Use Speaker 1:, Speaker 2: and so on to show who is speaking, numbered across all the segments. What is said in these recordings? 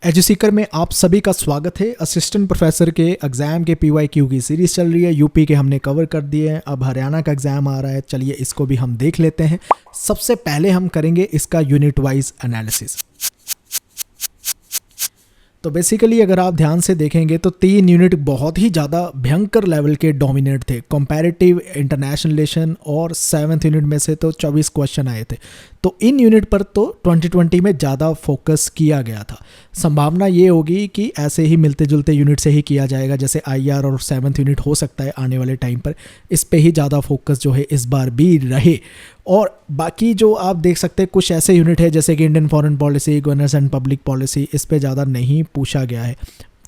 Speaker 1: एजुसीकर में आप सभी का स्वागत है। असिस्टेंट प्रोफेसर के एग्ज़ाम के PYQ की सीरीज़ चल रही है। यूपी के हमने कवर कर दिए हैं, अब हरियाणा का एग्ज़ाम आ रहा है। चलिए इसको भी हम देख लेते हैं। सबसे पहले हम करेंगे इसका यूनिट वाइज एनालिसिस। तो बेसिकली अगर आप ध्यान से देखेंगे तो 3 यूनिट बहुत ही ज़्यादा भयंकर लेवल के डोमिनेट थे। कंपैरेटिव, इंटरनेशनल रिलेशन और 7th यूनिट में से तो 24 क्वेश्चन आए थे। तो इन यूनिट पर तो 2020 में ज़्यादा फोकस किया गया था। संभावना ये होगी कि ऐसे ही मिलते जुलते यूनिट से ही किया जाएगा, जैसे IR और 7th यूनिट हो सकता है आने वाले टाइम पर इस पे ही ज़्यादा फोकस जो है इस बार भी रहे। और बाकी जो आप देख सकते हैं कुछ ऐसे यूनिट है जैसे कि Indian foreign policy, governance and public policy, इस पे ज़्यादा नहीं पूछा गया है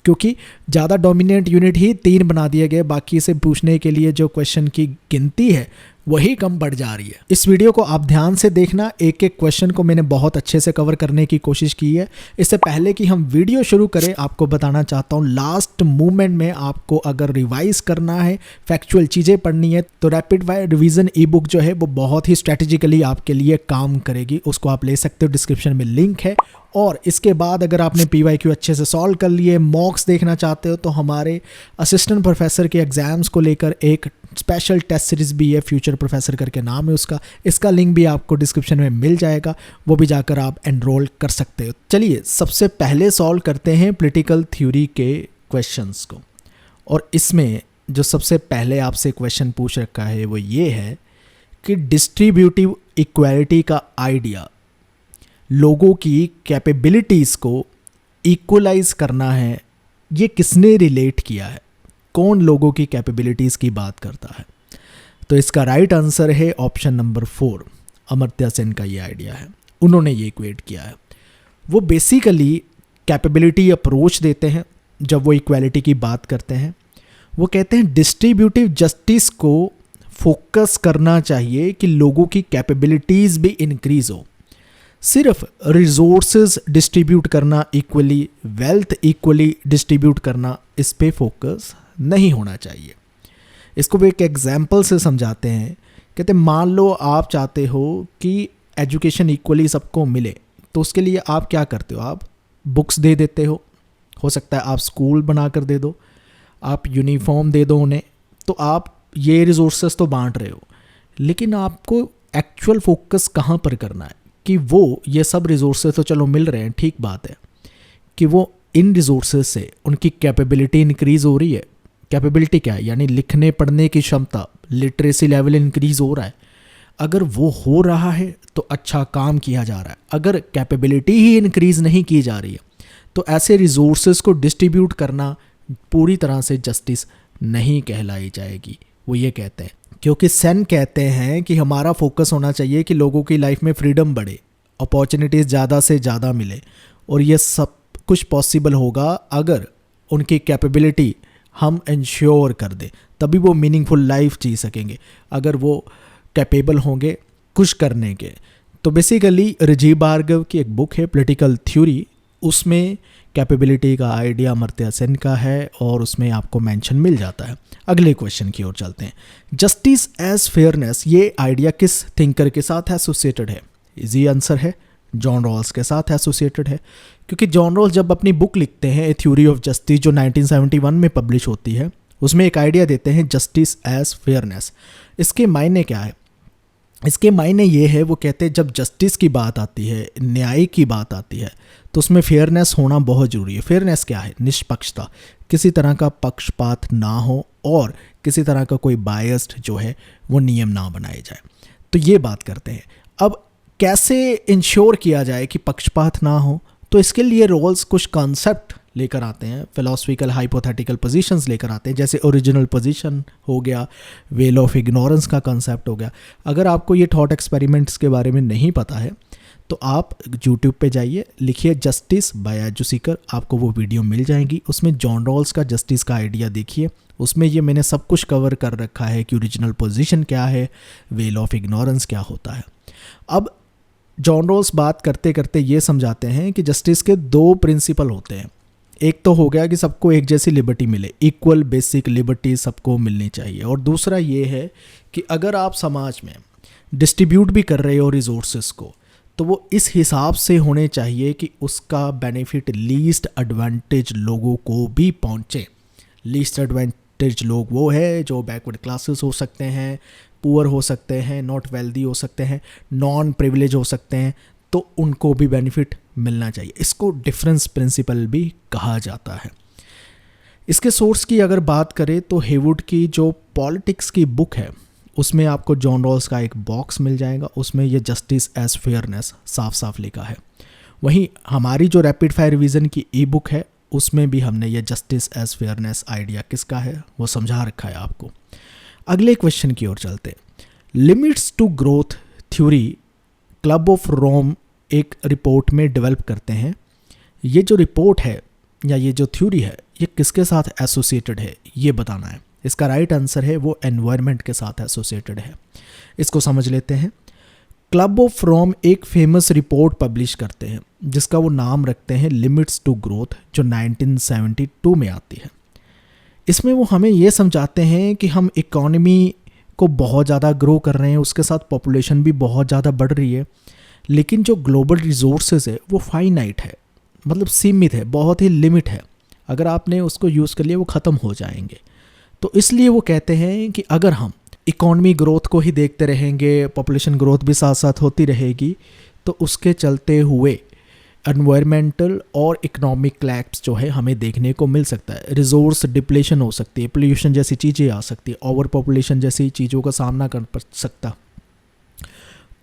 Speaker 1: क्योंकि ज़्यादा डोमिनेंट यूनिट ही 3 बना दिए गए। बाकी से पूछने के लिए जो क्वेश्चन की गिनती है वही कम बढ़ जा रही है। इस वीडियो को आप ध्यान से देखना, एक एक क्वेश्चन को मैंने बहुत अच्छे से कवर करने की कोशिश की है। इससे पहले कि हम वीडियो शुरू करें आपको बताना चाहता हूँ, लास्ट मोमेंट में आपको अगर रिवाइज करना है, फैक्चुअल चीज़ें पढ़नी है, तो rapid fire revision e book जो है वो बहुत ही स्ट्रैटेजिकली आपके लिए काम करेगी। उसको आप ले सकते हो, डिस्क्रिप्शन में लिंक है। और इसके बाद अगर आपने PYQ अच्छे से सॉल्व कर लिए, मॉक्स देखना चाहते हो, तो हमारे असिस्टेंट प्रोफेसर के एग्ज़ाम्स को लेकर एक स्पेशल टेस्ट सीरीज़ भी है, फ्यूचर प्रोफेसर करके नाम है उसका। इसका लिंक भी आपको डिस्क्रिप्शन में मिल जाएगा, वो भी जाकर आप एनरोल कर सकते हो। चलिए सबसे पहले सॉल्व करते हैं पॉलिटिकल थ्योरी के क्वेश्चंस को। और इसमें जो सबसे पहले आपसे क्वेश्चन पूछ रखा है वो ये है कि डिस्ट्रीब्यूटिव इक्वालिटी का आइडिया, लोगों की कैपेबिलिटीज़ को इक्वलाइज करना है, ये किसने रिलेट किया है? कौन लोगों की कैपेबिलिटीज़ की बात करता है? तो इसका राइट आंसर है ऑप्शन नंबर 4, अमर्त्य सेन का ये आइडिया है। उन्होंने ये इक्वेट किया है। वो बेसिकली कैपेबिलिटी अप्रोच देते हैं जब वो इक्वालिटी की बात करते हैं। वो कहते हैं डिस्ट्रीब्यूटिव जस्टिस को फोकस करना चाहिए कि लोगों की कैपेबिलिटीज़ भी इंक्रीज़ हो। सिर्फ रिसोर्सेज डिस्ट्रीब्यूट करना इक्वली, वेल्थ इक्वली डिस्ट्रीब्यूट करना, इस पे फोकस नहीं होना चाहिए। इसको भी एक एग्जाम्पल से समझाते हैं। कहते हैं मान लो आप चाहते हो कि एजुकेशन इक्वली सबको मिले, तो उसके लिए आप क्या करते हो? आप बुक्स दे देते हो सकता है आप स्कूल बना कर दे दो, आप यूनिफॉर्म दे दो उन्हें, तो आप ये रिसोर्सेज तो बांट रहे हो। लेकिन आपको एक्चुअल फोकस कहाँ पर करना है कि वो ये सब रिसोर्सेज तो चलो मिल रहे हैं, ठीक बात है, कि वो इन रिसोर्सेज से उनकी कैपेबिलिटी इंक्रीज़ हो रही है। कैपेबिलिटी क्या है? यानी लिखने पढ़ने की क्षमता, लिटरेसी लेवल इंक्रीज़ हो रहा है। अगर वो हो रहा है तो अच्छा काम किया जा रहा है। अगर कैपेबिलिटी ही इंक्रीज़ नहीं की जा रही है तो ऐसे रिसोर्सेज को डिस्ट्रीब्यूट करना पूरी तरह से जस्टिस नहीं कहलाई जाएगी। वो ये कहते हैं, क्योंकि सेन कहते हैं कि हमारा फोकस होना चाहिए कि लोगों की लाइफ में फ्रीडम बढ़े, अपॉर्चुनिटीज़ ज़्यादा से ज़्यादा मिले, और ये सब कुछ पॉसिबल होगा अगर उनकी कैपेबिलिटी हम इंश्योर कर दें, तभी वो मीनिंगफुल लाइफ जी सकेंगे। अगर वो कैपेबल होंगे कुछ करने के। तो बेसिकली राजीव भार्गव की एक बुक है पॉलिटिकल थ्योरी, उसमें कैपेबिलिटी का आइडिया अमर्त्य सेन का है और उसमें आपको मेंशन मिल जाता है। अगले क्वेश्चन की ओर चलते हैं। जस्टिस एज फेयरनेस, ये आइडिया किस थिंकर के साथ एसोसिएटेड है? इजी आंसर है, जॉन रॉल्स के साथ एसोसिएटेड है। क्योंकि जॉन रॉल्स जब अपनी बुक लिखते हैं ए थ्योरी ऑफ जस्टिस, जो 1971 में पब्लिश होती है, उसमें एक आइडिया देते हैं जस्टिस एज फेयरनेस। इसके मायने क्या है? इसके मायने ये है, वो कहते हैं जब जस्टिस की बात आती है, न्याय की बात आती है, तो उसमें फेयरनेस होना बहुत ज़रूरी है। फेयरनेस क्या है? निष्पक्षता, किसी तरह का पक्षपात ना हो और किसी तरह का कोई बायस्ड जो है वो नियम ना बनाए जाए। तो ये बात करते हैं। अब कैसे इंश्योर किया जाए कि पक्षपात ना हो? तो इसके लिए रॉल्स कुछ कॉन्सेप्ट लेकर आते हैं, फिलोसफिकल हाइपोथेटिकल पोजीशंस लेकर आते हैं, जैसे ओरिजिनल पोजीशन हो गया, वेल ऑफ इग्नोरेंस का कॉन्सेप्ट हो गया। अगर आपको ये थॉट एक्सपेरिमेंट्स के बारे में नहीं पता है तो आप यूट्यूब पे जाइए, लिखिए जस्टिस बाय एजुसीकर, आपको वो वीडियो मिल जाएगी। उसमें जॉन रॉल्स का जस्टिस का आइडिया देखिए, उसमें ये मैंने सब कुछ कवर कर रखा है कि ओरिजिनल पोजीशन क्या है, वेल ऑफ इग्नोरेंस क्या होता है। अब जॉन रॉल्स बात करते करते ये समझाते हैं कि जस्टिस के 2 प्रिंसिपल होते हैं। एक तो हो गया कि सबको एक जैसी लिबर्टी मिले, इक्वल बेसिक लिबर्टी सबको मिलनी चाहिए। और दूसरा ये है कि अगर आप समाज में डिस्ट्रीब्यूट भी कर रहे हो रिसोर्सेज को, तो वो इस हिसाब से होने चाहिए कि उसका बेनिफिट लीस्ट एडवांटेज लोगों को भी पहुँचे। लीस्ट एडवांटेज लोग वो है जो बैकवर्ड क्लासेस हो सकते हैं, पुअर हो सकते हैं, नॉट वेल्दी हो सकते हैं, नॉन प्रिविलेज हो सकते हैं, तो उनको भी बेनिफिट मिलना चाहिए। इसको डिफरेंस प्रिंसिपल भी कहा जाता है। इसके सोर्स की अगर बात करें तो हेवुड की जो पॉलिटिक्स की बुक है उसमें आपको जॉन रॉल्स का एक बॉक्स मिल जाएगा, उसमें ये जस्टिस एज फेयरनेस साफ साफ लिखा है। वहीं हमारी जो रैपिड फायर रिवीजन की ई बुक है उसमें भी हमने ये जस्टिस एज फेयरनेस आइडिया किसका है वो समझा रखा है आपको। अगले क्वेश्चन की ओर चलते हैं। Limits to growth theory club of Rome एक रिपोर्ट में डेवलप करते हैं। ये जो रिपोर्ट है या ये जो थ्योरी है ये किसके साथ एसोसिएटेड है ये बताना है। इसका राइट आंसर है वो एनवायरनमेंट के साथ एसोसिएटेड है। इसको समझ लेते हैं। क्लब ऑफ रोम एक फेमस रिपोर्ट पब्लिश करते हैं जिसका वो नाम रखते हैं लिमिट्स टू ग्रोथ, जो 1972 में आती है। इसमें वो हमें ये समझाते हैं कि हम इकॉनमी को बहुत ज़्यादा ग्रो कर रहे हैं, उसके साथ पॉपुलेशन भी बहुत ज़्यादा बढ़ रही है, लेकिन जो ग्लोबल रिसोर्सेज है वो फाइनाइट है, मतलब सीमित है, बहुत ही लिमिट है। अगर आपने उसको यूज़ कर लिया वो ख़त्म हो जाएंगे। तो इसलिए वो कहते हैं कि अगर हम इकॉनमी ग्रोथ को ही देखते रहेंगे, पॉपुलेशन ग्रोथ भी साथ साथ होती रहेगी, तो उसके चलते हुए एनवायरमेंटल और इकोनॉमिक क्लैप्स जो है हमें देखने को मिल सकता है। रिसोर्स डिप्लेशन हो सकती है, पोल्यूशन जैसी चीज़ें आ सकती है, ओवर पॉपुलेशन जैसी चीज़ों का सामना कर सकता,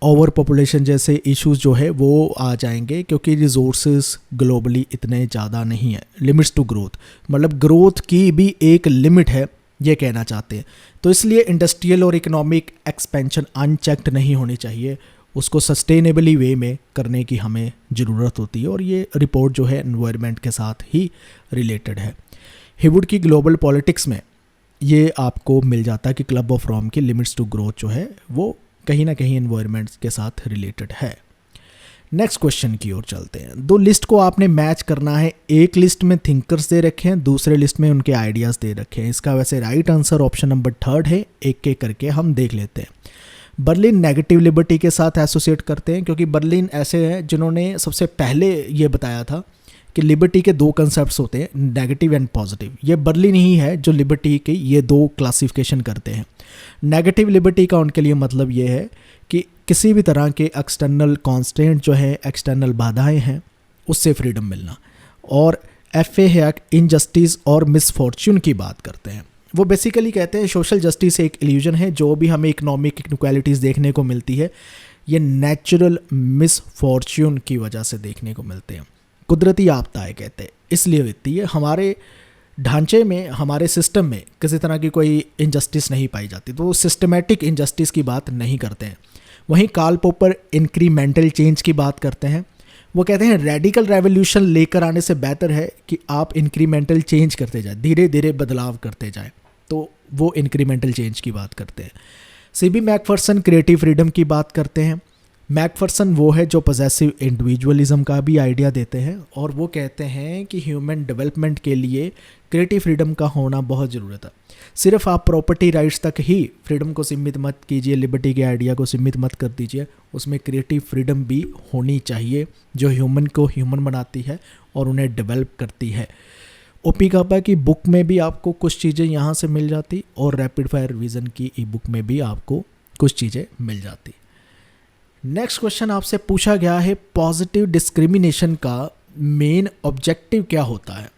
Speaker 1: ओवर पॉपुलेशन जैसे इश्यूज जो है वो आ जाएंगे क्योंकि रिसोर्सेज ग्लोबली इतने ज़्यादा नहीं है। लिमिट्स टू ग्रोथ मतलब ग्रोथ की भी एक लिमिट है, ये कहना चाहते हैं। तो इसलिए इंडस्ट्रियल और इकोनॉमिक एक्सपेंशन अनचेक्ड नहीं होनी चाहिए, उसको सस्टेनेबली वे में करने की हमें ज़रूरत होती है। और ये रिपोर्ट जो है एनवायरनमेंट के साथ ही रिलेटेड है। हेवुड की ग्लोबल पॉलिटिक्स में ये आपको मिल जाता है कि क्लब ऑफ रोम की लिमिट्स टू ग्रोथ जो है वो कहीं ना कहीं एनवायरनमेंट के साथ रिलेटेड है। नेक्स्ट क्वेश्चन की ओर चलते हैं। दो लिस्ट को आपने मैच करना है। एक लिस्ट में थिंकर्स दे रखे हैं, दूसरे लिस्ट में उनके आइडियाज़ दे रखे हैं। इसका वैसे राइट आंसर ऑप्शन नंबर 3 है। एक एक करके हम देख लेते हैं। बर्लिन नेगेटिव लिबर्टी के साथ एसोसिएट करते हैं क्योंकि बर्लिन ऐसे हैं जिन्होंने सबसे पहले ये बताया था कि लिबर्टी के दो कंसेप्ट्स होते हैं, नेगेटिव एंड पॉजिटिव। ये बर्लिन ही है जो लिबर्टी के ये दो क्लासिफिकेशन करते हैं। नेगेटिव लिबर्टी का उनके लिए मतलब ये है कि किसी भी तरह के एक्सटर्नल कॉन्स्टेंट जो है, एक्सटर्नल बाधाएं हैं, उससे फ्रीडम मिलना। और एफ.ए. हैक इनजस्टिस और मिसफॉर्च्यून की बात करते हैं। वो बेसिकली कहते हैं सोशल जस्टिस एक इल्यूजन है, जो भी हमें इकोनॉमिक इनक्वालिटीज़ देखने को मिलती है ये नेचुरल मिसफॉर्च्यून की वजह से देखने को मिलते हैं। कुदरती आपदाएं कहते हैं इसलिए होती है। हमारे ढांचे में, हमारे सिस्टम में किसी तरह की कोई इनजस्टिस नहीं पाई जाती, तो वो सिस्टमेटिक इनजस्टिस की बात नहीं करते हैं। वहीं कार्ल पॉपर इंक्रीमेंटल चेंज की बात करते हैं। वो कहते हैं रेडिकल रेवोल्यूशन लेकर आने से बेहतर है कि आप इंक्रीमेंटल चेंज करते जाएं, धीरे धीरे बदलाव करते जाएं। तो वो इंक्रीमेंटल चेंज की बात करते हैं। सीबी मैकफर्सन क्रिएटिव फ्रीडम की बात करते हैं। मैकफर्सन वो है जो पॉजेसिव इंडिविजुअलिज्म का भी आइडिया देते हैं और वो कहते हैं कि ह्यूमन डेवलपमेंट के लिए क्रिएटिव फ्रीडम का होना बहुत ज़रूरत है। सिर्फ आप प्रॉपर्टी राइट्स तक ही फ्रीडम को सीमित मत कीजिए, लिबर्टी के आइडिया को सीमित मत कर दीजिए, उसमें क्रिएटिव फ्रीडम भी होनी चाहिए जो ह्यूमन को ह्यूमन बनाती है और उन्हें डेवलप करती है। ओपी कापा की बुक में भी आपको कुछ चीज़ें यहाँ से मिल जाती और रैपिड फायर रिवीजन की ई बुक में भी आपको कुछ चीज़ें मिल जाती। नेक्स्ट क्वेश्चन आपसे पूछा गया है पॉजिटिव डिस्क्रिमिनेशन का मेन ऑब्जेक्टिव क्या होता है।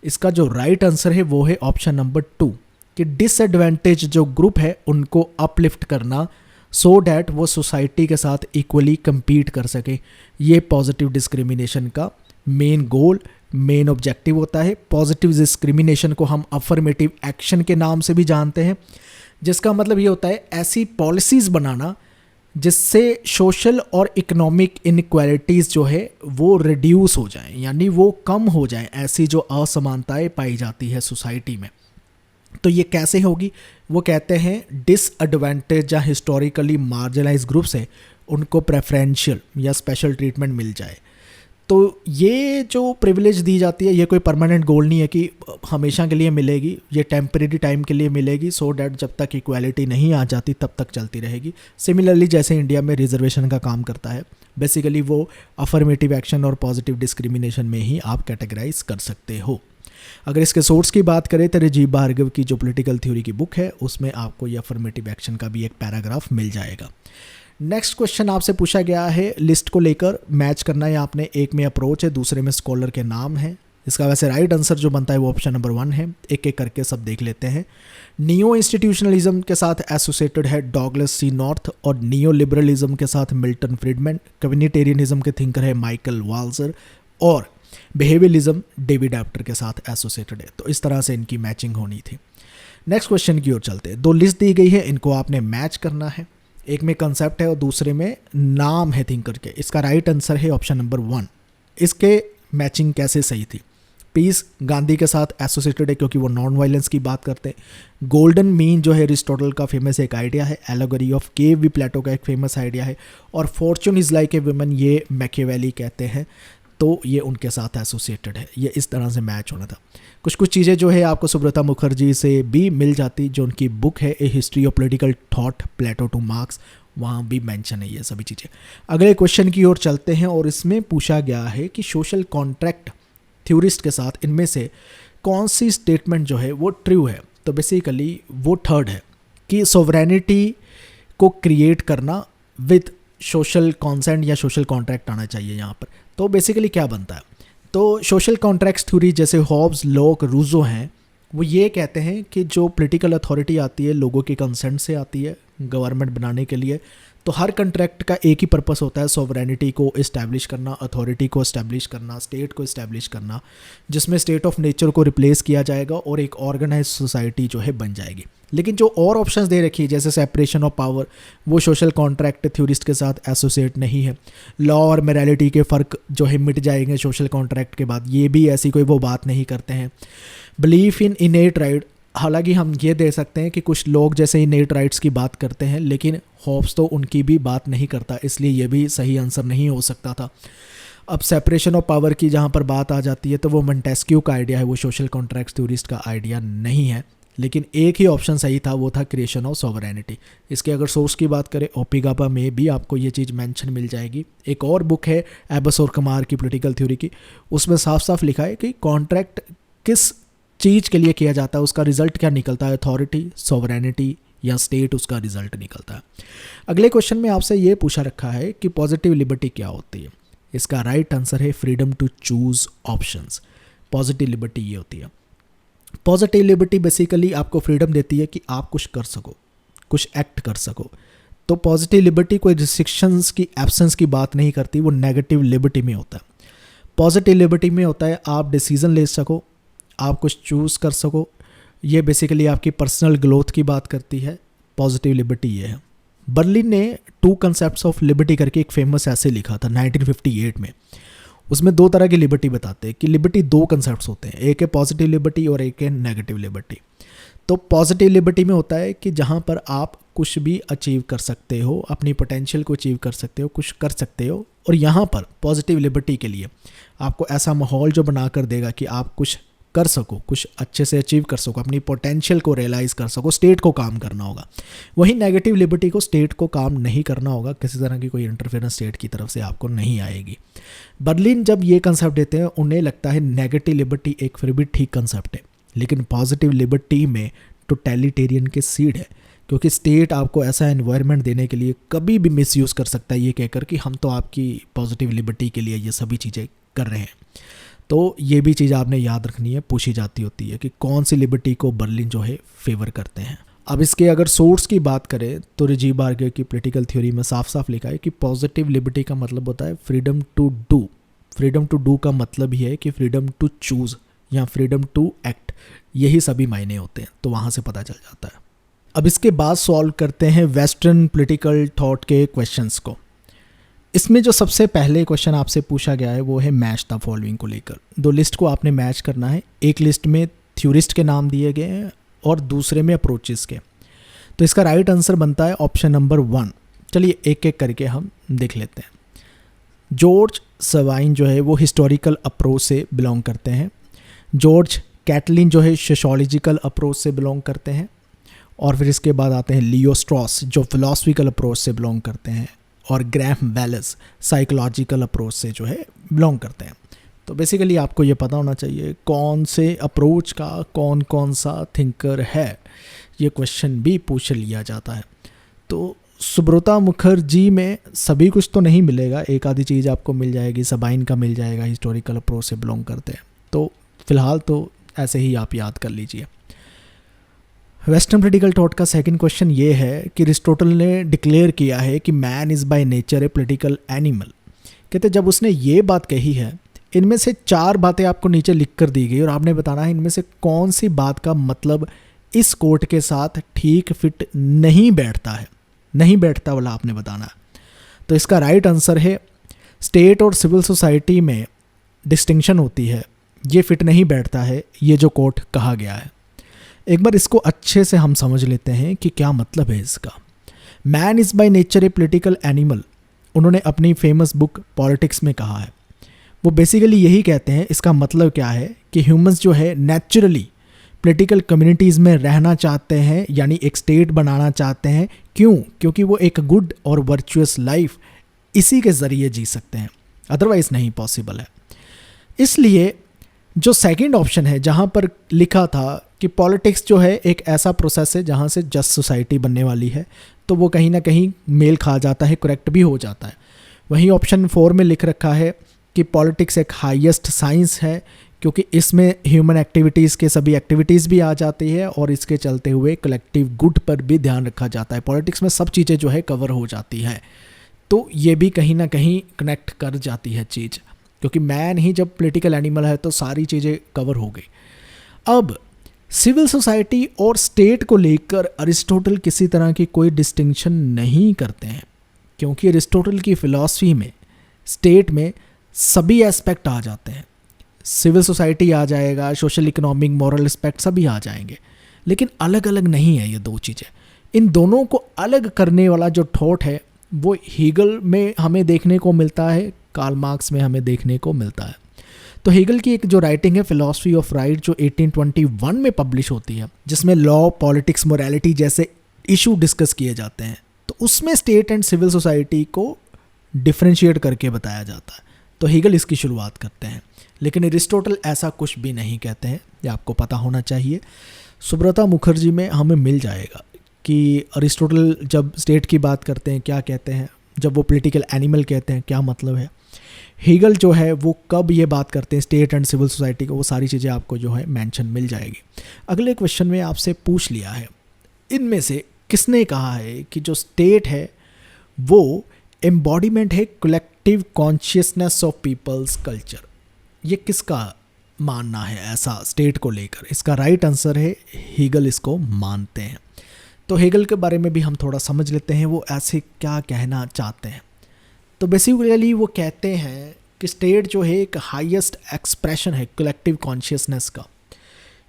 Speaker 1: इसका जो राइट आंसर है वो है ऑप्शन नंबर 2 कि डिसएडवांटेज जो ग्रुप है उनको अपलिफ्ट करना सो डैट वो सोसाइटी के साथ इक्वली compete कर सके। ये पॉजिटिव डिस्क्रिमिनेशन का मेन गोल, मेन ऑब्जेक्टिव होता है। पॉजिटिव डिस्क्रिमिनेशन को हम अफर्मेटिव एक्शन के नाम से भी जानते हैं, जिसका मतलब ये होता है ऐसी पॉलिसीज़ बनाना जिससे सोशल और इकोनॉमिक इनइक्वालिटीज़ जो है वो रिड्यूस हो जाएं, यानी वो कम हो जाएं, ऐसी जो असमानताएं पाई जाती है सोसाइटी में। तो ये कैसे होगी? वो कहते हैं डिसएडवांटेज या हिस्टोरिकली मार्जिनलाइज ग्रुप्स है उनको प्रेफरेंशियल या स्पेशल ट्रीटमेंट मिल जाए। तो ये जो प्रिविलेज दी जाती है ये कोई परमानेंट गोल नहीं है कि हमेशा के लिए मिलेगी, ये टेम्परेरी टाइम के लिए मिलेगी, सो डैट जब तक इक्वालिटी नहीं आ जाती तब तक चलती रहेगी। सिमिलरली जैसे इंडिया में रिजर्वेशन का काम करता है, बेसिकली वो अफर्मेटिव एक्शन और पॉजिटिव डिस्क्रिमिनेशन में ही आप कैटेगराइज कर सकते हो। अगर इसके सोर्स की बात करें तो राजीव भार्गव की जो पॉलिटिकल थ्योरी की बुक है उसमें आपको ये अफर्मेटिव एक्शन का भी एक पैराग्राफ मिल जाएगा। नेक्स्ट क्वेश्चन आपसे पूछा गया है लिस्ट को लेकर, मैच करना है आपने, एक में अप्रोच है, दूसरे में स्कॉलर के नाम है। इसका वैसे राइट आंसर जो बनता है वो ऑप्शन नंबर 1 है। एक एक करके सब देख लेते हैं। नियो इंस्टीट्यूशनलिज्म के साथ एसोसिएटेड है डॉगलस सी नॉर्थ और नियो लिबरलिज्म के साथ मिल्टन फ्रीडमैन। कम्युनिटेरियनिज्म के थिंकर है माइकल वाल्जर और बिहेवियरिज्म डेविड एप्टर के साथ एसोसिएटेड है। तो इस तरह से इनकी मैचिंग होनी थी। नेक्स्ट क्वेश्चन की ओर चलते हैं। 2 लिस्ट दी गई है, इनको आपने मैच करना है। एक में कंसेप्ट है और दूसरे में नाम है थिंकर के। इसका राइट आंसर है ऑप्शन नंबर 1। इसके मैचिंग कैसे सही थी? पीस गांधी के साथ एसोसिएटेड है क्योंकि वो नॉन वायलेंस की बात करते हैं। गोल्डन मीन जो है एरिस्टोटल का फेमस एक आइडिया है। एलोगरी ऑफ केव भी प्लेटो का एक फेमस आइडिया है। और Fortune is like a woman ये मैकियावेली कहते हैं, तो ये उनके साथ एसोसिएटेड है। ये इस तरह से मैच होना था। कुछ चीज़ें जो है आपको सुब्रता मुखर्जी से भी मिल जाती, जो उनकी बुक है a history of political thought Plato to Marx, वहाँ भी मेंशन है ये सभी चीज़ें। अगले क्वेश्चन की ओर चलते हैं और इसमें पूछा गया है कि सोशल कॉन्ट्रैक्ट थ्योरिस्ट के साथ इनमें से कौन सी स्टेटमेंट जो है वो ट्रू है? तो बेसिकली वो थर्ड है कि सोवरेनिटी को क्रिएट करना विद सोशल कॉन्सेंट या सोशल कॉन्ट्रैक्ट आना चाहिए यहाँ पर। तो बेसिकली क्या बनता है? तो सोशल कॉन्ट्रैक्ट्स थ्योरी जैसे हॉब्स, लॉक, रूजो हैं, वो ये कहते हैं कि जो पॉलिटिकल अथॉरिटी आती है लोगों के कंसेंट से आती है गवर्नमेंट बनाने के लिए। तो हर कॉन्ट्रैक्ट का एक ही पर्पस होता है, सॉवरेनिटी को इस्टेब्लिश करना, अथॉरिटी को इस्टेब्लिश करना, स्टेट को इस्टेब्लिश करना, जिसमें स्टेट ऑफ नेचर को रिप्लेस किया जाएगा और एक ऑर्गेनाइज सोसाइटी जो है बन जाएगी। लेकिन जो और ऑप्शंस दे रखी है जैसे सेपरेशन ऑफ पावर, वो सोशल कॉन्ट्रैक्ट थ्योरिस्ट के साथ एसोसिएट नहीं है। लॉ और मोरालिटी के फ़र्क जो है मिट जाएंगे सोशल कॉन्ट्रैक्ट के बाद, ये भी ऐसी कोई वो बात नहीं करते हैं। बिलीफ इन इनेट राइट, हालांकि हम ये दे सकते हैं कि कुछ लोग जैसे इनेट राइट्स की बात करते हैं, लेकिन हॉब्स तो उनकी भी बात नहीं करता, इसलिए ये भी सही आंसर नहीं हो सकता था। अब सेपरेशन ऑफ पावर की जहाँ पर बात आ जाती है तो वो मोंटेस्क्यू का आइडिया है, वो सोशल कॉन्ट्रैक्ट थ्योरिस्ट का आइडिया नहीं है। लेकिन एक ही ऑप्शन सही था, वो था क्रिएशन ऑफ सॉवरेनिटी। इसके अगर सोर्स की बात करें ओपिगापा में भी आपको ये चीज़ मेंशन मिल जाएगी। एक और बुक है एबस और कमार की पॉलिटिकल थ्योरी की, उसमें साफ साफ लिखा है कि कॉन्ट्रैक्ट किस चीज़ के लिए किया जाता है, उसका रिजल्ट क्या निकलता है, अथॉरिटी, सॉवरेनिटी या स्टेट, उसका रिजल्ट निकलता है। अगले क्वेश्चन में आपसे ये पूछा रखा है कि पॉजिटिव लिबर्टी क्या होती है? इसका राइट आंसर है freedom to choose options. Positive liberty ये होती है। पॉजिटिव लिबर्टी बेसिकली आपको फ्रीडम देती है कि आप कुछ कर सको, कुछ एक्ट कर सको। तो पॉजिटिव लिबर्टी कोई रिस्ट्रिक्शंस की एब्सेंस की बात नहीं करती, वो नेगेटिव लिबर्टी में होता है। पॉजिटिव लिबर्टी में होता है आप डिसीजन ले सको, आप कुछ चूज़ कर सको। ये बेसिकली आपकी पर्सनल ग्रोथ की बात करती है। पॉजिटिव लिबर्टी ये है। बर्लिन ने 2 कंसेप्ट्स ऑफ लिबर्टी करके एक फेमस ऐसे लिखा था 1958 में। उसमें 2 तरह की लिबर्टी बताते हैं कि लिबर्टी 2 कंसेप्ट्स होते हैं, एक है पॉजिटिव लिबर्टी और एक है नेगेटिव लिबर्टी। तो पॉजिटिव लिबर्टी में होता है कि जहाँ पर आप कुछ भी अचीव कर सकते हो, अपनी पोटेंशियल को अचीव कर सकते हो, कुछ कर सकते हो। और यहाँ पर पॉजिटिव लिबर्टी के लिए आपको ऐसा माहौल जो बना कर देगा कि आप कुछ कर सको, कुछ अच्छे से अचीव कर सको, अपनी पोटेंशियल को रियलाइज़ कर सको। स्टेट को काम करना होगा। वहीं नेगेटिव लिबर्टी को स्टेट को काम नहीं करना होगा, किसी तरह की कोई इंटरफेरेंस स्टेट की तरफ से आपको नहीं आएगी। बर्लिन जब ये कंसेप्ट देते हैं उन्हें लगता है नेगेटिव लिबर्टी एक फिर भी ठीक कंसेप्ट है, लेकिन पॉजिटिव लिबर्टी में टोटलिटेरियन के सीड है, क्योंकि स्टेट आपको ऐसा एनवायरनमेंट देने के लिए कभी भी मिसयूज़ कर सकता है ये कहकर कि हम तो आपकी पॉजिटिव लिबर्टी के लिए ये सभी चीज़ें कर रहे हैं। तो ये भी चीज़ आपने याद रखनी है, पूछी जाती होती है कि कौन सी लिबर्टी को बर्लिन जो है फेवर करते हैं। अब इसके अगर सोर्स की बात करें तो राजीव भार्गव की पॉलिटिकल थ्योरी में साफ साफ लिखा है कि पॉजिटिव लिबर्टी का मतलब होता है freedom to do. Freedom to do का मतलब ही है कि फ्रीडम टू चूज़ या फ्रीडम टू एक्ट, यही सभी मायने होते हैं। तो वहाँ से पता चल जाता है। अब इसके बाद सॉल्व करते हैं वेस्टर्न पॉलिटिकल थॉट के क्वेश्चंस को। इसमें जो सबसे पहले क्वेश्चन आपसे पूछा गया है वो है मैच द फॉलोइंग को लेकर। 2 लिस्ट को आपने मैच करना है। एक लिस्ट में थ्योरिस्ट के नाम दिए गए हैं और दूसरे में अप्रोचेस के। तो इसका राइट आंसर बनता है ऑप्शन नंबर 1। चलिए एक एक करके हम देख लेते हैं। जॉर्ज सवाइन जो है वो हिस्टोरिकल अप्रोच से बिलोंग करते हैं, जॉर्ज कैटलिन जो है सोशोलॉजिकल अप्रोच से बिलोंग करते हैं, और फिर इसके बाद आते हैं लियो स्ट्रॉस जो फिलोसफिकल अप्रोच से बिलोंग करते हैं, और ग्रैहम बेल्स साइकोलॉजिकल अप्रोच से जो है बिलोंग करते हैं। तो बेसिकली आपको ये पता होना चाहिए कौन से अप्रोच का कौन कौन सा थिंकर है, ये क्वेश्चन भी पूछ लिया जाता है। तो सुब्रता मुखर्जी में सभी कुछ तो नहीं मिलेगा, एक आधी चीज़ आपको मिल जाएगी, सबाइन का मिल जाएगा, हिस्टोरिकल अप्रोच से बिलोंग करते हैं। तो फिलहाल तो ऐसे ही आप याद कर लीजिए। वेस्टर्न पॉलिटिकल थॉट का सेकंड क्वेश्चन ये है कि अरिस्टोटल ने डिक्लेयर किया है कि man is by nature A political animal. कहते जब उसने ये बात कही है, इनमें से 4 बातें आपको नीचे लिख कर दी गई और आपने बताना है इनमें से कौन सी बात का मतलब इस कोट के साथ ठीक फिट नहीं बैठता है, नहीं बैठता वाला आपने बताना है। तो इसका राइट आंसर है स्टेट और सिविल सोसाइटी में डिस्टिंक्शन होती है, ये फिट नहीं बैठता है, ये जो कोट कहा गया है। एक बार इसको अच्छे से हम समझ लेते हैं कि क्या मतलब है इसका। Man is by nature A political animal, उन्होंने अपनी फेमस बुक पॉलिटिक्स में कहा है। वो बेसिकली यही कहते हैं, इसका मतलब क्या है कि ह्यूमंस जो है नेचुरली पॉलिटिकल कम्युनिटीज़ में रहना चाहते हैं, यानी एक स्टेट बनाना चाहते हैं। क्यों? क्योंकि वो एक गुड और वर्चुअस लाइफ इसी के ज़रिए जी सकते हैं, अदरवाइज़ नहीं पॉसिबल है। इसलिए जो सेकंड ऑप्शन है जहाँ पर लिखा था कि पॉलिटिक्स जो है एक ऐसा प्रोसेस है जहाँ से जस्ट सोसाइटी बनने वाली है, तो वो कहीं ना कहीं मेल खा जाता है, करेक्ट भी हो जाता है। वहीं ऑप्शन 4 में लिख रखा है कि पॉलिटिक्स एक हाईएस्ट साइंस है, क्योंकि इसमें ह्यूमन एक्टिविटीज़ के सभी एक्टिविटीज़ भी आ जाती है और इसके चलते हुए कलेक्टिव गुड पर भी ध्यान रखा जाता है। पॉलिटिक्स में सब चीज़ें जो है कवर हो जाती है, तो ये भी कहीं ना कहीं कनेक्ट कर जाती है चीज़, क्योंकि मैन ही जब पॉलिटिकल एनिमल है तो सारी चीज़ें कवर हो गई। अब सिविल सोसाइटी और स्टेट को लेकर अरिस्टोटल किसी तरह की कोई डिस्टिंक्शन नहीं करते हैं, क्योंकि अरिस्टोटल की फ़िलॉसफी में स्टेट में सभी एस्पेक्ट आ जाते हैं। सिविल सोसाइटी आ जाएगा, सोशल इकोनॉमिक मॉरल एस्पेक्ट सभी आ जाएंगे, लेकिन अलग अलग नहीं है ये दो चीज़ें। इन दोनों को अलग करने वाला जो थॉट है वो हीगल में हमें देखने को मिलता है, कार्ल मार्क्स में हमें देखने को मिलता है। तो हीगल की एक जो राइटिंग है फिलॉसफी ऑफ राइट जो 1821 में पब्लिश होती है, जिसमें लॉ, पॉलिटिक्स, मोरालिटी जैसे इशू डिस्कस किए जाते हैं, तो उसमें स्टेट एंड सिविल सोसाइटी को डिफ्रेंशिएट करके बताया जाता है। तो हीगल इसकी शुरुआत करते हैं, लेकिन अरिस्टोटल ऐसा कुछ भी नहीं कहते हैं, ये आपको पता होना चाहिए। सुब्रता मुखर्जी में हमें मिल जाएगा कि अरिस्टोटल जब स्टेट की बात करते हैं क्या कहते हैं, जब वो पॉलिटिकल एनिमल कहते हैं क्या मतलब है। हीगल जो है वो कब ये बात करते हैं स्टेट एंड सिविल सोसाइटी को, वो सारी चीज़ें आपको जो है मेंशन मिल जाएगी। अगले क्वेश्चन में आपसे पूछ लिया है, इनमें से किसने कहा है कि जो स्टेट है वो एम्बॉडीमेंट है collective consciousness of people's culture. ये किसका मानना है ऐसा स्टेट को लेकर? इसका राइट आंसर है हीगल इसको मानते हैं। तो हीगल के बारे में भी हम थोड़ा समझ लेते हैं, वो ऐसे क्या कहना चाहते हैं। तो बेसिकली वो कहते हैं कि स्टेट जो है एक हाईएस्ट एक्सप्रेशन है कलेक्टिव कॉन्शियसनेस का।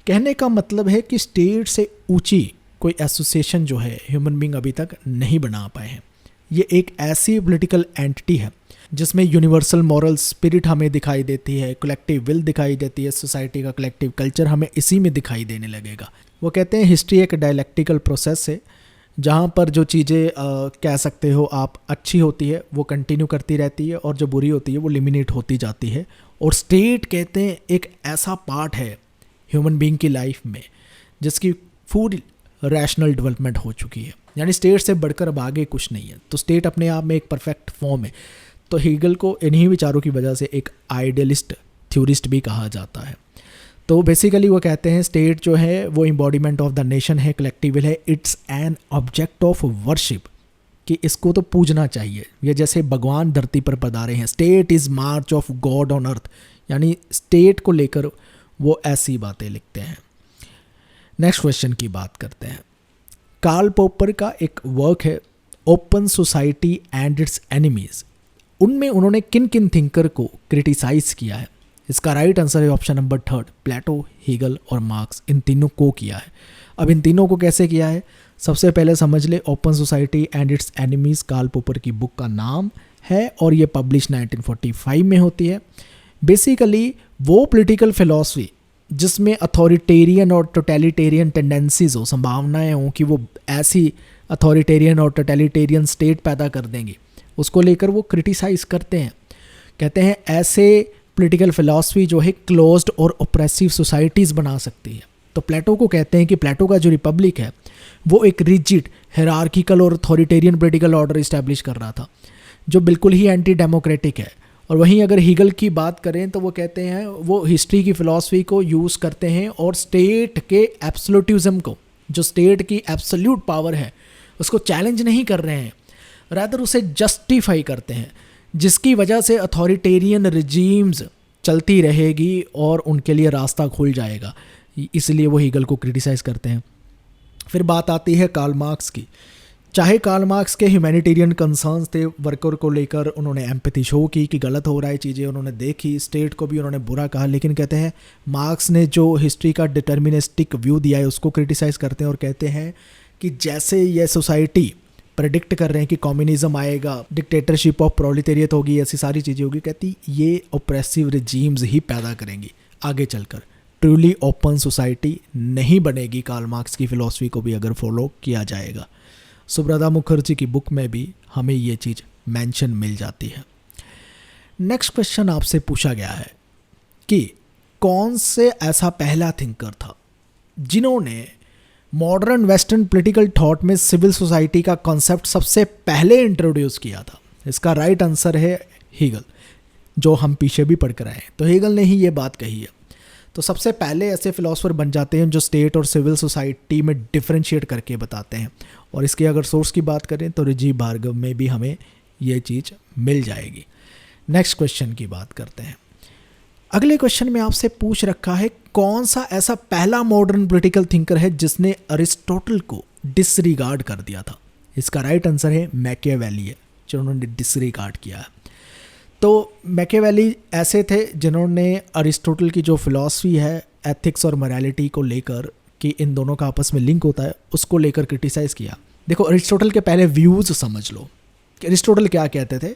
Speaker 1: कहने का मतलब है कि स्टेट से ऊंची कोई एसोसिएशन जो है ह्यूमन बींग अभी तक नहीं बना पाए हैं। ये एक ऐसी पॉलिटिकल एंटिटी है जिसमें यूनिवर्सल मॉरल स्पिरिट हमें दिखाई देती है, कलेक्टिव विल दिखाई देती है, सोसाइटी का कलेक्टिव कल्चर हमें इसी में दिखाई देने लगेगा। वो कहते हैं हिस्ट्री एक डायलेक्टिकल प्रोसेस है, जहाँ पर जो चीज़ें कह सकते हो आप अच्छी होती है वो कंटिन्यू करती रहती है और जो बुरी होती है वो लिमिनेट होती जाती है। और स्टेट कहते हैं एक ऐसा पार्ट है ह्यूमन बीइंग की लाइफ में जिसकी फुल रैशनल डेवलपमेंट हो चुकी है, यानी स्टेट से बढ़कर अब आगे कुछ नहीं है। तो स्टेट अपने आप में एक परफेक्ट फॉर्म है। तो हीगल को इन्हीं विचारों की वजह से एक आइडियलिस्ट थ्योरिस्ट भी कहा जाता है। तो बेसिकली वो कहते हैं स्टेट जो है वो एम्बॉडीमेंट ऑफ द नेशन है, कलेक्टिव विल है, it's an object of worship, कि इसको तो पूजना चाहिए। ये जैसे भगवान धरती पर पधारे हैं, state is March of God on earth, यानी स्टेट को लेकर वो ऐसी बातें लिखते हैं। नेक्स्ट क्वेश्चन की बात करते हैं। कार्ल पॉपर का एक वर्क है open society and its enemies. उनमें उन्होंने किन किन थिंकर को क्रिटिसाइज़ किया है? इसका राइट आंसर है ऑप्शन नंबर 3, प्लेटो, हीगल और मार्क्स, इन तीनों को किया है। अब इन तीनों को कैसे किया है, सबसे पहले समझ ले। Open society and its enemies Karl Popper की बुक का नाम है और ये पब्लिश 1945 में होती है। बेसिकली वो पॉलिटिकल फिलॉसफी जिसमें अथॉरिटेरियन और टोटलिटेरियन टेंडेंसीज हो, संभावनाएं हों कि वो ऐसी अथॉरिटेरियन और टोटलिटेरियन स्टेट पैदा कर देंगी, उसको लेकर वो क्रिटिसाइज़ करते हैं। कहते हैं ऐसे पॉलिटिकल फिलॉसफी जो है क्लोज्ड और ऑप्रेसिव सोसाइटीज़ बना सकती है। तो प्लेटो को कहते हैं कि प्लेटो का जो रिपब्लिक है वो एक रिजिड हायरार्किकल और अथॉरिटेरियन पॉलिटिकल ऑर्डर इस्टेब्लिश कर रहा था जो बिल्कुल ही एंटी डेमोक्रेटिक है। और वहीं अगर हीगल की बात करें तो वो कहते हैं वो हिस्ट्री की फ़िलॉसफी को यूज़ करते हैं और स्टेट के एब्सोल्यूटिज्म को, जो स्टेट की एब्सोल्यूट पावर है, उसको चैलेंज नहीं कर रहे हैं, रादर उसे जस्टिफाई करते हैं, जिसकी वजह से अथॉरिटेरियन रिजीम्स चलती रहेगी और उनके लिए रास्ता खुल जाएगा। इसलिए वो हीगल को क्रिटिसाइज़ करते हैं। फिर बात आती है कार्ल मार्क्स की। चाहे कार्ल मार्क्स के ह्यूमैनिटेरियन कंसर्न्स थे, वर्कर को लेकर उन्होंने एम्पैथी शो की कि गलत हो रहा है चीज़ें, उन्होंने देखी, स्टेट को भी उन्होंने बुरा कहा, लेकिन कहते हैं मार्क्स ने जो हिस्ट्री का डिटर्मिनिस्टिक व्यू दिया है उसको क्रिटिसाइज़ करते हैं और कहते हैं कि जैसे ये सोसाइटी प्रेडिक्ट कर रहे हैं कि कम्युनिज्म आएगा, डिक्टेटरशिप ऑफ प्रोलेटेरियत होगी, ऐसी सारी चीज़ें होगी, कहती ये ऑप्रेसिव रिजीम्स ही पैदा करेंगी आगे चलकर। ट्रूली ओपन सोसाइटी नहीं बनेगी कार्ल मार्क्स की फ़िलॉसफी को भी अगर फॉलो किया जाएगा। सुब्रता मुखर्जी की बुक में भी हमें ये चीज़ मेंशन मिल जाती है। नेक्स्ट क्वेश्चन आपसे पूछा गया है कि कौन से ऐसा पहला थिंकर था जिन्होंने मॉडर्न वेस्टर्न पॉलिटिकल थॉट में सिविल सोसाइटी का कॉन्सेप्ट सबसे पहले इंट्रोड्यूस किया था। इसका राइट आंसर है हीगल, जो हम पीछे भी पढ़ कर आए हैं। तो हीगल ने ही ये बात कही है। तो सबसे पहले ऐसे फिलोसफर बन जाते हैं जो स्टेट और सिविल सोसाइटी में डिफरेंशिएट करके बताते हैं। और इसके अगर सोर्स की बात करें तो राजीव भार्गव में भी हमें ये चीज़ मिल जाएगी। नेक्स्ट क्वेश्चन की बात करते हैं। अगले क्वेश्चन में आपसे पूछ रखा है कौन सा ऐसा पहला मॉडर्न पॉलिटिकल थिंकर है जिसने अरिस्टोटल को डिसरिगार्ड कर दिया था। इसका राइट आंसर है मैकियावेली है, जिन्होंने डिसरिगार्ड किया है। तो मैकियावेली ऐसे थे जिन्होंने अरिस्टोटल की जो फिलॉसफी है एथिक्स और मोरालिटी को लेकर कि इन दोनों का आपस में लिंक होता है, उसको लेकर क्रिटिसाइज़ किया। देखो अरिस्टोटल के पहले व्यूज़ समझ लो कि अरिस्टोटल क्या कहते थे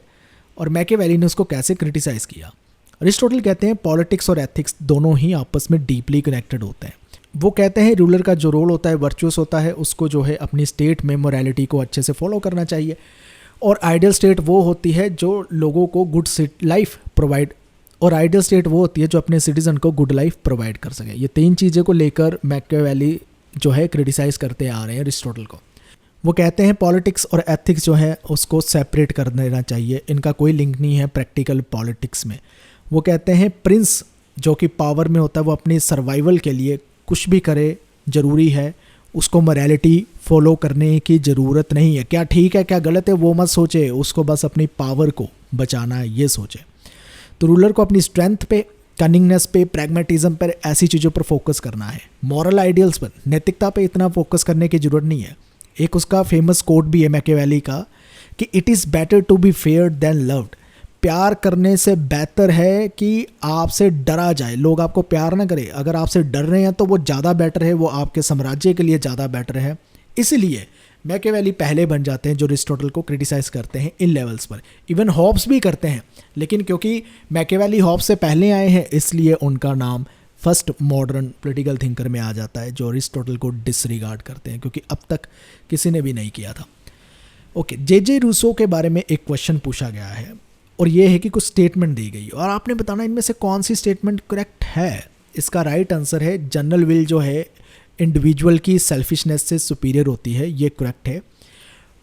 Speaker 1: और मैकियावेली ने उसको कैसे क्रिटिसाइज़ किया। अरिस्टोटल कहते हैं पॉलिटिक्स और एथिक्स दोनों ही आपस में डीपली कनेक्टेड होते हैं। वो कहते हैं रूलर का जो रोल होता है वर्चुअस होता है, उसको जो है अपनी स्टेट में मोरालिटी को अच्छे से फॉलो करना चाहिए। और आइडियल स्टेट वो होती है जो लोगों को गुड लाइफ प्रोवाइड, और आइडियल स्टेट वो होती है जो अपने सिटीज़न को गुड लाइफ प्रोवाइड कर सके। ये तीन चीज़ें को लेकर मैकियावेली जो है क्रिटिसाइज़ करते आ रहे हैं अरिस्टोटल को। वो कहते हैं पॉलिटिक्स और एथिक्स जो है उसको सेपरेट कर देना चाहिए, इनका कोई लिंक नहीं है प्रैक्टिकल पॉलिटिक्स में। वो कहते हैं प्रिंस जो कि पावर में होता है वो अपनी सर्वाइवल के लिए कुछ भी करे ज़रूरी है, उसको मोरालिटी फॉलो करने की ज़रूरत नहीं है। क्या ठीक है क्या गलत है वो मत सोचे, उसको बस अपनी पावर को बचाना है ये सोचे। तो रूलर को अपनी स्ट्रेंथ पे, कनिंगनेस पे, प्रैग्मेटिज्म पर, ऐसी चीज़ों पर फोकस करना है। मॉरल आइडियल्स पर, नैतिकता पे इतना फोकस करने की ज़रूरत नहीं है। एक उसका फेमस कोट भी है मैकियावेली का कि it is better to be feared than loved. प्यार करने से बेहतर है कि आपसे डरा जाए, लोग आपको प्यार ना करें। अगर आपसे डर रहे हैं तो वो ज़्यादा बेटर है, वो आपके साम्राज्य के लिए ज़्यादा बेटर है। इसलिए मैकियावेली पहले बन जाते हैं जो अरिस्टोटल को क्रिटिसाइज़ करते हैं इन लेवल्स पर। इवन हॉब्स भी करते हैं, लेकिन क्योंकि मैकियावेली हॉब्स से पहले आए हैं इसलिए उनका नाम फर्स्ट मॉडर्न पॉलिटिकल थिंकर में आ जाता है जो अरिस्टोटल को डिसरिगार्ड करते हैं, क्योंकि अब तक किसी ने भी नहीं किया था। ओके, जे रूसो के बारे में एक क्वेश्चन पूछा गया है और ये है कि कुछ स्टेटमेंट दी गई और आपने बताना इनमें से कौन सी स्टेटमेंट करेक्ट है। इसका राइट आंसर है जनरल विल जो है इंडिविजुअल की सेल्फिशनेस से सुपीरियर होती है, ये करेक्ट है।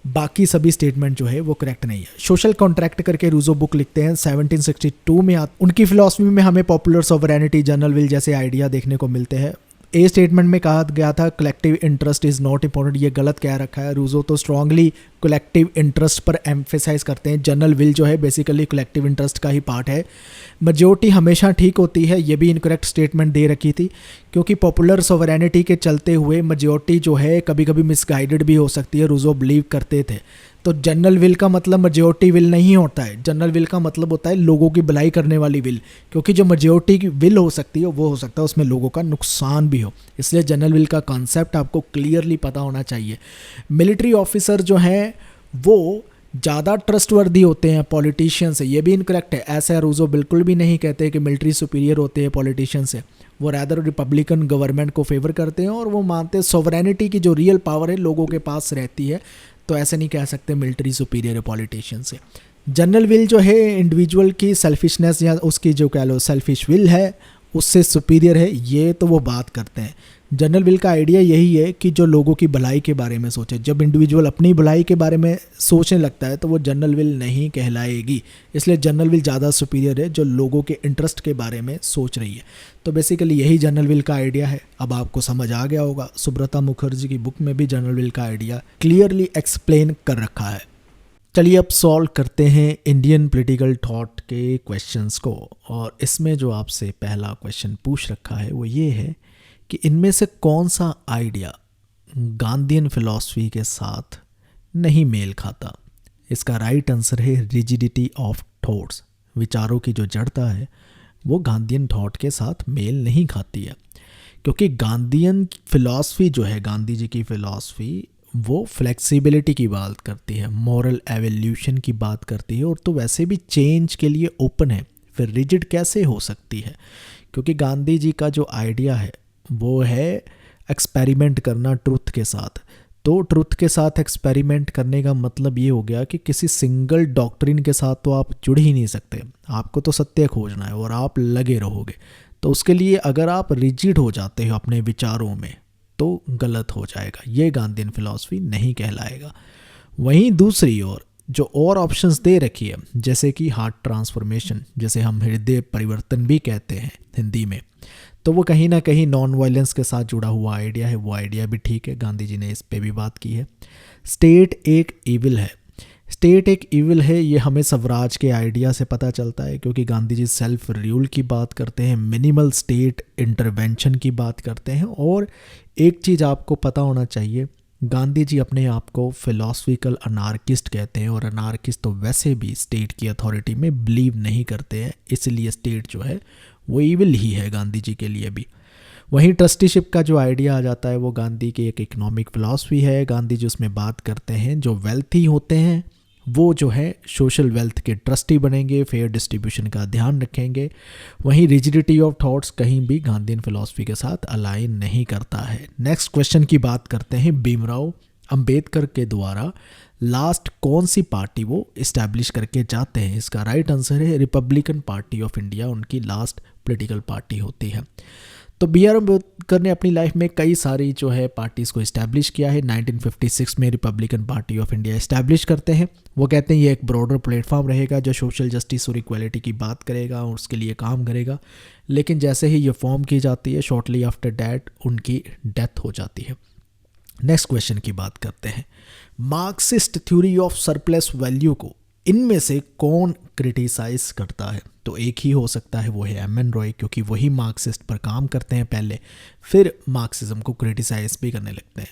Speaker 1: बाकी सभी स्टेटमेंट जो है वो करेक्ट नहीं है। सोशल कॉन्ट्रैक्ट करके रूसो बुक लिखते हैं 1762 में। उनकी फिलॉसफी में हमें पॉपुलर सॉवरेनिटी, जनरल विल जैसे आइडिया देखने को मिलते हैं। ए स्टेटमेंट में कहा गया था collective interest is not important, ये गलत कह रखा है। रूसो तो स्ट्रांगली कलेक्टिव इंटरेस्ट पर एम्फेसाइज करते हैं। जनरल विल जो है बेसिकली कलेक्टिव इंटरेस्ट का ही पार्ट है। मेजोरिटी हमेशा ठीक होती है, ये भी इनकरेक्ट स्टेटमेंट दे रखी थी, क्योंकि पॉपुलर सॉवरेनिटी के चलते हुए मेजोरिटी जो है कभी कभी मिसगाइडेड भी हो सकती है, रूसो बिलीव करते थे। तो जनरल विल का मतलब मेजोरिटी विल नहीं होता है, जनरल विल का मतलब होता है लोगों की भलाई करने वाली विल, क्योंकि जो मेजोरिटी की विल हो सकती है वो हो सकता है उसमें लोगों का नुकसान भी हो। इसलिए जनरल विल का कॉन्सेप्ट आपको क्लियरली पता होना चाहिए। मिलिट्री ऑफिसर जो हैं वो ज़्यादा ट्रस्टवर्दी होते हैं पॉलिटिशियन से, ये भी इनकरेक्ट है। ऐसा रूजो बिल्कुल भी नहीं कहते कि मिलिट्री सुपीरियर होते हैं पॉलिटिशियन से, वो रैदर रिपब्लिकन गवर्नमेंट को फेवर करते हैं और वो मानते हैं सोवरेनिटी की जो रियल पावर है लोगों के पास रहती है, तो ऐसे नहीं कह सकते मिलिट्री सुपीरियर है पॉलिटिशियन से। जनरल विल जो है इंडिविजुअल की सेल्फिशनेस या उसकी जो कह लो सेल्फिश विल है उससे सुपीरियर है, ये तो वो बात करते हैं। जनरल विल का आइडिया यही है कि जो लोगों की भलाई के बारे में सोचे। जब इंडिविजुअल अपनी भलाई के बारे में सोचने लगता है तो वो जनरल विल नहीं कहलाएगी, इसलिए जनरल विल ज़्यादा सुपीरियर है जो लोगों के इंटरेस्ट के बारे में सोच रही है। तो बेसिकली यही जनरल विल का आइडिया है। अब आपको समझ आ गया होगा, सुब्रता मुखर्जी की बुक में भी जनरल विल का आइडिया क्लियरली एक्सप्लेन कर रखा है। चलिए अब सॉल्व करते हैं इंडियन पॉलिटिकल थॉट के क्वेश्चंस को, और इसमें जो आपसे पहला क्वेश्चन पूछ रखा है वो ये है कि इनमें से कौन सा आइडिया गांधीयन फिलॉसफी के साथ नहीं मेल खाता। इसका राइट आंसर है रिजिडिटी ऑफ थॉट्स। विचारों की जो जड़ता है वो गांधीयन थॉट के साथ मेल नहीं खाती है, क्योंकि गांधीयन फिलॉसफी जो है, गांधी जी की फिलॉसफी, वो फ्लेक्सिबिलिटी की बात करती है, मॉरल एवोल्यूशन की बात करती है, और तो वैसे भी चेंज के लिए ओपन है। फिर रिजिड कैसे हो सकती है, क्योंकि गांधी जी का जो आइडिया है वो है एक्सपेरिमेंट करना ट्रुथ के साथ। तो ट्रुथ के साथ एक्सपेरिमेंट करने का मतलब ये हो गया कि किसी सिंगल डॉक्ट्रिन के साथ तो आप जुड़ ही नहीं सकते, आपको तो सत्य खोजना है और आप लगे रहोगे। तो उसके लिए अगर आप रिजिड हो जाते हो अपने विचारों में तो गलत हो जाएगा, ये गांधीयन फिलॉसफी नहीं कहलाएगा। वहीं दूसरी ओर जो और ऑप्शंस दे रखी है, जैसे कि हार्ट ट्रांसफॉर्मेशन, जैसे हम हृदय परिवर्तन भी कहते हैं हिंदी में, तो वो कहीं ना कहीं नॉन वायलेंस के साथ जुड़ा हुआ आइडिया है, वो आइडिया भी ठीक है, गांधी जी ने इस पे भी बात की है। स्टेट एक इविल है, स्टेट एक इविल है, ये हमें स्वराज के आइडिया से पता चलता है, क्योंकि गांधी जी सेल्फ रूल की बात करते हैं, मिनिमल स्टेट इंटरवेंशन की बात करते हैं। और एक चीज़ आपको पता होना चाहिए, गांधी जी अपने आप को फिलॉसफिकल अनार्किस्ट कहते हैं, और अनार्किस्ट तो वैसे भी स्टेट की अथॉरिटी में बिलीव नहीं करते हैं, इसलिए स्टेट जो है वो इविल ही है गांधी जी के लिए भी। वहीं ट्रस्टीशिप का जो आइडिया आ जाता है वो गांधी की एक इकोनॉमिक फिलॉसफी है। गांधी जी उसमें बात करते हैं जो वेल्थी होते हैं वो जो है सोशल वेल्थ के ट्रस्टी बनेंगे, फेयर डिस्ट्रीब्यूशन का ध्यान रखेंगे। वहीं रिजिडिटी ऑफ थॉट्स कहीं भी गांधीयन फिलॉसफी के साथ अलाइन नहीं करता है। नेक्स्ट क्वेश्चन की बात करते हैं, भीमराव अंबेडकर के द्वारा लास्ट कौन सी पार्टी वो इस्टेब्लिश करके जाते हैं। इसका राइट आंसर है रिपब्लिकन पार्टी ऑफ इंडिया, उनकी लास्ट पॉलिटिकल पार्टी होती है। तो बी आर अम्बेडकर ने अपनी लाइफ में कई सारी जो है पार्टीज़ को इस्टेब्लिश किया है। 1956 में Republican party of India establish करते हैं। वो कहते हैं ये एक ब्रॉडर प्लेटफॉर्म रहेगा जो सोशल जस्टिस और इक्वालिटी की बात करेगा और उसके लिए काम करेगा। लेकिन जैसे ही ये फॉर्म की जाती है, शॉर्टली आफ्टर डैट उनकी डेथ हो जाती है। नेक्स्ट क्वेश्चन की बात करते हैं, Marxist theory of surplus value को इनमें से कौन क्रिटिसाइज करता है। तो एक ही हो सकता है, वो है एम.एन. रॉय, क्योंकि वही मार्क्सिस्ट पर काम करते हैं पहले, फिर मार्क्सिज्म को क्रिटिसाइज भी करने लगते हैं।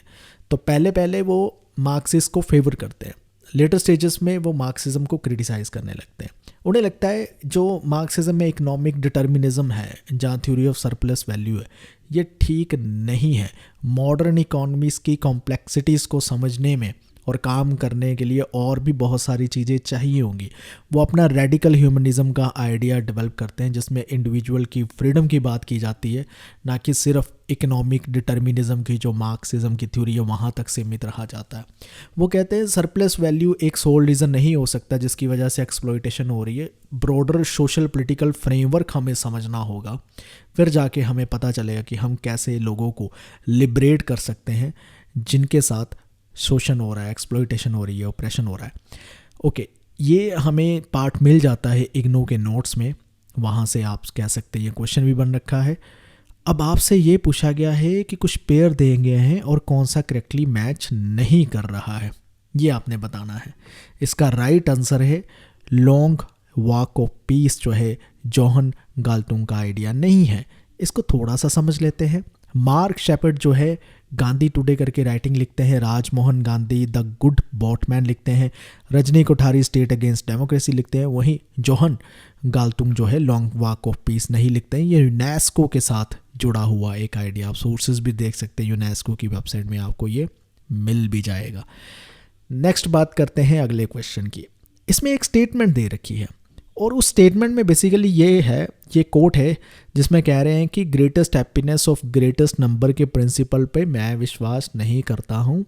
Speaker 1: तो पहले वो मार्क्सिस्ट को फेवर करते हैं, लेटर स्टेजेस में वो मार्क्सिज्म को क्रिटिसाइज करने लगते हैं। उन्हें लगता है जो मार्क्सिज्म में इकोनॉमिक डिटर्मिनिज्म है, जहाँ थ्योरी ऑफ सरप्लस वैल्यू है, ये ठीक नहीं है। मॉडर्न इकोनॉमीज़ की कॉम्प्लेक्सिटीज़ को समझने में और काम करने के लिए और भी बहुत सारी चीज़ें चाहिए होंगी। वो अपना रेडिकल ह्यूमनिज़म का आइडिया डेवलप करते हैं, जिसमें इंडिविजुअल की फ्रीडम की बात की जाती है, ना कि सिर्फ इकोनॉमिक डिटर्मिनिज्म की जो मार्क्सिज्म की थ्योरी है वहाँ तक सीमित रहा जाता है। वो कहते हैं सरप्लस वैल्यू एक सोल रीज़न नहीं हो सकता जिसकी वजह से एक्सप्लॉइटेशन हो रही है। ब्रॉडर सोशल पॉलिटिकल फ्रेमवर्क हमें समझना होगा, फिर जाके हमें पता चलेगा कि हम कैसे लोगों को लिबरेट कर सकते हैं जिनके साथ शोषण हो रहा है, एक्सप्लॉइटेशन हो रही है, ऑपरेशन हो रहा है। ओके, ये हमें पार्ट मिल जाता है इग्नो के नोट्स में, वहाँ से आप कह सकते हैं ये क्वेश्चन भी बन रखा है। अब आपसे ये पूछा गया है कि कुछ पेयर दिए गए हैं और कौन सा करेक्टली मैच नहीं कर रहा है, ये आपने बताना है। इसका राइट आंसर है लॉन्ग वॉक ऑफ पीस, जो है जोहन गाल्टुंग का आइडिया नहीं है। इसको थोड़ा सा समझ लेते हैं। मार्क शेपर्ड जो है गांधी टुडे करके राइटिंग लिखते हैं, राजमोहन गांधी द गुड बॉटमैन लिखते हैं, Rajni Kothari state against democracy लिखते हैं। वहीं जोहन गाल्टुंग जो है लॉन्ग वॉक ऑफ पीस नहीं लिखते हैं। ये यूनेस्को के साथ जुड़ा हुआ एक आइडिया, आप सोर्सेज भी देख सकते हैं, यूनेस्को की वेबसाइट में आपको ये मिल भी जाएगा। नेक्स्ट बात करते हैं अगले क्वेश्चन की। इसमें एक स्टेटमेंट दे रखी है और उस स्टेटमेंट में बेसिकली ये कोट है जिसमें कह रहे हैं कि greatest happiness of greatest number के प्रिंसिपल पे मैं विश्वास नहीं करता हूँ।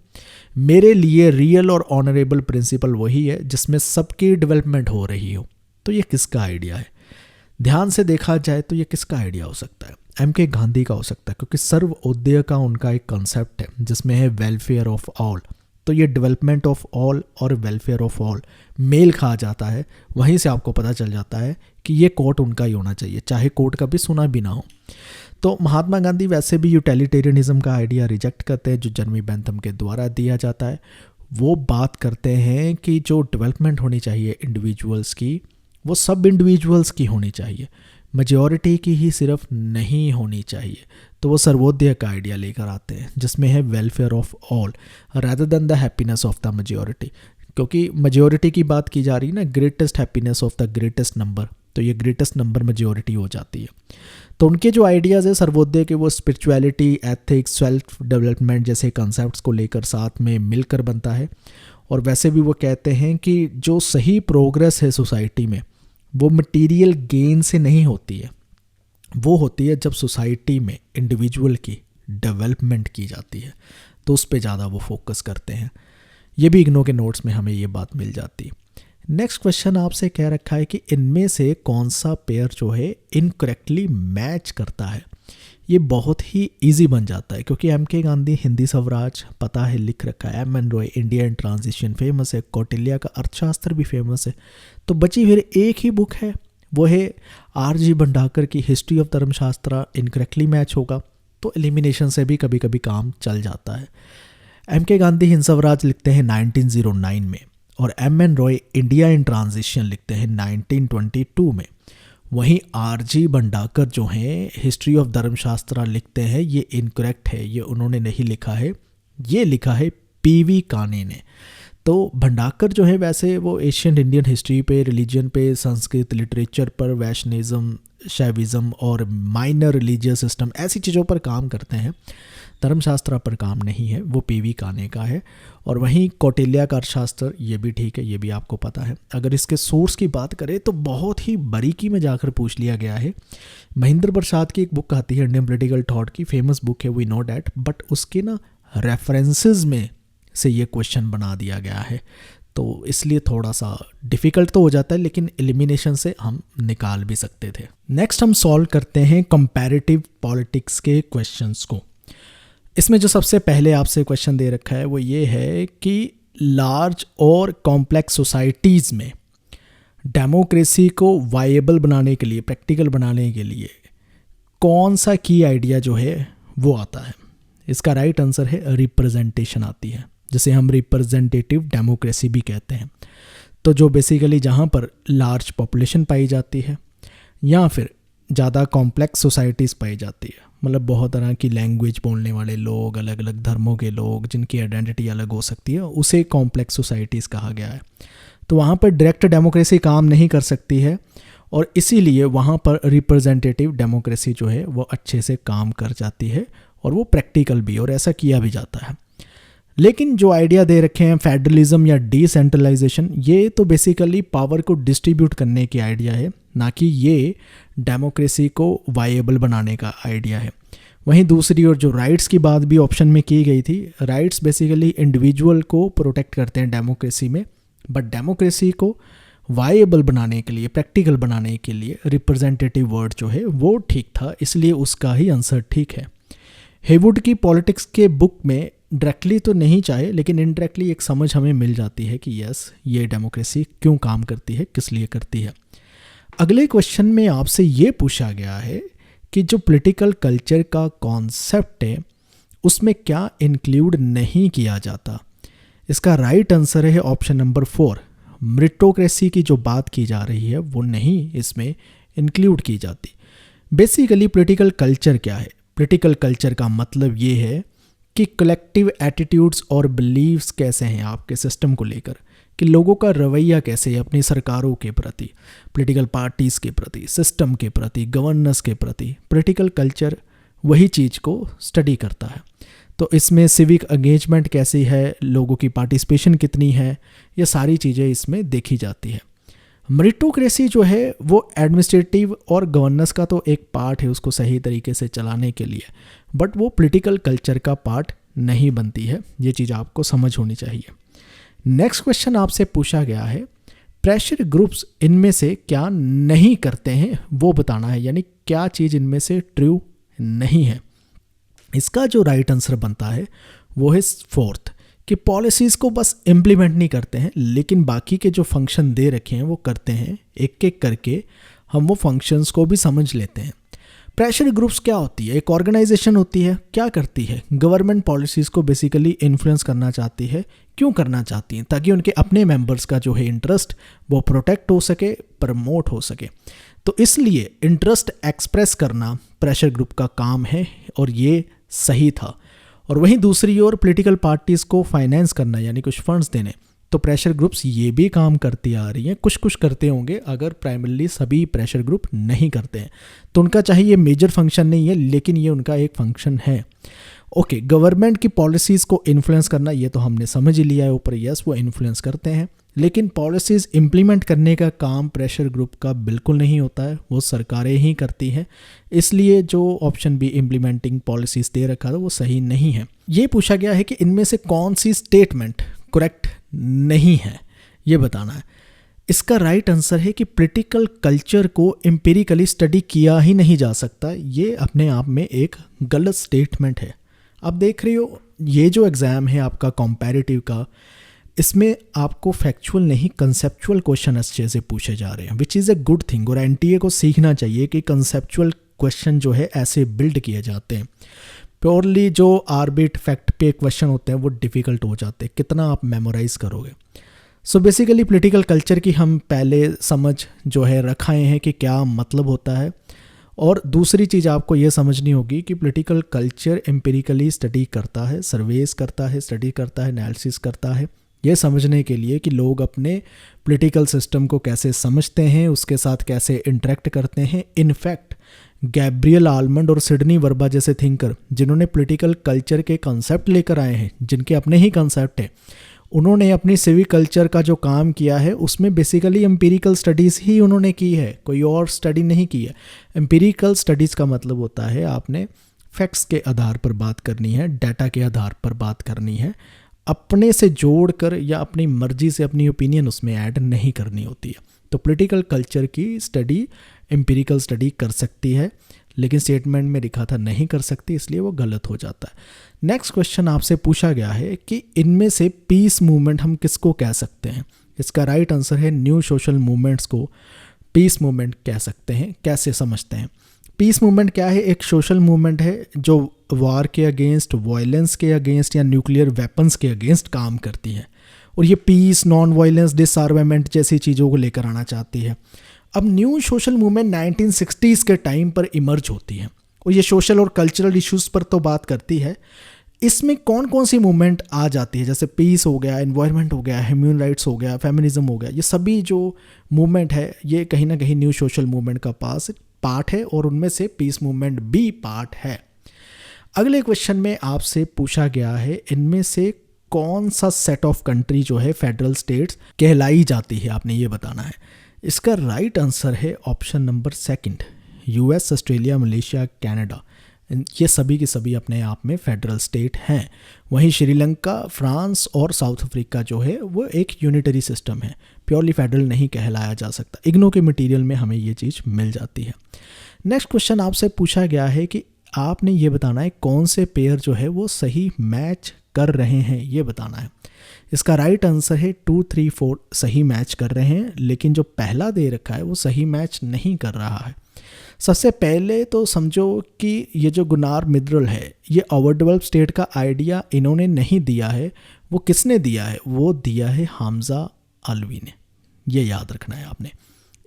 Speaker 1: मेरे लिए रियल और ऑनरेबल प्रिंसिपल वही है जिसमें सबकी डेवलपमेंट हो रही हो। तो ये किसका आइडिया है? ध्यान से देखा जाए तो ये किसका आइडिया हो सकता है? एम.के. गांधी का हो सकता है, क्योंकि सर्वोदय का उनका एक कॉन्सेप्ट है जिसमें है वेलफेयर ऑफ ऑल। तो ये डेवलपमेंट ऑफ ऑल और वेलफेयर ऑफ ऑल मेल खा जाता है। वहीं से आपको पता चल जाता है कि ये कोट उनका ही होना चाहिए, चाहे कोट कभी सुना भी ना हो। तो महात्मा गांधी वैसे भी यूटिलिटेरियनिज्म का आइडिया रिजेक्ट करते हैं जो जर्मी बेंथम के द्वारा दिया जाता है। वो बात करते हैं कि जो डेवलपमेंट होनी चाहिए इंडिविजुअल्स की, वो सब इंडिविजुअल्स की होनी चाहिए, मेजॉरिटी की ही सिर्फ नहीं होनी चाहिए। तो वो सर्वोदय का आइडिया लेकर आते हैं जिसमें है welfare of all rather than the happiness of the majority. क्योंकि मेजॉरिटी की बात की जा रही है ना, greatest happiness of the greatest number, तो ये ग्रेटेस्ट नंबर मेजॉरिटी हो जाती है। तो उनके जो आइडियाज़ है सर्वोदय के, वो स्पिरिचुअलिटी, एथिक्स, सेल्फ डेवलपमेंट जैसे कॉन्सेप्ट्स को लेकर साथ में मिलकर बनता है। और वैसे भी वो कहते हैं कि जो सही प्रोग्रेस है सोसाइटी में वो मटेरियल गेन से नहीं होती है, वो होती है जब सोसाइटी में इंडिविजुअल की डेवलपमेंट की जाती है। तो उस पे ज़्यादा वो फोकस करते हैं। ये भी इग्नो के नोट्स में हमें ये बात मिल जाती है। नेक्स्ट क्वेश्चन आपसे कह रखा है कि इनमें से कौन सा पेयर जो है इनकरेक्टली मैच करता है। ये बहुत ही इजी बन जाता है क्योंकि एम.के. गांधी हिंदी स्वराज पता है लिख रखा है, M.N.. Roy India in transition famous है, कौटिल्य का अर्थशास्त्र भी फेमस है। तो बची फिर एक ही बुक है, वो है आर.जी. भंडारकर की हिस्ट्री ऑफ धर्मशास्त्र। इनकरेक्टली मैच होगा तो एलिमिनेशन से भी कभी कभी काम चल जाता है। एम.के. गांधी हिंद स्वराज लिखते हैं 1909 में और M.N.. Roy India in transition लिखते हैं 1922 में। वहीं आर.जी. भंडारकर जो हैं हिस्ट्री ऑफ धर्मशास्त्र लिखते हैं, ये इनकरेक्ट है, ये उन्होंने नहीं लिखा है, ये लिखा है पी.वी. काने ने। तो भंडारकर जो है वैसे वो एशियन इंडियन हिस्ट्री पे, रिलीजन पे, संस्कृत लिटरेचर पर, वैष्णविज्म, शैविज्म और माइनर रिलीजियस सिस्टम ऐसी चीज़ों पर काम करते हैं। धर्मशास्त्र पर काम नहीं है, वो पी.वी. काने का है। और वहीं कौटिल्य का अर्थशास्त्र, ये भी ठीक है, ये भी आपको पता है। अगर इसके सोर्स की बात करें तो बहुत ही बारीकी में जाकर पूछ लिया गया है। महेंद्र प्रसाद की एक बुक आती है इंडियन पॉलिटिकल थॉट की, फेमस बुक है, वी नो डैट, बट उसके ना रेफरेंसेस में से ये क्वेश्चन बना दिया गया है। तो इसलिए थोड़ा सा डिफ़िकल्ट तो हो जाता है, लेकिन एलिमिनेशन से हम निकाल भी सकते थे। नेक्स्ट हम सॉल्व करते हैं कंपैरेटिव पॉलिटिक्स के क्वेश्चंस को। इसमें जो सबसे पहले आपसे क्वेश्चन दे रखा है वो ये है कि लार्ज और कॉम्प्लेक्स सोसाइटीज़ में डेमोक्रेसी को वायबल बनाने के लिए, प्रैक्टिकल बनाने के लिए कौन सा की आइडिया जो है वो आता है? इसका राइट आंसर है रिप्रेजेंटेशन आती है, जिसे हम रिप्रेजेंटेटिव डेमोक्रेसी भी कहते हैं। तो जो बेसिकली जहाँ पर लार्ज पॉपुलेशन पाई जाती है या फिर ज़्यादा कॉम्प्लेक्स सोसाइटीज़ पाई जाती है, मतलब बहुत तरह की लैंग्वेज बोलने वाले लोग, अलग अलग धर्मों के लोग जिनकी आइडेंटिटी अलग हो सकती है, उसे कॉम्प्लेक्स सोसाइटीज़ कहा गया है। तो वहाँ पर डायरेक्ट डेमोक्रेसी काम नहीं कर सकती है और इसीलिए वहाँ पर रिप्रेजेंटेटिव डेमोक्रेसी जो है वो अच्छे से काम कर जाती है और वो प्रैक्टिकल भी, और ऐसा किया भी जाता है। लेकिन जो आइडिया दे रखे हैं फेडरलिज्म या डिसेंट्रलाइजेशन, ये तो बेसिकली पावर को डिस्ट्रीब्यूट करने की आइडिया है, ना कि ये डेमोक्रेसी को वायबल बनाने का आइडिया है। वहीं दूसरी ओर जो राइट्स की बात भी ऑप्शन में की गई थी, राइट्स बेसिकली इंडिविजुअल को प्रोटेक्ट करते हैं डेमोक्रेसी में, बट डेमोक्रेसी को वायबल बनाने के लिए, प्रैक्टिकल बनाने के लिए रिप्रेजेंटेटिव वर्ड जो है वो ठीक था, इसलिए उसका ही आंसर ठीक है। हेवुड की पॉलिटिक्स के बुक में डायरेक्टली तो नहीं चाहे लेकिन इनडायरेक्टली एक समझ हमें मिल जाती है कि यस, ये डेमोक्रेसी क्यों काम करती है, किस लिए करती है। अगले क्वेश्चन में आपसे ये पूछा गया है कि जो पॉलिटिकल कल्चर का कॉन्सेप्ट है उसमें क्या इंक्लूड नहीं किया जाता। इसका राइट आंसर है ऑप्शन नंबर 4, मेरिटोक्रेसी की जो बात की जा रही है वो नहीं इसमें इंक्लूड की जाती। बेसिकली पॉलिटिकल कल्चर क्या है? पॉलिटिकल कल्चर का मतलब ये है कि कलेक्टिव एटीट्यूड्स और बिलीव्स कैसे हैं आपके सिस्टम को लेकर, कि लोगों का रवैया कैसे है अपनी सरकारों के प्रति, पॉलिटिकल पार्टीज़ के प्रति, सिस्टम के प्रति, गवर्नेंस के प्रति। पॉलिटिकल कल्चर वही चीज़ को स्टडी करता है। तो इसमें सिविक एंगेजमेंट कैसी है, लोगों की पार्टिसिपेशन कितनी है, ये सारी चीज़ें इसमें देखी जाती है। मेरिटोक्रेसी जो है वो एडमिनिस्ट्रेटिव और गवर्नेंस का तो एक पार्ट है उसको सही तरीके से चलाने के लिए, बट वो पॉलिटिकल कल्चर का पार्ट नहीं बनती है। ये चीज़ आपको समझ होनी चाहिए। नेक्स्ट क्वेश्चन आपसे पूछा गया है, प्रेशर ग्रुप्स इनमें से क्या नहीं करते हैं वो बताना है, यानी क्या चीज़ इनमें से ट्रू नहीं है। इसका जो राइट आंसर बनता है वो है फोर्थ, कि पॉलिसीज़ को बस इम्प्लीमेंट नहीं करते हैं लेकिन बाकी के जो फंक्शन दे रखे हैं वो करते हैं। एक एक करके हम वो फंक्शंस को भी समझ लेते हैं। प्रेशर ग्रुप्स क्या होती है? एक ऑर्गेनाइजेशन होती है, क्या करती है? गवर्नमेंट पॉलिसीज़ को बेसिकली इन्फ्लुएंस करना चाहती है। क्यों करना चाहती हैं? ताकि उनके अपने मेंबर्स का जो है इंटरेस्ट वो प्रोटेक्ट हो सके, प्रमोट हो सके। तो इसलिए इंटरेस्ट एक्सप्रेस करना प्रेशर ग्रुप का काम है और ये सही था। और वहीं दूसरी ओर पॉलिटिकल पार्टीज़ को फाइनेंस करना, यानी कुछ फंड्स देने, तो प्रेशर ग्रुप्स ये भी काम करती आ रही हैं। कुछ कुछ करते होंगे, अगर प्राइमरली सभी प्रेशर ग्रुप नहीं करते हैं तो उनका चाहे ये मेजर फंक्शन नहीं है लेकिन ये उनका एक फंक्शन है। ओके, गवर्नमेंट की पॉलिसीज़ को इन्फ्लुएंस करना ये तो हमने समझ ही लिया है ऊपर, यस वो इन्फ्लुएंस करते हैं, लेकिन पॉलिसीज़ इम्प्लीमेंट करने का काम प्रेशर ग्रुप का बिल्कुल नहीं होता है, वो सरकारें ही करती हैं। इसलिए जो ऑप्शन बी इम्प्लीमेंटिंग पॉलिसीज़ दे रखा था वो सही नहीं है। ये पूछा गया है कि इनमें से कौन सी स्टेटमेंट करेक्ट नहीं है, ये बताना है। इसका राइट आंसर है कि पॉलिटिकल कल्चर को एम्पिरिकली स्टडी किया ही नहीं जा सकता। ये अपने आप में एक गलत स्टेटमेंट है। आप देख रहे हो ये जो एग्ज़ाम है आपका कॉम्पैरेटिव का, इसमें आपको फैक्चुअल नहीं कंसेप्चुअल क्वेश्चन अच्छे से पूछे जा रहे हैं, which is a good thing. और एनटीए को सीखना चाहिए कि कंसेप्चुअल क्वेश्चन जो है ऐसे बिल्ड किए जाते हैं। प्योरली जो आर्बिट फैक्ट पे क्वेश्चन होते हैं वो डिफ़िकल्ट हो जाते हैं, कितना आप मेमोराइज़ करोगे। सो बेसिकली पॉलिटिकल कल्चर की हम पहले समझ जो है रखाए हैं कि क्या मतलब होता है। और दूसरी चीज़ आपको ये समझनी होगी कि पॉलिटिकल कल्चर एम्पिरिकली स्टडी करता है, सर्वेस करता है, स्टडी करता है, एनालिसिस करता है, ये समझने के लिए कि लोग अपने पॉलिटिकल सिस्टम को कैसे समझते हैं, उसके साथ कैसे इंटरेक्ट करते हैं। इनफैक्ट गैब्रियल आलमंड और सिडनी वर्बा जैसे थिंकर जिन्होंने पॉलिटिकल कल्चर के कॉन्सेप्ट लेकर आए हैं, जिनके अपने ही कॉन्सेप्ट हैं, उन्होंने अपनी सिविक कल्चर का जो काम किया है उसमें बेसिकली एम्पिरिकल स्टडीज़ ही उन्होंने की है, कोई और स्टडी नहीं की है। एम्पिरिकल स्टडीज़ का मतलब होता है आपने फैक्ट्स के आधार पर बात करनी है, डाटा के आधार पर बात करनी है, अपने से जोड़कर या अपनी मर्जी से अपनी ओपिनियन उसमें ऐड नहीं करनी होती है। तो पॉलिटिकल कल्चर की स्टडी एम्पिरिकल स्टडी कर सकती है, लेकिन स्टेटमेंट में लिखा था नहीं कर सकती, इसलिए वो गलत हो जाता है। नेक्स्ट क्वेश्चन आपसे पूछा गया है कि इनमें से पीस मूवमेंट हम किसको कह सकते हैं। इसका राइट आंसर है न्यू सोशल मूवमेंट्स को पीस मूवमेंट कह सकते हैं। कैसे समझते हैं? पीस मूवमेंट क्या है? एक सोशल मूवमेंट है जो वार के अगेंस्ट, वायलेंस के अगेंस्ट या न्यूक्लियर वेपन्स के अगेंस्ट काम करती है, और ये पीस, नॉन वायलेंस, डिसआर्मामेंट जैसी चीज़ों को लेकर आना चाहती है। अब न्यू सोशल मूवमेंट 1960s के टाइम पर इमर्ज होती है और ये सोशल और कल्चरल इश्यूज़ पर तो बात करती है। इसमें कौन कौन सी मूवमेंट आ जाती है? जैसे पीस हो गया, एनवायरनमेंट हो गया, ह्यूमन राइट्स हो गया, फेमिनिज्म हो गया, ये सभी जो मूवमेंट है ये कहीं ना कहीं न्यू सोशल मूवमेंट का पार्ट है और उनमें से पीस मूवमेंट भी पार्ट है। अगले क्वेश्चन में आपसे पूछा गया है इनमें से कौन सा सेट ऑफ कंट्री जो है फेडरल स्टेट्स कहलाई जाती है, आपने ये बताना है। इसका राइट आंसर है option number second, US, Australia, Malaysia, Canada. ये सभी के सभी अपने आप में फेडरल स्टेट हैं। वहीं श्रीलंका, फ्रांस और साउथ अफ्रीका जो है वो एक यूनिटरी सिस्टम है, प्योरली फेडरल नहीं कहलाया जा सकता। इग्नो के मटेरियल में हमें ये चीज़ मिल जाती है। नेक्स्ट क्वेश्चन आपसे पूछा गया है कि आपने ये बताना है कौन से पेयर जो है वो सही मैच कर रहे हैं, ये बताना है। इसका राइट आंसर है 2, 3, 4 सही मैच कर रहे हैं, लेकिन जो पहला दे रखा है वो सही मैच नहीं कर रहा है। सबसे पहले तो समझो कि ये जो गुनार मिनरल है ये ओवर डेवलप स्टेट का आइडिया इन्होंने नहीं दिया है। वो किसने दिया है? वो दिया है हामजा आलवी ने, ये याद रखना है आपने।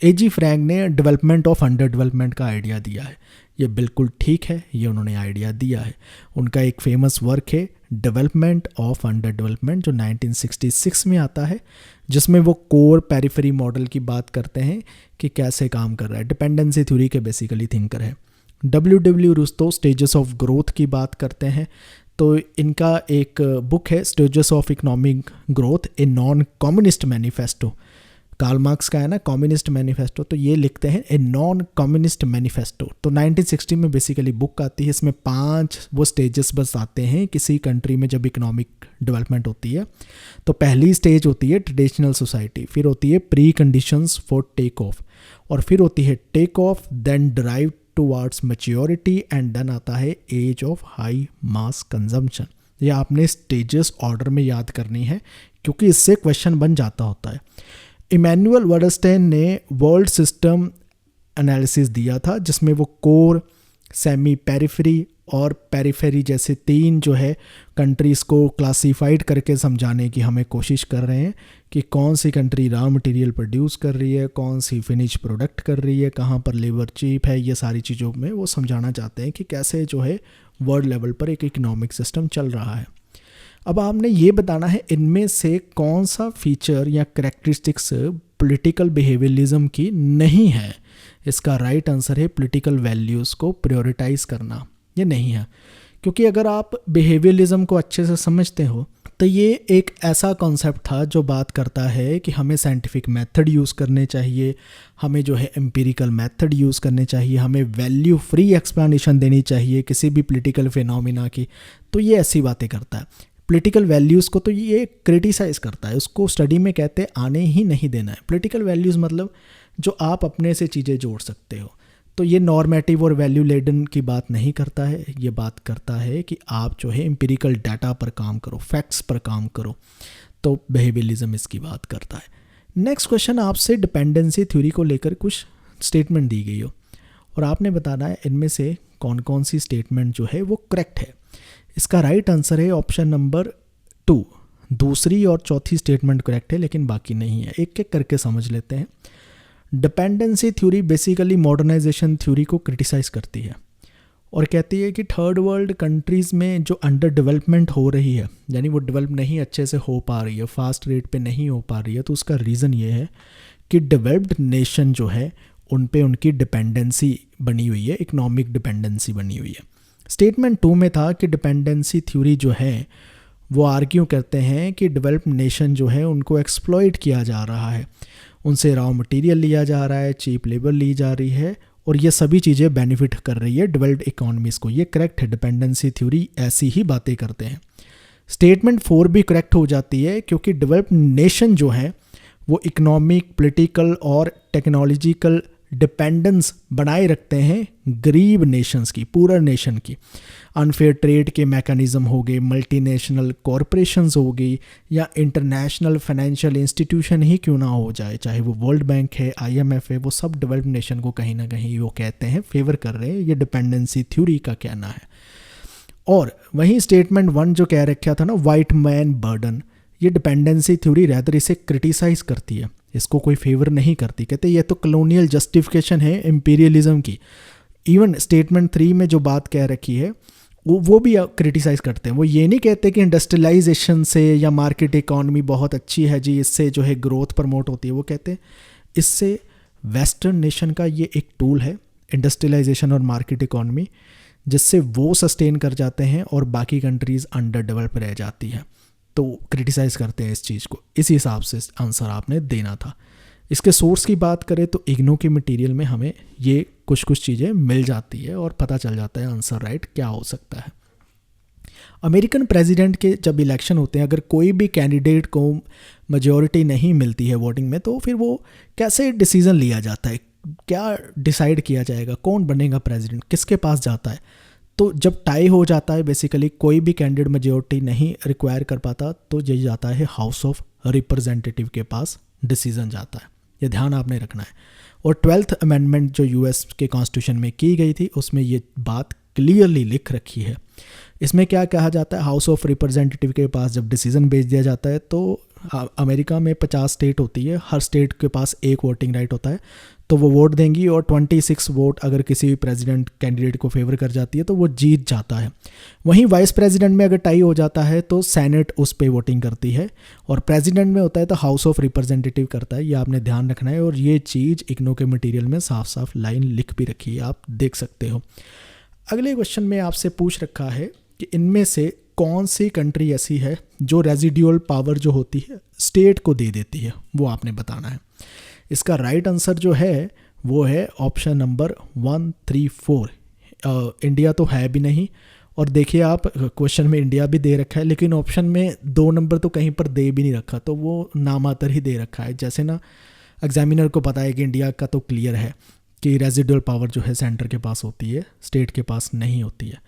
Speaker 1: एजी फ्रैंक ने डेवलपमेंट ऑफ अंडर डेवलपमेंट का आइडिया दिया है, ये बिल्कुल ठीक है, ये उन्होंने आइडिया दिया है। उनका एक फेमस वर्क है डेवलपमेंट ऑफ अंडर डेवलपमेंट जो 1966 में आता है, जिसमें वो कोर पेरिफेरी मॉडल की बात करते हैं कि कैसे काम कर रहा है। डिपेंडेंसी थ्योरी के बेसिकली थिंकर है। W Rostow stages of growth की बात करते हैं। तो इनका एक बुक है stages of economic growth a non communist manifesto, Karl Marx का है ना कम्युनिस्ट मैनिफेस्टो, तो ये लिखते हैं ए नॉन कम्युनिस्ट मैनिफेस्टो। तो 1960 में बेसिकली बुक आती है, इसमें 5 वो स्टेजेस बस आते हैं किसी कंट्री में जब इकोनॉमिक डेवलपमेंट होती है। तो पहली स्टेज होती है ट्रेडिशनल सोसाइटी, फिर होती है pre conditions for take off, और फिर होती है take off, then drive towards maturity, and then आता है age of high mass consumption. ये आपने स्टेजेस ऑर्डर में याद करनी है क्योंकि इससे क्वेश्चन बन जाता होता है। इमैनुअल वर्डस्टेन ने वर्ल्ड सिस्टम एनालिसिस दिया था जिसमें वो कोर, सेमी पेरिफेरी और पेरिफेरी जैसे 3 जो है कंट्रीज़ को क्लासीफाइड करके समझाने की हमें कोशिश कर रहे हैं कि कौन सी कंट्री रॉ मटेरियल प्रोड्यूस कर रही है, कौन सी फिनिश प्रोडक्ट कर रही है, कहाँ पर लेबर चीप है, ये सारी चीज़ों में वो समझाना चाहते हैं कि कैसे जो है वर्ल्ड लेवल पर एक इकोनॉमिक सिस्टम चल रहा है। अब आपने ये बताना है इनमें से कौन सा फीचर या करेक्टरिस्टिक्स पॉलिटिकल बिहेवियरिज्म की नहीं है। इसका राइट आंसर है पॉलिटिकल वैल्यूज़ को प्रायोरिटाइज करना, ये नहीं है। क्योंकि अगर आप बिहेवियरिज्म को अच्छे से समझते हो तो ये एक ऐसा कॉन्सेप्ट था जो बात करता है कि हमें साइंटिफिक मेथड यूज़ करने चाहिए, हमें जो है एम्पिरिकल मेथड यूज़ करने चाहिए, हमें वैल्यू फ्री एक्सप्लेनेशन देनी चाहिए किसी भी पॉलिटिकल फिनोमिना की। तो ये ऐसी बातें करता है। पॉलिटिकल वैल्यूज़ को तो ये क्रिटिसाइज़ करता है, उसको स्टडी में कहते हैं आने ही नहीं देना है। पॉलिटिकल वैल्यूज़ मतलब जो आप अपने से चीज़ें जोड़ सकते हो। तो ये नॉर्मेटिव और वैल्यू लेडन की बात नहीं करता है, ये बात करता है कि आप जो है एम्पिरिकल डाटा पर काम करो, फैक्ट्स पर काम करो। तो बिहेवियरिज्म इसकी बात करता है। नेक्स्ट क्वेश्चन आपसे डिपेंडेंसी थ्योरी को लेकर कुछ स्टेटमेंट दी गई हो और आपने बताना है इनमें से कौन कौन सी स्टेटमेंट जो है वो करेक्ट है। इसका राइट आंसर है ऑप्शन नंबर 2। दूसरी और चौथी स्टेटमेंट करेक्ट है लेकिन बाकी नहीं है। एक एक करके समझ लेते हैं। Dependency theory basically modernisation theory को क्रिटिसाइज़ करती है और कहती है कि थर्ड वर्ल्ड कंट्रीज़ में जो अंडर डेवलपमेंट हो रही है, यानी वो डेवलप नहीं अच्छे से हो पा रही है, फास्ट रेट पे नहीं हो पा रही है, तो उसका रीज़न ये है कि डेवलप्ड नेशन जो है उन पे उनकी डिपेंडेंसी बनी हुई है, इकोनॉमिक डिपेंडेंसी बनी हुई है। स्टेटमेंट 2 में था कि डिपेंडेंसी थ्योरी जो है वो आर्ग्यू करते हैं कि डेवलप्ड नेशन जो है उनको एक्सप्लॉइट किया जा रहा है, उनसे रॉ मटेरियल लिया जा रहा है, चीप लेबर ली जा रही है और ये सभी चीज़ें बेनिफिट कर रही है डेवलप्ड इकोनॉमीज़ को। ये करेक्ट है, डिपेंडेंसी थ्योरी ऐसी ही बातें करते हैं। स्टेटमेंट 4 भी करेक्ट हो जाती है क्योंकि डेवलप्ड नेशन जो है वो इकोनॉमिक, पॉलिटिकल और टेक्नोलॉजिकल डिपेंडेंस बनाए रखते हैं गरीब नेशंस की, पूरा नेशन की। अनफेयर ट्रेड के मैकेनिज़्म हो गए, मल्टीनेशनल कॉरपोरेशंस हो गई या इंटरनेशनल फाइनेंशियल इंस्टीट्यूशन ही क्यों ना हो जाए, चाहे वो वर्ल्ड बैंक है, IMF है, वो सब डेवलप्ड नेशन को कहीं ना कहीं वो कहते हैं फेवर कर रहे हैं। ये डिपेंडेंसी थ्योरी का कहना है। और वहीं स्टेटमेंट 1 जो कह रखा था ना वाइट मैन बर्डन, ये डिपेंडेंसी थ्योरी रहकर इसे क्रिटिसाइज़ करती है, इसको कोई फेवर नहीं करती। कहते ये तो कॉलोनियल जस्टिफिकेशन है इंपीरियलिज्म की। इवन स्टेटमेंट 3 में जो बात कह रखी है वो भी क्रिटिसाइज़ करते हैं। वो ये नहीं कहते कि इंडस्ट्रियलाइजेशन से या मार्केट इकॉनमी बहुत अच्छी है जी, इससे जो है ग्रोथ प्रमोट होती है। वो कहते हैं इससे वेस्टर्न नेशन का ये एक टूल है इंडस्ट्रियलाइजेशन और मार्केट इकॉनमी, जिससे वो सस्टेन कर जाते हैं और बाकी कंट्रीज़ अंडर डेवलप रह जाती हैं। तो क्रिटिसाइज़ करते हैं इस चीज़ को। इसी हिसाब से आंसर आपने देना था। इसके सोर्स की बात करें तो इग्नो के मटेरियल में हमें ये कुछ चीज़ें मिल जाती है और पता चल जाता है आंसर राइट क्या हो सकता है। अमेरिकन प्रेसिडेंट के जब इलेक्शन होते हैं, अगर कोई भी कैंडिडेट को मेजॉरिटी नहीं मिलती है वोटिंग में, तो फिर वो कैसे डिसीज़न लिया जाता है, क्या डिसाइड किया जाएगा, कौन बनेगा प्रेसिडेंट, किसके पास जाता है। तो जब टाई हो जाता है, बेसिकली कोई भी कैंडिडेट मेजॉरिटी नहीं रिक्वायर कर पाता, तो ये जाता है हाउस ऑफ रिप्रेजेंटेटिव के पास डिसीज़न जाता है। ये ध्यान आपने रखना है। और 12th अमेंडमेंट जो US के कॉन्स्टिट्यूशन में की गई थी, उसमें ये बात क्लियरली लिख रखी है। इसमें क्या कहा जाता है, हाउस ऑफ रिप्रेजेंटेटिव के पास जब डिसीज़न भेज दिया जाता है, तो अमेरिका में 50 स्टेट होती है, हर स्टेट के पास एक वोटिंग राइट होता है, तो वो वोट देंगी और 26 वोट अगर किसी भी प्रेसिडेंट कैंडिडेट को फेवर कर जाती है तो वो जीत जाता है। वहीं वाइस प्रेसिडेंट में अगर टाई हो जाता है तो सेनेट उस पर वोटिंग करती है, और प्रेसिडेंट में होता है तो हाउस ऑफ रिप्रेजेंटेटिव करता है। ये आपने ध्यान रखना है, और ये चीज़ इग्नो के मटेरियल में साफ साफ लाइन लिख भी रखी है, आप देख सकते हो। अगले क्वेश्चन में आपसे पूछ रखा है कि इनमें से कौन सी कंट्री ऐसी है जो रेजिडुअल पावर जो होती है स्टेट को दे देती है, वो आपने बताना है। इसका राइट आंसर जो है वो है ऑप्शन नंबर 1, 3, 4। इंडिया तो है भी नहीं, और देखिए आप क्वेश्चन में इंडिया भी दे रखा है लेकिन ऑप्शन में 2 नंबर तो कहीं पर दे भी नहीं रखा, तो वो नामात्र ही दे रखा है। जैसे ना एग्जामिनर को पता है कि इंडिया का तो क्लियर है कि रेजिडुअल पावर जो है सेंटर के पास होती है, स्टेट के पास नहीं होती है।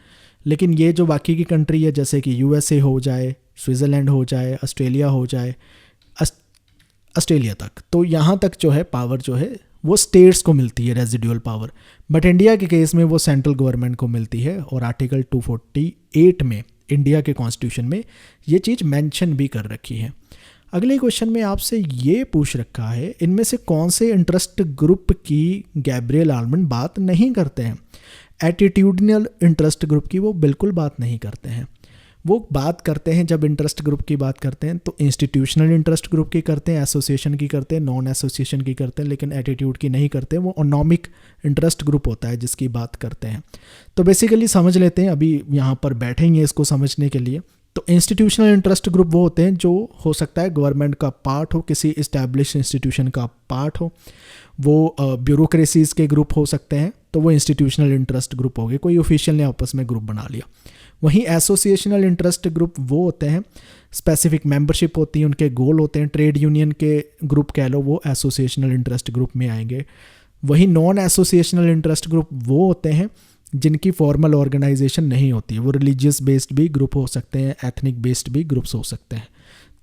Speaker 1: लेकिन ये जो बाकी की कंट्री है जैसे कि यूएसए हो जाए, स्विट्ज़रलैंड हो जाए, ऑस्ट्रेलिया हो जाए, ऑस्ट्रेलिया तक, तो यहाँ तक जो है पावर जो है वो स्टेट्स को मिलती है रेजिडुअल पावर। बट इंडिया के केस में वो सेंट्रल गवर्नमेंट को मिलती है, और आर्टिकल 248 में इंडिया के कॉन्स्टिट्यूशन में ये चीज़ मेंशन भी कर रखी है। अगले क्वेश्चन में आपसे ये पूछ रखा है, इनमें से कौन से इंटरेस्ट ग्रुप की गैब्रियल आल्मंड बात नहीं करते हैं। एटीट्यूडनल इंटरेस्ट ग्रुप की वो बिल्कुल बात नहीं करते हैं। वो बात करते हैं, जब इंटरेस्ट ग्रुप की बात करते हैं तो इंस्टीट्यूशनल इंटरेस्ट ग्रुप की करते हैं, एसोसिएशन की करते हैं, नॉन एसोसिएशन की करते हैं, लेकिन एटीट्यूड की नहीं करते। वो इकोनॉमिक इंटरेस्ट ग्रुप होता है जिसकी बात करते हैं। तो बेसिकली समझ लेते हैं, अभी यहाँ पर बैठेंगे इसको समझने के लिए। तो इंस्टीट्यूशनल इंटरेस्ट ग्रुप वो होते हैं जो हो सकता है गवर्नमेंट का पार्ट हो, किसी इस्टेब्लिश इंस्टीट्यूशन का पार्ट हो, वो ब्यूरोक्रेसीज के ग्रुप हो सकते हैं, तो वो इंस्टीट्यूशनल इंटरेस्ट ग्रुप हो गए, कोई ऑफिशियल ने आपस में ग्रुप बना लिया। वहीं एसोसिएशनल इंटरेस्ट ग्रुप वो होते हैं, स्पेसिफिक मेंबरशिप होती है, उनके गोल होते हैं, ट्रेड यूनियन के ग्रुप कह लो, वो एसोसिएशनल इंटरेस्ट ग्रुप में आएंगे। वहीं नॉन एसोसिएशनल इंटरेस्ट ग्रुप वो होते हैं जिनकी फॉर्मल ऑर्गेनाइजेशन नहीं होती, वो रिलीजियस बेस्ड भी ग्रुप हो सकते हैं, एथनिक बेस्ड भी ग्रुप्स हो सकते हैं।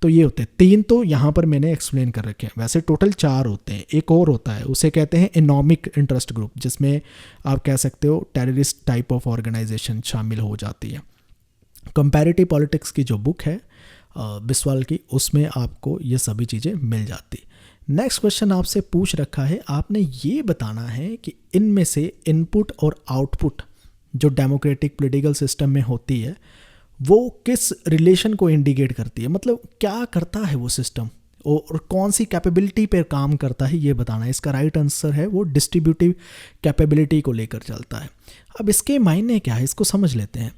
Speaker 1: तो ये होते हैं 3, तो यहाँ पर मैंने एक्सप्लेन कर रखे हैं। वैसे टोटल 4 होते हैं, एक और होता है उसे कहते हैं इकोनॉमिक इंटरेस्ट ग्रुप, जिसमें आप कह सकते हो टेररिस्ट टाइप ऑफ ऑर्गेनाइजेशन शामिल हो जाती है। कंपैरेटिव पॉलिटिक्स की जो बुक है बिस्वाल की, उसमें आपको ये सभी चीज़ें मिल जाती। नेक्स्ट क्वेश्चन आपसे पूछ रखा है, आपने ये बताना है कि इनमें से इनपुट और आउटपुट जो डेमोक्रेटिक पॉलिटिकल सिस्टम में होती है वो किस रिलेशन को इंडिकेट करती है, मतलब क्या करता है वो सिस्टम और कौन सी कैपेबिलिटी पर काम करता है, ये बताना है। इसका राइट आंसर है वो डिस्ट्रीब्यूटिव कैपेबिलिटी को लेकर चलता है। अब इसके मायने क्या है, इसको समझ लेते हैं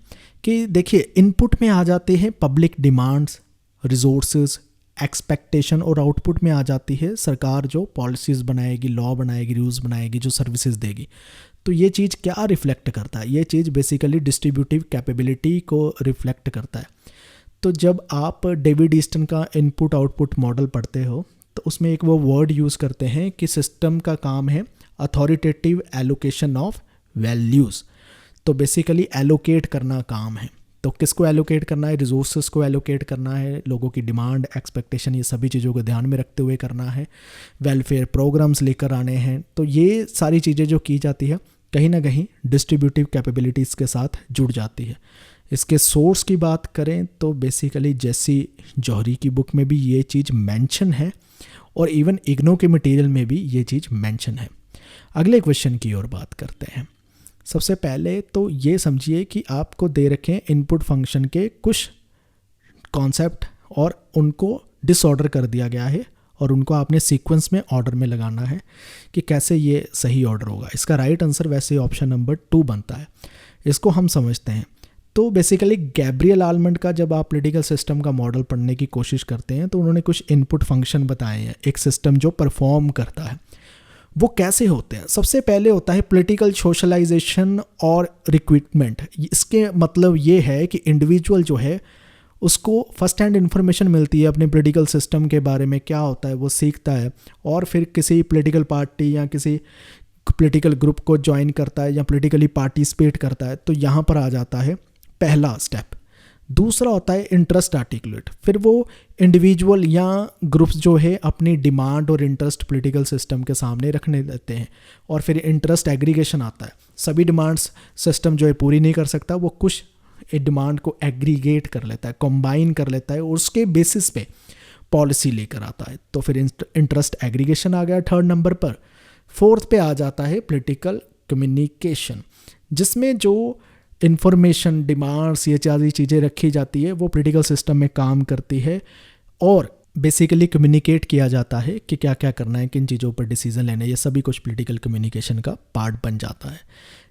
Speaker 1: कि देखिए इनपुट में आ जाते हैं पब्लिक डिमांड्स, रिसोर्सेज, एक्सपेक्टेशन, और आउटपुट में आ जाती है सरकार जो पॉलिसीज़ बनाएगी, लॉ बनाएगी, रूल्स बनाएगी, जो सर्विसेज देगी। तो ये चीज़ क्या रिफ्लेक्ट करता है, ये चीज़ बेसिकली डिस्ट्रीब्यूटिव कैपेबिलिटी को रिफ्लेक्ट करता है। तो जब आप डेविड ईस्टन का इनपुट आउटपुट मॉडल पढ़ते हो तो उसमें एक वो वर्ड यूज़ करते हैं कि सिस्टम का काम है अथॉरिटेटिव एलोकेशन ऑफ वैल्यूज़। तो बेसिकली एलोकेट करना काम है। तो किसको एलोकेट करना है, रिसोर्सेज को एलोकेट करना है, लोगों की डिमांड, एक्सपेक्टेशन, ये सभी चीज़ों को ध्यान में रखते हुए करना है, वेलफेयर प्रोग्राम्स लेकर आने हैं। तो ये सारी चीज़ें जो की जाती है कहीं ना कहीं डिस्ट्रीब्यूटिव कैपेबिलिटीज़ के साथ जुड़ जाती है। इसके सोर्स की बात करें तो बेसिकली जेसी जौहरी की बुक में भी ये चीज़ मेंशन है, और इवन इग्नो के मटेरियल में भी ये चीज़ मेंशन है। अगले क्वेश्चन की ओर बात करते हैं। सबसे पहले तो ये समझिए कि आपको दे रखे हैं इनपुट फंक्शन के कुछ कॉन्सेप्ट और उनको डिसऑर्डर कर दिया गया है, और उनको आपने सीक्वेंस में ऑर्डर में लगाना है कि कैसे ये सही ऑर्डर होगा। इसका राइट आंसर वैसे ऑप्शन नंबर 2 बनता है। इसको हम समझते हैं। तो बेसिकली गैब्रियल आल्मंड का जब आप पॉलिटिकल सिस्टम का मॉडल पढ़ने की कोशिश करते हैं तो उन्होंने कुछ इनपुट फंक्शन बताए हैं, एक सिस्टम जो परफॉर्म करता है। वो कैसे होते हैं, सबसे पहले होता है पॉलिटिकल सोशलाइजेशन और रिक्रूटमेंट। इसके मतलब ये है कि इंडिविजुअल जो है उसको फर्स्ट हैंड इन्फॉर्मेशन मिलती है अपने पॉलिटिकल सिस्टम के बारे में, क्या होता है वो सीखता है, और फिर किसी पॉलिटिकल पार्टी या किसी पॉलिटिकल ग्रुप को ज्वाइन करता है या पॉलिटिकली पार्टिसिपेट करता है। तो यहाँ पर आ जाता है पहला स्टेप। दूसरा होता है इंटरेस्ट आर्टिकुलेट। फिर वो इंडिविजुअल या ग्रुप्स जो है अपनी डिमांड और इंटरेस्ट पॉलिटिकल सिस्टम के सामने रखने देते हैं, और फिर इंटरेस्ट एग्रीगेशन आता है। सभी डिमांड्स सिस्टम जो है पूरी नहीं कर सकता, वो कुछ डिमांड को एग्रीगेट कर लेता है, कंबाइन कर लेता है, और उसके बेसिस पे पॉलिसी लेकर आता है। तो फिर इंटरेस्ट एग्रीगेशन आ गया 3rd नंबर पर। 4th पे आ जाता है पॉलिटिकल कम्युनिकेशन, जिसमें जो इंफॉर्मेशन, डिमांड्स, ये सारी चीज़ें रखी जाती है वो पॉलिटिकल सिस्टम में काम करती है, और बेसिकली कम्युनिकेट किया जाता है कि क्या क्या करना है, किन चीज़ों पर डिसीजन लेने, ये सभी कुछ पॉलिटिकल कम्युनिकेशन का पार्ट बन जाता है।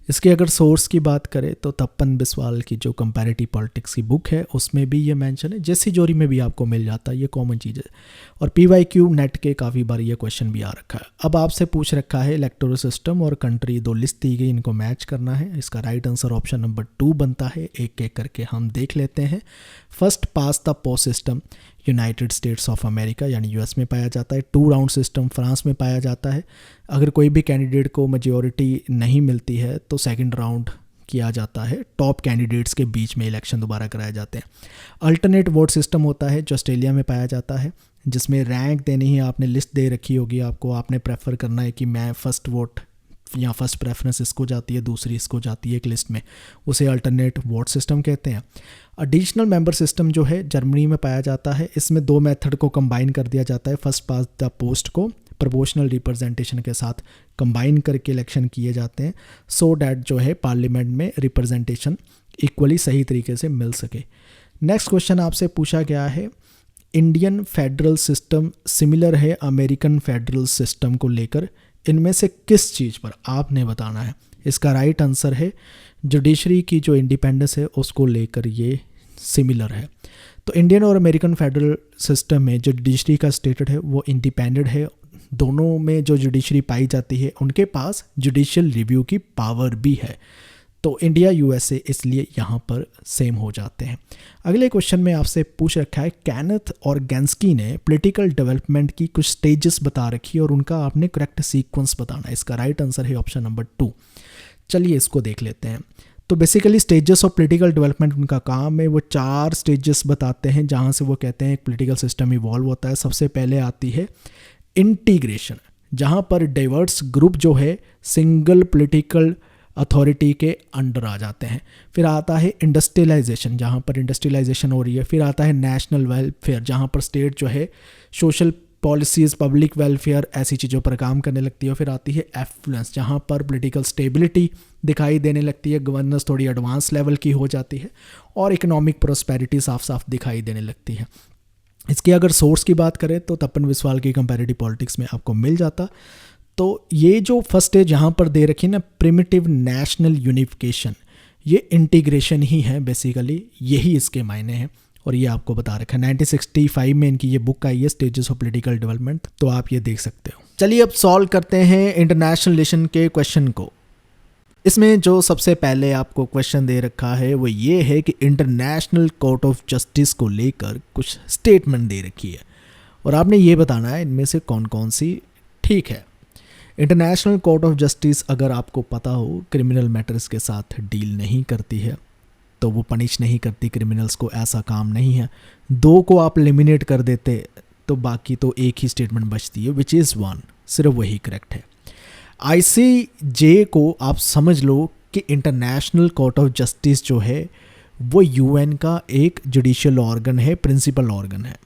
Speaker 1: इसके अगर सोर्स की बात करें तो तपन बिस्वाल की जो कंपैरेटिव पॉलिटिक्स की बुक है उसमें भी ये मेंशन है, जैसी जोरी में भी आपको मिल जाता है, ये कॉमन चीज़ है। और PYQ नेट के काफ़ी बार ये क्वेश्चन भी आ रखा है। अब आपसे पूछ रखा है इलेक्टोरल सिस्टम और कंट्री, दो लिस्ट दी गई, इनको मैच करना है। इसका राइट आंसर ऑप्शन नंबर 2 बनता है। एक एक करके हम देख लेते हैं। First pass the post system United states of America यानी यूएस में पाया जाता है। 2 राउंड सिस्टम फ्रांस में पाया जाता है। अगर कोई भी कैंडिडेट को मेजॉरिटी नहीं मिलती है तो सेकंड राउंड किया जाता है, टॉप कैंडिडेट्स के बीच में इलेक्शन दोबारा कराए जाते हैं। अल्टरनेट वोट सिस्टम होता है जो ऑस्ट्रेलिया में पाया जाता है, जिसमें रैंक देनी ही, आपने लिस्ट दे रखी होगी आपको, आपने प्रेफर करना है कि मैं फर्स्ट वोट या फर्स्ट प्रेफरेंस इसको जाती है, दूसरी इसको जाती है एक लिस्ट में, उसे अल्टरनेट वोट सिस्टम कहते हैं। एडिशनल मेंबर सिस्टम जो है जर्मनी में पाया जाता है। इसमें 2 मेथड को कंबाइन कर दिया जाता है। फर्स्ट पास द पोस्ट को प्रोपोर्शनल रिप्रेजेंटेशन के साथ कंबाइन करके इलेक्शन किए जाते हैं, सो डैट जो है पार्लियामेंट में रिप्रेजेंटेशन इक्वली सही तरीके से मिल सके। नेक्स्ट क्वेश्चन आपसे पूछा गया है, इंडियन फेडरल सिस्टम सिमिलर है अमेरिकन फेडरल सिस्टम को लेकर, इनमें से किस चीज़ पर आपने बताना है। इसका राइट आंसर है जुडिशरी की जो इंडिपेंडेंस है उसको लेकर ये सिमिलर है। तो इंडियन और अमेरिकन फेडरल सिस्टम में जो जुडिशरी का स्टेटस है वो इंडिपेंडेंट है। दोनों में जो जुडिशरी पाई जाती है उनके पास जुडिशियल रिव्यू की पावर भी है। तो इंडिया USA इसलिए यहाँ पर सेम हो जाते हैं। अगले क्वेश्चन में आपसे पूछ रखा है, कैनेथ और गैंस्की ने पॉलिटिकल डेवलपमेंट की कुछ स्टेजेस बता रखी है और उनका आपने करेक्ट सीक्वेंस बताना है। इसका राइट आंसर है ऑप्शन नंबर 2। चलिए इसको देख लेते हैं। तो basically stages of political development उनका काम है, वो 4 स्टेजेस बताते हैं जहाँ से वो कहते हैं पॉलिटिकल सिस्टम इवॉल्व होता है। सबसे पहले आती है इंटीग्रेशन, जहाँ पर डाइवर्स ग्रुप जो है सिंगल पॉलिटिकल अथॉरिटी के अंडर आ जाते हैं। फिर आता है इंडस्ट्रियलाइजेशन, जहाँ पर इंडस्ट्रियलाइजेशन हो रही है। फिर आता है नेशनल वेलफेयर, जहाँ पर स्टेट जो है सोशल पॉलिसीज़, पब्लिक वेलफेयर ऐसी चीज़ों पर काम करने लगती है। फिर आती है एफ्लुएंस, जहाँ पर पॉलिटिकल स्टेबिलिटी दिखाई देने लगती है, गवर्नेंस थोड़ी एडवांस लेवल की हो जाती है और इकोनॉमिक प्रोस्पेरिटी साफ साफ दिखाई देने लगती है। इसकी अगर सोर्स की बात करें तो तपन बिस्वाल की कंपैरेटिव पॉलिटिक्स में आपको मिल जाता। तो ये जो फर्स्ट स्टेज यहाँ पर दे रखी है ना, प्रिमिटिव नेशनल यूनिफिकेशन, ये इंटीग्रेशन ही है बेसिकली, यही इसके मायने हैं और ये आपको बता रखा है। 1965 में इनकी ये बुक आई है, स्टेजेस ऑफ पॉलिटिकल डेवलपमेंट, तो आप ये देख सकते हो। चलिए अब सॉल्व करते हैं इंटरनेशनल रिलेशन के क्वेश्चन को। इसमें जो सबसे पहले आपको क्वेश्चन दे रखा है वो ये है कि इंटरनेशनल कोर्ट ऑफ जस्टिस को लेकर कुछ स्टेटमेंट दे रखी है और आपने ये बताना है इनमें से कौन कौन सी ठीक है। इंटरनेशनल कोर्ट ऑफ जस्टिस अगर आपको पता हो क्रिमिनल मैटर्स के साथ डील नहीं करती है, तो वो पनिश नहीं करती क्रिमिनल्स को, ऐसा काम नहीं है। 2 को आप एलिमिनेट कर देते तो बाकी तो एक ही स्टेटमेंट बचती है, विच इज़ 1, सिर्फ वही करेक्ट है। ICJ को आप समझ लो कि इंटरनेशनल कोर्ट ऑफ जस्टिस जो है वो UN का एक जुडिशियल ऑर्गन है, प्रिंसिपल ऑर्गन है।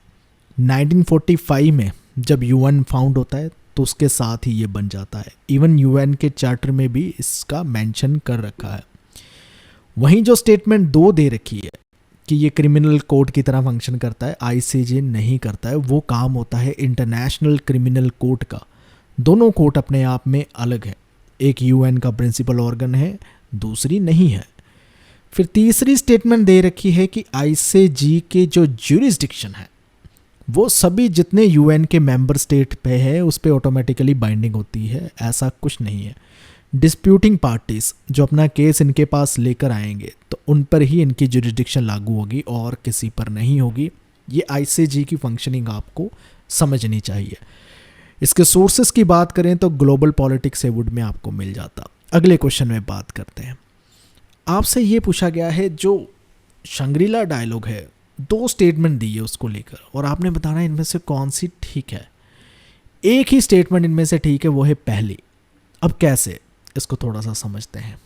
Speaker 1: 1945 में जब UN फाउंड होता है तो उसके साथ ही ये बन जाता है। इवन UN के चार्टर में भी इसका मेंशन कर रखा है। वहीं जो स्टेटमेंट 2 दे रखी है कि ये क्रिमिनल कोर्ट की तरह फंक्शन करता है, ICJ नहीं करता है, वो काम होता है इंटरनेशनल क्रिमिनल कोर्ट का। दोनों कोर्ट अपने आप में अलग है, एक UN का प्रिंसिपल ऑर्गन है, दूसरी नहीं है। फिर तीसरी स्टेटमेंट दे रखी है कि ICJ के जो ज्यूरिसडिक्शन है वो सभी जितने UN के मेंबर स्टेट पे है उस पर ऑटोमेटिकली बाइंडिंग होती है, ऐसा कुछ नहीं है। डिस्प्यूटिंग पार्टीज जो अपना केस इनके पास लेकर आएंगे तो उन पर ही इनकी ज्यूरिसडिक्शन लागू होगी और किसी पर नहीं होगी। ये ICJ की फंक्शनिंग आपको समझनी चाहिए। इसके सोर्सेस की बात करें तो ग्लोबल पॉलिटिक्स एवुड में आपको मिल जाता। अगले क्वेश्चन में बात करते हैं। आपसे ये पूछा गया है जो शंग्रीला डायलॉग है, 2 स्टेटमेंट दी है उसको लेकर और आपने बताना है इनमें से कौन सी ठीक है। एक ही स्टेटमेंट इनमें से ठीक है, वो है पहली। अब कैसे, इसको थोड़ा सा समझते हैं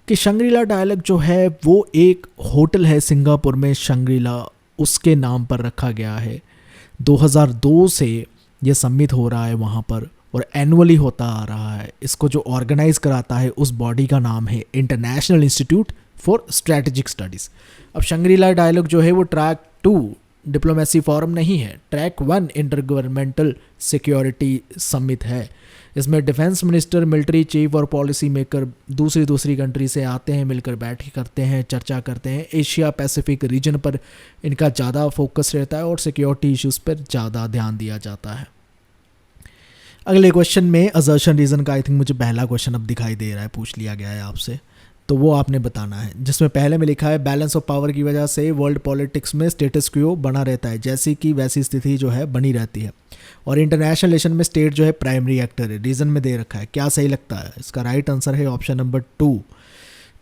Speaker 1: कि शंग्रीला डायलॉग जो है वो एक होटल है सिंगापुर में, शंग्रीला उसके नाम पर रखा गया है। 2002 से ये समिट हो रहा है वहाँ पर और एनुअली होता आ रहा है। इसको जो ऑर्गेनाइज कराता है उस बॉडी का नाम है international institute for strategic studies. अब शंग्रीला डायलॉग जो है वो ट्रैक 2 डिप्लोमेसी फोरम नहीं है। Track 1 inter governmental security summit है। इसमें डिफेंस मिनिस्टर, मिलिट्री चीफ और पॉलिसी मेकर दूसरी कंट्री से आते हैं, मिलकर बैठ करते हैं, चर्चा करते हैं। एशिया पैसिफिक रीजन पर इनका ज़्यादा फोकस रहता है और सिक्योरिटी इश्यूज़ पर ज़्यादा ध्यान दिया जाता है। अगले क्वेश्चन में असर्शन रीजन का आई थिंक मुझे पहला क्वेश्चन अब दिखाई दे रहा है, पूछ लिया गया है आपसे, तो वो आपने बताना है। जिसमें पहले में लिखा है बैलेंस ऑफ पावर की वजह से वर्ल्ड पॉलिटिक्स में स्टेटस क्वो बना रहता है, जैसी कि वैसी स्थिति जो है बनी रहती है, और इंटरनेशनल रिलेशन में स्टेट जो है प्राइमरी एक्टर है। रीज़न में दे रखा है। क्या सही लगता है? इसका राइट आंसर है ऑप्शन नंबर 2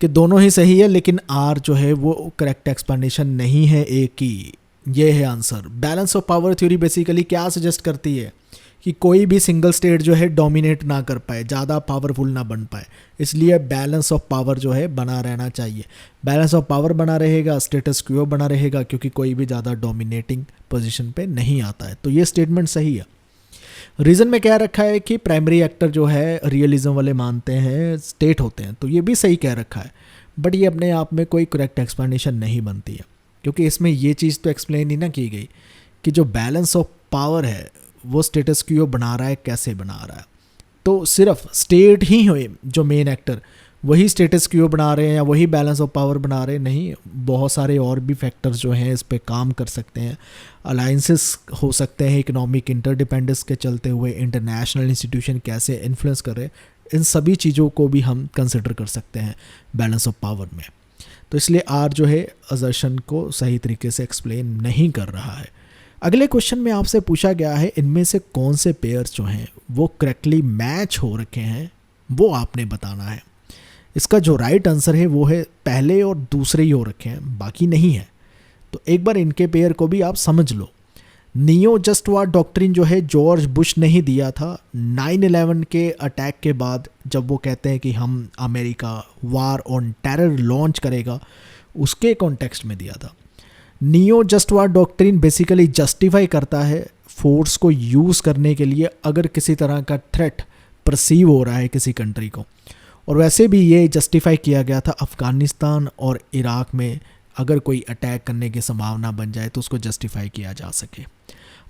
Speaker 1: कि दोनों ही सही है, लेकिन आर जो है वो करेक्ट एक्सप्लेनेशन नहीं है ए की। ये है answer. Balance of power theory basically क्या सजेस्ट करती है कि कोई भी सिंगल स्टेट जो है डोमिनेट ना कर पाए, ज़्यादा पावरफुल ना बन पाए, इसलिए बैलेंस ऑफ पावर जो है बना रहना चाहिए। बैलेंस ऑफ पावर बना रहेगा, स्टेटस क्वो बना रहेगा, क्योंकि कोई भी ज़्यादा डोमिनेटिंग पोजीशन पे नहीं आता है। तो ये स्टेटमेंट सही है। रीज़न में क्या रखा है कि प्राइमरी एक्टर जो है रियलिज्म वाले मानते हैं स्टेट होते हैं, तो ये भी सही कह रखा है, बट ये अपने आप में कोई करेक्ट एक्सप्लेनेशन नहीं बनती है, क्योंकि इसमें ये चीज़ तो एक्सप्लेन ही ना की गई कि जो बैलेंस ऑफ पावर है वो स्टेटस क्वो बना रहा है, कैसे बना रहा है। तो सिर्फ स्टेट ही हुए जो मेन एक्टर, वही स्टेटस क्वो बना रहे हैं या वही बैलेंस ऑफ पावर बना रहे हैं, नहीं, बहुत सारे और भी फैक्टर्स जो हैं इस पे काम कर सकते हैं। अलाइंसेस हो सकते हैं, इकोनॉमिक इंटरडिपेंडेंस के चलते हुए इंटरनेशनल इंस्टीट्यूशन कैसे इन्फ्लुएंस कर रहे हैं, इन सभी चीज़ों को भी हम कंसिडर कर सकते हैं बैलेंस ऑफ पावर में। तो इसलिए आर जो है असर्शन को सही तरीके से एक्सप्लेन नहीं कर रहा है। अगले क्वेश्चन में आपसे पूछा गया है इनमें से कौन से पेयर्स जो हैं वो करेक्टली मैच हो रखे हैं, वो आपने बताना है। इसका जो राइट आंसर है वो है पहले और दूसरे ही हो रखे हैं, बाकी नहीं है। तो एक बार इनके पेयर को भी आप समझ लो। नियो जस्ट वार डॉक्ट्रिन जो है जॉर्ज बुश ने ही दिया था 9/11 के अटैक के बाद, जब वो कहते हैं कि हम America war on terror launch करेगा, उसके कॉन्टेक्स्ट में दिया था। नियो जस्ट वार डॉक्ट्रिन बेसिकली जस्टिफाई करता है फोर्स को यूज़ करने के लिए अगर किसी तरह का थ्रेट परसीव हो रहा है किसी कंट्री को, और वैसे भी ये जस्टिफाई किया गया था अफ़गानिस्तान और इराक में अगर कोई अटैक करने की संभावना बन जाए तो उसको जस्टिफाई किया जा सके।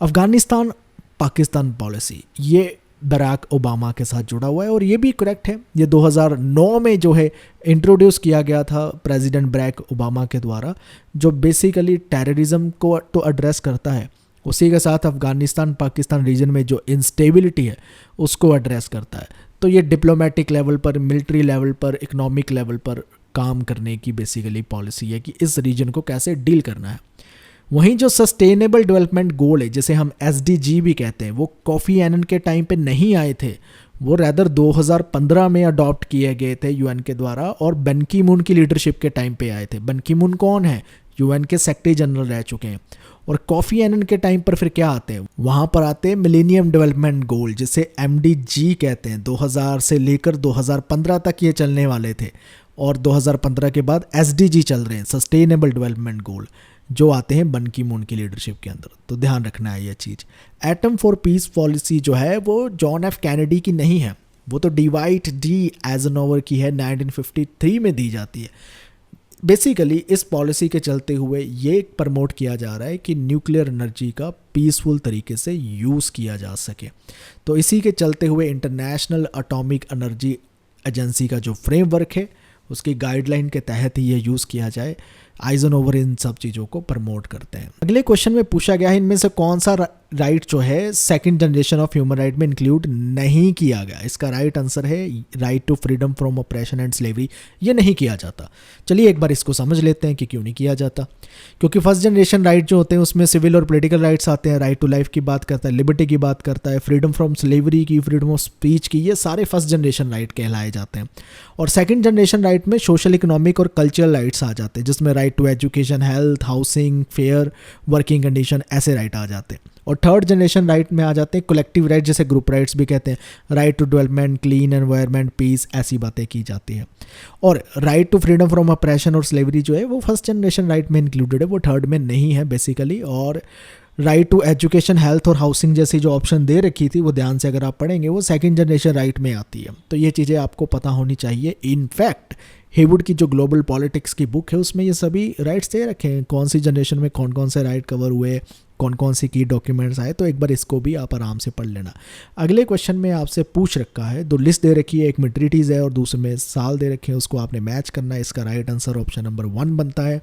Speaker 1: अफ़गानिस्तान पाकिस्तान पॉलिसी ये बराक ओबामा के साथ जुड़ा हुआ है और ये भी करेक्ट है। ये 2009 में जो है इंट्रोड्यूस किया गया था प्रेसिडेंट बराक ओबामा के द्वारा, जो बेसिकली टेररिज्म को तो एड्रेस करता है, उसी के साथ अफ़गानिस्तान पाकिस्तान रीजन में जो इंस्टेबिलिटी है उसको एड्रेस करता है। तो ये डिप्लोमेटिक लेवल पर, मिलिट्री लेवल पर, इकोनॉमिक लेवल पर काम करने की बेसिकली पॉलिसी है कि इस रीजन को कैसे डील करना है। वहीं जो सस्टेनेबल डेवलपमेंट गोल है, जिसे हम SDG भी कहते हैं, वो कोफी एनन के टाइम पे नहीं आए थे, वो रैदर 2015 में अडॉप्ट किए गए थे UN के द्वारा और बन की मून की लीडरशिप के टाइम पे आए थे। बन की मून कौन है? UN के सेक्रेटरी जनरल रह चुके हैं। और कोफी एनन के टाइम पर फिर क्या आते हैं? वहाँ पर आते हैं मिलेनियम डेवलपमेंट गोल, जिसे MDG कहते हैं। 2000 से लेकर 2015 तक ये चलने वाले थे और 2015 के बाद SDG चल रहे हैं, सस्टेनेबल डेवलपमेंट गोल, जो आते हैं बन की मून की लीडरशिप के अंदर। तो ध्यान रखना है ये चीज़। एटम फॉर पीस पॉलिसी जो है वो जॉन F कैनेडी की नहीं है, वो तो डिवाइट डी एजनोवर की है, 1953 में दी जाती है। बेसिकली इस पॉलिसी के चलते हुए ये प्रमोट किया जा रहा है कि न्यूक्लियर एनर्जी का पीसफुल तरीके से यूज़ किया जा सके। तो इसी के चलते हुए इंटरनेशनल एटॉमिक एनर्जी एजेंसी का जो फ्रेमवर्क है उसकी गाइडलाइन के तहत ही ये यूज़ किया जाए। आइजनहोवर इन सब चीज़ों को प्रमोट करते हैं। अगले क्वेश्चन में पूछा गया है इनमें से कौन सा राइट जो है second generation of human right में इंक्लूड नहीं किया गया। इसका राइट आंसर है right to freedom from oppression and slavery. ये नहीं किया जाता। चलिए एक बार इसको समझ लेते हैं कि क्यों नहीं किया जाता। क्योंकि फर्स्ट जनरेशन राइट जो होते हैं उसमें सिविल और पॉलिटिकल राइट्स आते हैं। राइट टू लाइफ की बात करता है, लिबर्टी की बात करता है, फ्रीडम फ्रॉम स्लेवरी की, फ्रीडम ऑफ स्पीच की, ये सारे फर्स्ट जनरेशन राइट कहलाए जाते हैं। और सेकंड जनरेशन राइट में सोशल, इकोनॉमिक और कल्चरल राइट्स आ जाते हैं, जिसमें right to education, health, housing, fair working condition, ऐसे राइट आ जाते हैं। और थर्ड जनरेशन राइट में आ जाते हैं कलेक्टिव राइट, जैसे ग्रुप राइट्स भी कहते हैं, right to development, clean environment, peace, ऐसी बातें की जाती है। और right to freedom from operation और स्लेवरी जो है वो फर्स्ट जनरेशन राइट में इंक्लूडेड है, वो थर्ड में नहीं है बेसिकली। और राइट टू एजुकेशन, हेल्थ और हाउसिंग जैसी जो ऑप्शन दे रखी थी वो ध्यान से अगर आप पढ़ेंगे वो सेकंड जनरेशन राइट में आती है। तो ये चीज़ें आपको पता होनी चाहिए। इनफैक्ट हेवुड की जो ग्लोबल पॉलिटिक्स की बुक है उसमें ये सभी राइट्स दे रखे हैं, कौन सी जनरेशन में कौन कौन से राइट कवर हुए, कौन कौन सी की डॉक्यूमेंट्स आए, तो एक बार इसको भी आप आराम से पढ़ लेना। अगले क्वेश्चन में आपसे पूछ रखा है, दो लिस्ट दे रखी है, एक में ट्रीटीज़ है और दूसरे में साल दे रखे हैं, उसको आपने मैच करना है। इसका राइट आंसर ऑप्शन नंबर 1 बनता है।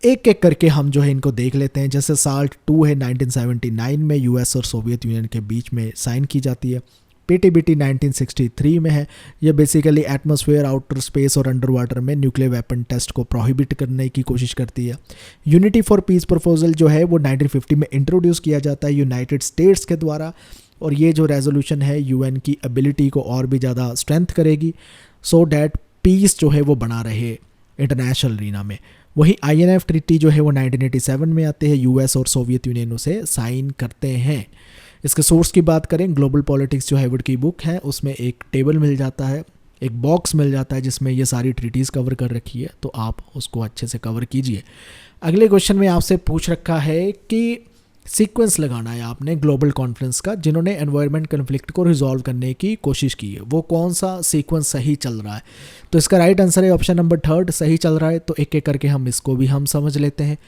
Speaker 1: एक एक करके हम जो है इनको देख लेते हैं। जैसे साल्ट 2 है 1979 में यूएस और सोवियत यूनियन के बीच में साइन की जाती है। पीटीबीटी 1963 में है, ये बेसिकली एटमॉस्फेयर, आउटर स्पेस और अंडर वाटर में न्यूक्लियर वेपन टेस्ट को प्रोहिबिट करने की कोशिश करती है। यूनिटी फॉर पीस प्रपोजल जो है वो 1950 में इंट्रोड्यूस किया जाता है यूनाइटेड स्टेट्स के द्वारा, और ये जो रेजोल्यूशन है यूएन की एबिलिटी को और भी ज़्यादा स्ट्रेंथ करेगी सो डैट पीस जो है वो बना रहे इंटरनेशनल रीना में। वही INF ट्रीटी जो है वो 1987 में आते हैं, यूएस और सोवियत यूनियन उसे साइन करते हैं। इसके सोर्स की बात करें, ग्लोबल पॉलिटिक्स जो हेवुड की बुक है उसमें एक टेबल मिल जाता है, एक बॉक्स मिल जाता है जिसमें ये सारी ट्रीटीज़ कवर कर रखी है, तो आप उसको अच्छे से कवर कीजिए। अगले क्वेश्चन में आपसे पूछ रखा है कि सीक्वेंस लगाना है आपने ग्लोबल कॉन्फ्रेंस का जिन्होंने एनवायरनमेंट कन्फ्लिक्ट को रिजॉल्व करने की कोशिश की है, वो कौन सा सीक्वेंस सही चल रहा है। तो इसका राइट आंसर है ऑप्शन नंबर 3 सही चल रहा है। तो एक एक करके हम इसको भी हम समझ लेते हैं।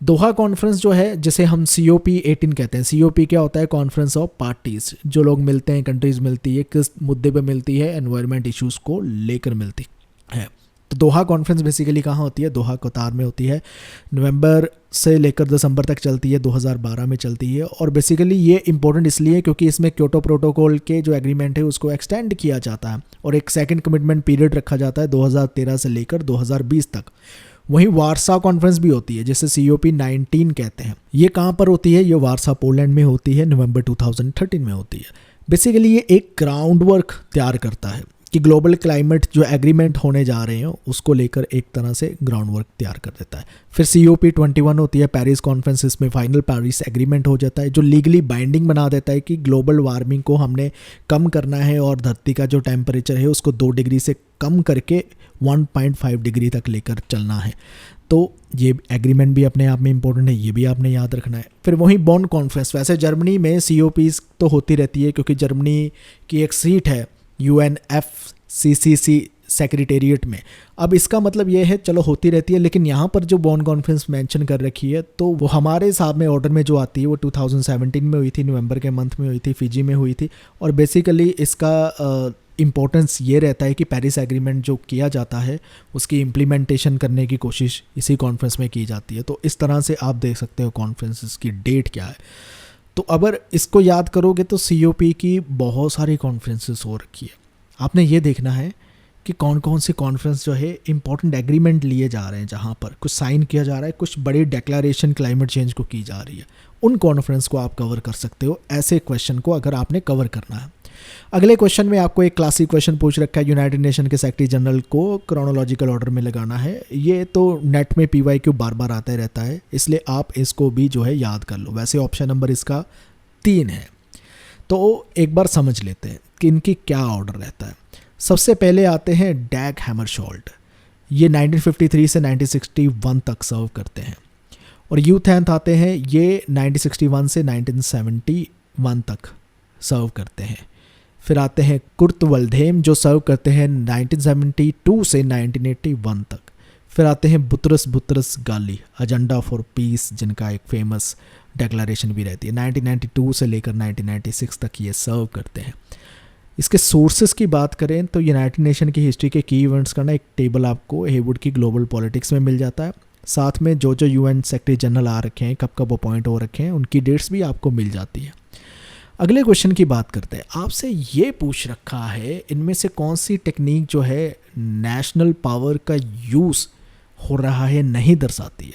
Speaker 1: दोहा कॉन्फ्रेंस जो है जिसे हम COP18 कहते हैं, COP क्या होता है, कॉन्फ्रेंस ऑफ पार्टीज, जो लोग मिलते हैं, कंट्रीज़ मिलती है, किस मुद्दे पे मिलती है, एनवायरनमेंट इश्यूज़ को लेकर मिलती है। तो दोहा कॉन्फ्रेंस बेसिकली कहाँ होती है, दोहा कतार में होती है, नवंबर से लेकर दिसंबर तक चलती है, 2012 में चलती है। और बेसिकली ये इंपॉर्टेंट इसलिए क्योंकि इसमें क्योटो प्रोटोकॉल के जो एग्रीमेंट है उसको एक्सटेंड किया जाता है और एक सेकंड कमिटमेंट पीरियड रखा जाता है 2013 से लेकर 2020 तक। वहीं वार्सा कॉन्फ्रेंस भी होती है जिसे COP19 कहते हैं। ये कहाँ पर होती है, ये वार्सा पोलैंड में होती है, नवंबर 2013 में होती है। बेसिकली ये एक ग्राउंड वर्क तैयार करता है कि ग्लोबल क्लाइमेट जो एग्रीमेंट होने जा रहे हैं उसको लेकर एक तरह से ग्राउंड वर्क तैयार कर देता है। फिर COP21 होती है, पेरिस कॉन्फ्रेंस, इसमें फाइनल पेरिस एग्रीमेंट हो जाता है जो लीगली बाइंडिंग बना देता है कि ग्लोबल वार्मिंग को हमने कम करना है और धरती का जो टेम्परेचर है उसको 2 डिग्री से कम करके 1.5 डिग्री तक लेकर चलना है। तो ये एग्रीमेंट भी अपने आप में इंपॉर्टेंट है, ये भी आपने याद रखना है। फिर वहीं बॉन कॉन्फ्रेंस, वैसे जर्मनी में COPs तो होती रहती है क्योंकि जर्मनी की एक सीट है UNFCCC सेक्रेटेरिएट में। अब इसका मतलब ये है, चलो होती रहती है, लेकिन यहाँ पर जो बॉन कॉन्फ्रेंस मेंशन कर रखी है तो वो हमारे हिसाब में ऑर्डर में जो आती है वो 2017 में हुई थी, नवंबर के मंथ में हुई थी, फिजी में हुई थी। और बेसिकली इसका इम्पोर्टेंस ये रहता है कि पेरिस एग्रीमेंट जो किया जाता है उसकी इम्प्लीमेंटेशन करने की कोशिश इसी कॉन्फ्रेंस में की जाती है। तो इस तरह से आप देख सकते हो कॉन्फ्रेंसेस की डेट क्या है। तो अगर इसको याद करोगे तो COP की बहुत सारी कॉन्फ्रेंसेस हो रखी है। आपने ये देखना है कि कौन कौन सी कॉन्फ्रेंस जो है इंपॉर्टेंट एग्रीमेंट लिए जा रहे हैं, जहाँ पर कुछ साइन किया जा रहा है, कुछ बड़ी डिक्लेरेशन क्लाइमेट चेंज को की जा रही है, उन कॉन्फ्रेंस को आप कवर कर सकते हो ऐसे क्वेश्चन को अगर आपने कवर करना है। अगले क्वेश्चन में आपको एक क्लासिक क्वेश्चन पूछ रखा है, यूनाइटेड नेशन के सेक्रेटरी जनरल को क्रोनोलॉजिकल ऑर्डर में लगाना है। ये तो नेट में PYQ बार बार आता रहता है, इसलिए आप इसको भी जो है याद कर लो। वैसे ऑप्शन नंबर इसका 3 है। तो एक बार समझ लेते हैं कि इनकी क्या ऑर्डर रहता है। सबसे पहले आते हैं डैग हैमरशोल्ड, ये 1953 से 1961 तक सर्व करते हैं। और यूथैंथ आते हैं, ये 1961 से 1971 तक सर्व करते हैं। फिर आते हैं कुर्त वल्डेम जो सर्व करते हैं 1972 से 1981 तक। फिर आते हैं बुतरस गाली, एजेंडा फॉर पीस, जिनका एक फेमस डिक्लेरेशन भी रहती है, 1992 से लेकर 1996 तक ये सर्व करते हैं। इसके सोर्सेस की बात करें तो यूनाइटेड नेशन की हिस्ट्री के की इवेंट्स का ना एक टेबल आपको हेवुड की ग्लोबल पॉलिटिक्स में मिल जाता है। साथ में जो UN सेक्रेटरी जनरल आ रखे हैं, कब कब अपॉइंट हो रखे हैं, उनकी डेट्स भी आपको मिल जाती है। अगले क्वेश्चन की बात करते हैं। आपसे ये पूछ रखा है, इनमें से कौन सी टेक्निक जो है नेशनल पावर का यूज़ हो रहा है नहीं दर्शाती है।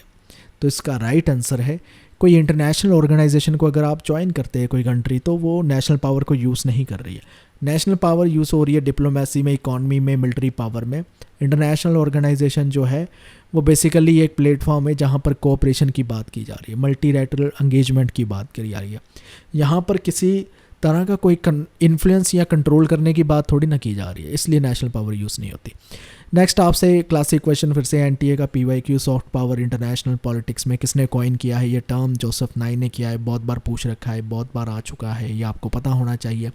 Speaker 1: तो इसका राइट आंसर है, कोई इंटरनेशनल ऑर्गेनाइजेशन को अगर आप ज्वाइन करते हैं कोई कंट्री, तो वो नेशनल पावर को यूज़ नहीं कर रही है। नेशनल पावर यूज़ हो रही है डिप्लोमेसी में, इकॉनमी में, मिलिट्री पावर में। इंटरनेशनल ऑर्गेनाइजेशन जो है वो बेसिकली एक प्लेटफॉर्म है जहाँ पर कोऑपरेशन की बात की जा रही है, मल्टीलैटरल एंगेजमेंट की बात की जा रही है। यहाँ पर किसी तरह का कोई इन्फ्लुएंस या कंट्रोल करने की बात थोड़ी ना की जा रही है, इसलिए नेशनल पावर यूज़ नहीं होती। नेक्स्ट आपसे क्लासिक क्वेश्चन फिर से NTA का PYQ, soft power international politics में किसने कॉइन किया है ये टर्म? जोसेफ नाई ने किया है, बहुत बार पूछ रखा है, बहुत बार आ चुका है, ये आपको पता होना चाहिए।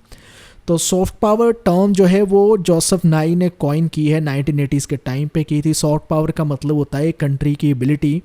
Speaker 1: तो सॉफ्ट पावर टर्म जो है वो जोसेफ नाई ने कॉइन की है, 1980s के टाइम पे की थी। सॉफ्ट पावर का मतलब होता है कंट्री की एबिलिटी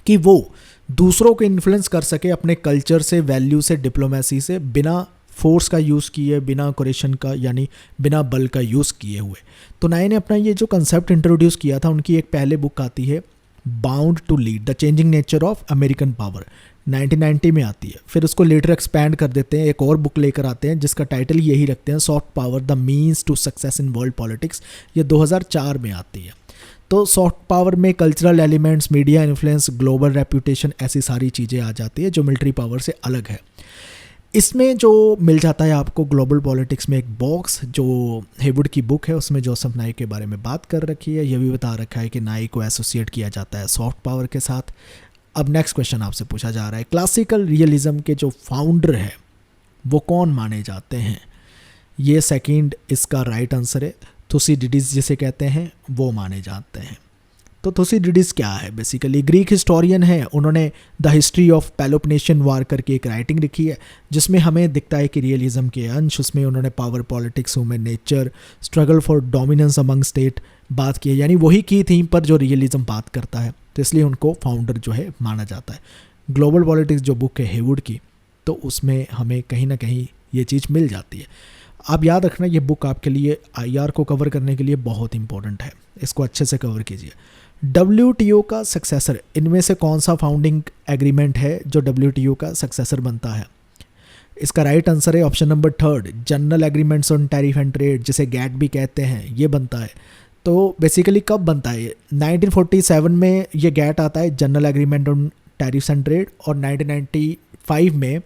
Speaker 1: कि वो दूसरों को इन्फ्लुएंस कर सके अपने कल्चर से, वैल्यू से, डिप्लोमेसी से, बिना फोर्स का यूज़ किए, बिना कोरेशन का यानी बिना बल का यूज़ किए हुए। तो नाई ने अपना ये जो कंसेप्ट इंट्रोड्यूस किया था, उनकी एक पहले बुक आती है bound to lead the changing nature of American power, 1990 में आती है। फिर उसको लेटर एक्सपैंड कर देते हैं, एक और बुक लेकर आते हैं जिसका टाइटल यही रखते हैं, soft power the means to success in world politics, ये 2004 में आती है। तो सॉफ्ट पावर में cultural elements, media influence, global reputation, ऐसी सारी चीज़ें आ जाती है जो मिलिट्री पावर से अलग है। इसमें जो मिल जाता है आपको ग्लोबल पॉलिटिक्स में एक बॉक्स, जो हेवुड की बुक है, उसमें जोसेफ नाई के बारे में बात कर रखी है। यह भी बता रखा है कि नाई को एसोसिएट किया जाता है सॉफ्ट पावर के साथ। अब नेक्स्ट क्वेश्चन आपसे पूछा जा रहा है, क्लासिकल रियलिज्म के जो फाउंडर है वो कौन माने जाते हैं? ये सेकंड इसका राइट आंसर है। थुसिडिडिस जिसे कहते हैं वो माने जाते हैं। तो थुसिडिडिस क्या है? बेसिकली ग्रीक हिस्टोरियन है। उन्होंने द हिस्ट्री ऑफ पेलोपनेशियन वार करके एक राइटिंग लिखी है जिसमें हमें दिखता है कि रियलिज्म के अंश, उसमें उन्होंने power, politics, human nature, struggle for dominance among state बात की है, यानी वही की थीम पर जो रियलिज्म बात करता है, तो इसलिए उनको फाउंडर जो है माना जाता है। ग्लोबल पॉलिटिक्स जो बुक है हेवुड की, तो उसमें हमें कहीं ना कहीं ये चीज़ मिल जाती है। आप याद रखना ये बुक आपके लिए IR को कवर करने के लिए बहुत इंपॉर्टेंट है, इसको अच्छे से कवर कीजिए। WTO का सक्सेसर, इनमें से कौन सा फाउंडिंग एग्रीमेंट है जो WTO का सक्सेसर बनता है? इसका राइट आंसर है option number 3, general agreements on tariff and trade, जिसे गैट भी कहते हैं, ये बनता है। तो बेसिकली कब बनता है? 1947 में ये गैट आता है, general agreement on tariffs and trade, और 1995 में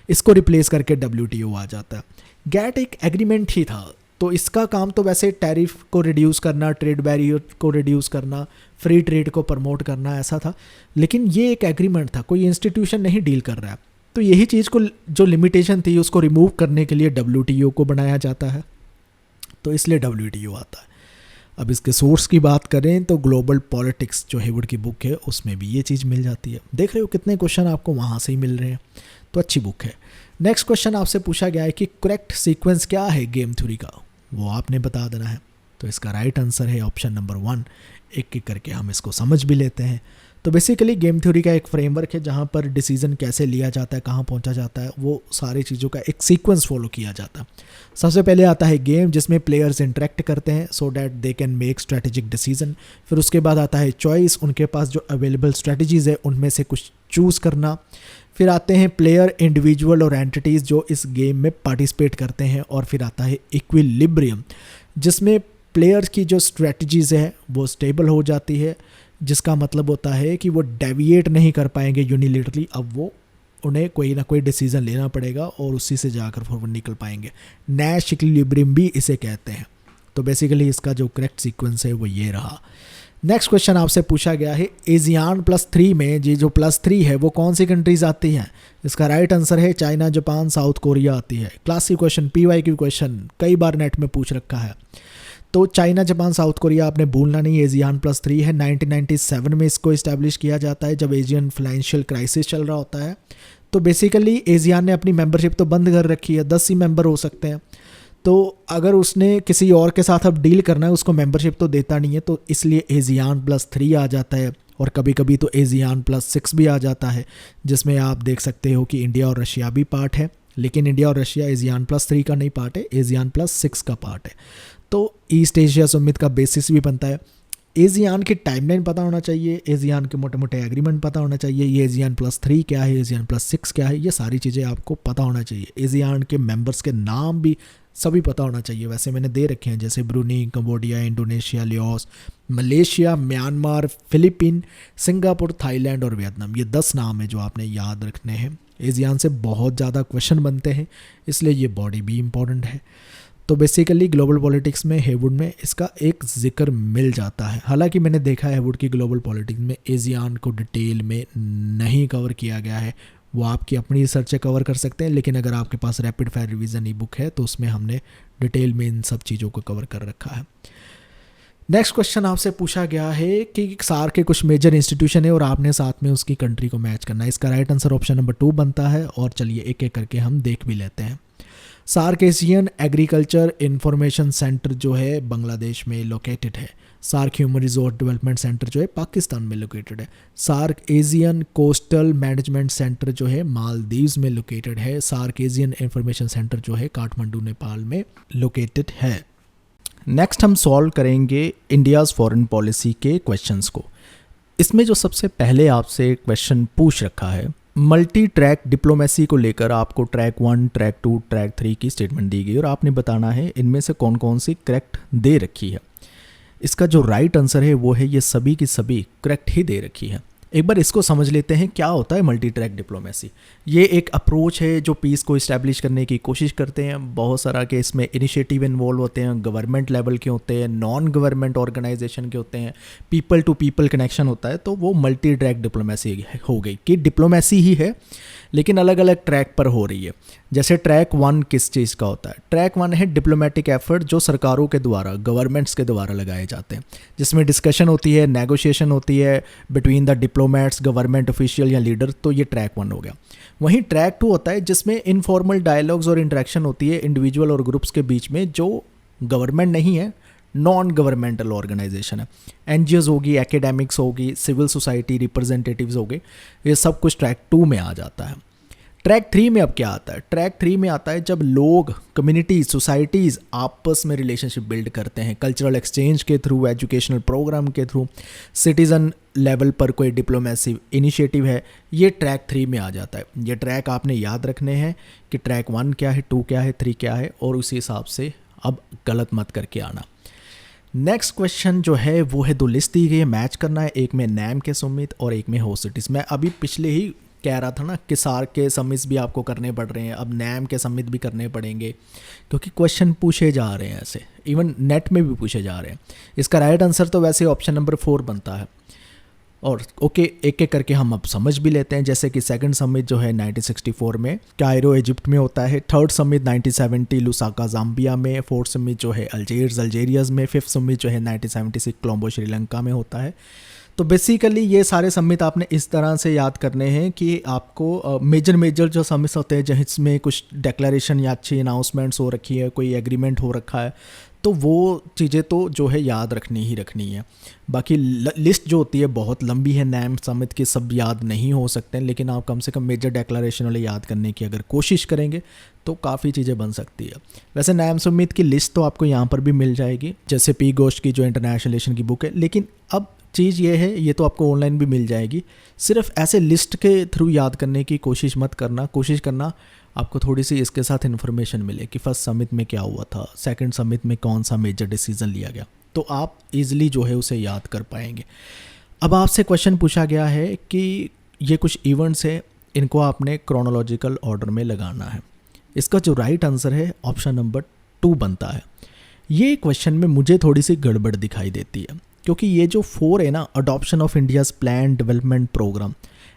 Speaker 1: इसको रिप्लेस करके WTO आ जाता है। गैट एक एग्रीमेंट ही था, तो इसका काम तो वैसे टैरिफ को रिड्यूस करना, ट्रेड बैरियर को रिड्यूस करना, फ्री ट्रेड को प्रमोट करना, ऐसा था। लेकिन ये एक एग्रीमेंट था, कोई इंस्टीट्यूशन नहीं डील कर रहा है। तो यही चीज़ को, जो लिमिटेशन थी, उसको रिमूव करने के लिए WTO को बनाया जाता है, तो इसलिए WTO आता है। अब इसके सोर्स की बात करें तो ग्लोबल पॉलिटिक्स जो हेवुड की बुक है उसमें भी ये चीज़ मिल जाती है। देख रहे हो कितने क्वेश्चन आपको वहाँ से ही मिल रहे हैं, तो अच्छी बुक है। नेक्स्ट क्वेश्चन आपसे पूछा गया है कि करेक्ट सीक्वेंस क्या है गेम थ्योरी का, वो आपने बता देना है। तो इसका राइट आंसर है ऑप्शन नंबर 1। एक एक करके हम इसको समझ भी लेते हैं। तो बेसिकली गेम थ्योरी का एक फ्रेमवर्क है जहाँ पर डिसीजन कैसे लिया जाता है, कहाँ पहुँचा जाता है, वो सारी चीज़ों का एक सीक्वेंस फॉलो किया जाता है। सबसे पहले आता है गेम, जिसमें प्लेयर्स इंटरेक्ट करते हैं so that they can make strategic decision. फिर उसके बाद आता है चॉइस, उनके पास जो अवेलेबल स्ट्रेटजीज़ है उनमें से कुछ चूज़ करना। फिर आते हैं प्लेयर, इंडिविजुअल और एंटिटीज़ जो इस गेम में पार्टिसिपेट करते हैं। और फिर आता है इक्विलिब्रियम, जिसमें प्लेयर्स की जो स्ट्रेटजीज़ है वो स्टेबल हो जाती है, जिसका मतलब होता है कि वो डेविएट नहीं कर पाएंगे यूनिलेटरली। अब वो उन्हें कोई ना कोई डिसीजन लेना पड़ेगा और उसी से जाकर फॉरवर्ड निकल पाएंगे। नैश इक्विलिब्रियम भी इसे कहते हैं। तो बेसिकली इसका जो करेक्ट सीक्वेंस है वो ये रहा। नेक्स्ट क्वेश्चन आपसे पूछा गया है एशियान +3 में ये जो +3 है वो कौन सी कंट्रीज़ आती हैं? इसका राइट आंसर है चाइना, जापान, साउथ कोरिया आती है। क्लासिक क्वेश्चन, PYQ क्वेश्चन, कई बार नेट में पूछ रखा है। तो चाइना, जापान, साउथ कोरिया आपने भूलना नहीं। एशियान +3 है, 1997 में इसको इस्टेब्लिश किया जाता है जब एशियन फाइनेंशियल क्राइसिस चल रहा होता है। तो बेसिकली एशियान ने अपनी मेंबरशिप तो बंद कर रखी है, 10 ही मेंबर हो सकते हैं। तो अगर उसने किसी और के साथ अब डील करना है उसको मेंबरशिप तो देता नहीं है, तो इसलिए एशियान +3 आ जाता है। और कभी कभी तो एशियान +6 भी आ जाता है, जिसमें आप देख सकते हो कि इंडिया और रशिया भी पार्ट है। लेकिन इंडिया और रशिया एशियान +3 का नहीं पार्ट है, एशियान +6 का पार्ट है। तो ईस्ट एशिया समिट का बेसिस भी बनता है। एशियान की टाइमलाइन पता होना चाहिए, एशियान के मोटे मोटे एग्रीमेंट पता होना चाहिए, ये एशियान +3 क्या है, एशियान +6 क्या है, ये सारी चीज़ें आपको पता होना चाहिए। एशियान के मेंबर्स के नाम भी सभी पता होना चाहिए। वैसे मैंने दे रखे हैं, जैसे Bruny, Cambodia, Indonesia, Laos, Malaysia, Myanmar, Philippine, Singapore, Thailand और वियतनाम। ये 10 नाम है जो आपने याद रखने हैं। एशियान से बहुत ज़्यादा क्वेश्चन बनते हैं, इसलिए ये बॉडी भी इम्पॉर्टेंट है। तो बेसिकली ग्लोबल पॉलिटिक्स में हेवुड में इसका एक जिक्र मिल जाता है। हालांकि मैंने देखा है हेवुड की ग्लोबल पॉलिटिक्स में एशियान को डिटेल में नहीं कवर किया गया है, वो आपकी अपनी रिसर्च से कवर कर सकते हैं। लेकिन अगर आपके पास rapid fire revision e book है तो उसमें हमने डिटेल में इन सब चीज़ों को कवर कर रखा है। नेक्स्ट क्वेश्चन आपसे पूछा गया है कि सार के कुछ मेजर इंस्टीट्यूशन है और आपने साथ में उसकी कंट्री को मैच करना है। इसका राइट आंसर ऑप्शन नंबर 2 बनता है। और चलिए एक एक करके हम देख भी लेते हैं। SAARC Asian agriculture information centre जो है बांग्लादेश में लोकेटेड है। SAARC human resource development centre जो है पाकिस्तान में लोकेटेड है। SAARC Asian coastal management centre जो है मालदीव्स में लोकेटेड है। सार्क एशियन इंफॉर्मेशन सेंटर जो है काठमांडू नेपाल में लोकेटेड है। नेक्स्ट हम सॉल्व करेंगे इंडियाज़ फॉरेन पॉलिसी के क्वेश्चंस को। इसमें जो सबसे पहले आपसे क्वेश्चन पूछ रखा है, मल्टी ट्रैक डिप्लोमेसी को लेकर आपको ट्रैक 1, ट्रैक 2, ट्रैक 3 की स्टेटमेंट दी गई और आपने बताना है इनमें से कौन कौन सी करेक्ट दे रखी है। इसका जो राइट आंसर है वो है ये सभी की सभी करेक्ट ही दे रखी है। एक बार इसको समझ लेते हैं क्या होता है मल्टी ट्रैक डिप्लोमेसी। ये एक अप्रोच है जो पीस को इस्टेब्लिश करने की कोशिश करते हैं। बहुत सारा के इसमें इनिशिएटिव इन्वॉल्व होते हैं, गवर्नमेंट लेवल के होते हैं, नॉन गवर्नमेंट ऑर्गेनाइजेशन के होते हैं, पीपल टू पीपल कनेक्शन होता है। तो वो मल्टी ट्रैक डिप्लोमेसी हो गई कि डिप्लोमेसी ही है लेकिन अलग अलग ट्रैक पर हो रही है। जैसे ट्रैक 1 किस चीज़ का होता है? ट्रैक 1 है डिप्लोमेटिक एफर्ट जो सरकारों के द्वारा, गवर्नमेंट्स के द्वारा लगाए जाते हैं, जिसमें डिस्कशन होती है, नेगोशिएशन होती है between the diplomats, government official या लीडर। तो ये ट्रैक 1 हो गया। वहीं ट्रैक 2 होता है जिसमें इनफॉर्मल डायलॉग्स और इंटरेक्शन होती है इंडिविजुअल और ग्रुप्स के बीच में, जो गवर्नमेंट नहीं है, नॉन गवर्नमेंटल ऑर्गेनाइजेशन है। एनजीओज होगी, एकेडमिक्स होगी, सिविल सोसाइटी रिप्रेजेंटेटिव्स होंगे, ये सब कुछ ट्रैक 2 में आ जाता है। ट्रैक 3 में अब क्या आता है? ट्रैक 3 में आता है जब लोग, कम्युनिटीज, सोसाइटीज़ आपस में रिलेशनशिप बिल्ड करते हैं, कल्चरल एक्सचेंज के थ्रू, एजुकेशनल प्रोग्राम के थ्रू, सिटीज़न लेवल पर कोई डिप्लोमेसी इनिशिएटिव है, ये ट्रैक 3 में आ जाता है। ये ट्रैक आपने याद रखने हैं कि ट्रैक 1 क्या है, 2 क्या है, 3 क्या है, और उसी हिसाब से अब गलत मत करके आना। नेक्स्ट क्वेश्चन जो है वो है, 2 लिस्ट दी गई है, मैच करना है। एक में नैम के समिट और एक में होस्ट सिटीज़। मैं अभी पिछले ही कह रहा था ना कि सार्क के समिट्स भी आपको करने पड़ रहे हैं, अब नैम के समिट भी करने पड़ेंगे क्योंकि क्वेश्चन पूछे जा रहे हैं ऐसे, इवन नेट में भी पूछे जा रहे हैं। इसका राइट आंसर तो वैसे ऑप्शन नंबर 4 बनता है। और ओके, एक एक करके हम अब समझ भी लेते हैं। जैसे कि सेकंड समिट जो है 1964 में कायरो इजिप्ट में होता है, थर्ड समिट 1970 लुसाका जाम्बिया में, फोर्थ समिट जो है अल्जीरियाज में, फिफ्थ समिट जो है 1976 कोलंबो श्रीलंका में होता है। तो बेसिकली ये सारे समिट आपने इस तरह से याद करने हैं कि आपको मेजर जो समिट्स होते हैं जिसमें कुछ डिक्लेरेशन या अच्छी अनाउंसमेंट्स हो रखी है, कोई एग्रीमेंट हो रखा है, तो वो चीज़ें तो जो है याद रखनी ही रखनी है। बाकी लिस्ट जो होती है बहुत लंबी है, नैम समिट के सब याद नहीं हो सकते हैं, लेकिन आप कम से कम मेजर डिक्लेरेशन वाले याद करने की अगर कोशिश करेंगे तो काफ़ी चीज़ें बन सकती है। वैसे नैम समिट की लिस्ट तो आपको यहाँ पर भी मिल जाएगी, जैसे पी घोष की जो इंटरनेशनल रिलेशन की बुक है। लेकिन अब चीज़ ये है, ये तो आपको ऑनलाइन भी मिल जाएगी, सिर्फ ऐसे लिस्ट के थ्रू याद करने की कोशिश मत करना। कोशिश करना आपको थोड़ी सी इसके साथ इन्फॉर्मेशन मिले कि फर्स्ट समिट में क्या हुआ था, सेकंड समिट में कौन सा मेजर डिसीजन लिया गया, तो आप इजीली जो है उसे याद कर पाएंगे। अब आपसे क्वेश्चन पूछा गया है कि ये कुछ इवेंट्स है, इनको आपने क्रोनोलॉजिकल ऑर्डर में लगाना है। इसका जो राइट आंसर है ऑप्शन नंबर 2 बनता है। ये क्वेश्चन में मुझे थोड़ी सी गड़बड़ दिखाई देती है क्योंकि ये जो 4 है ना, adoption of India's plan development programme,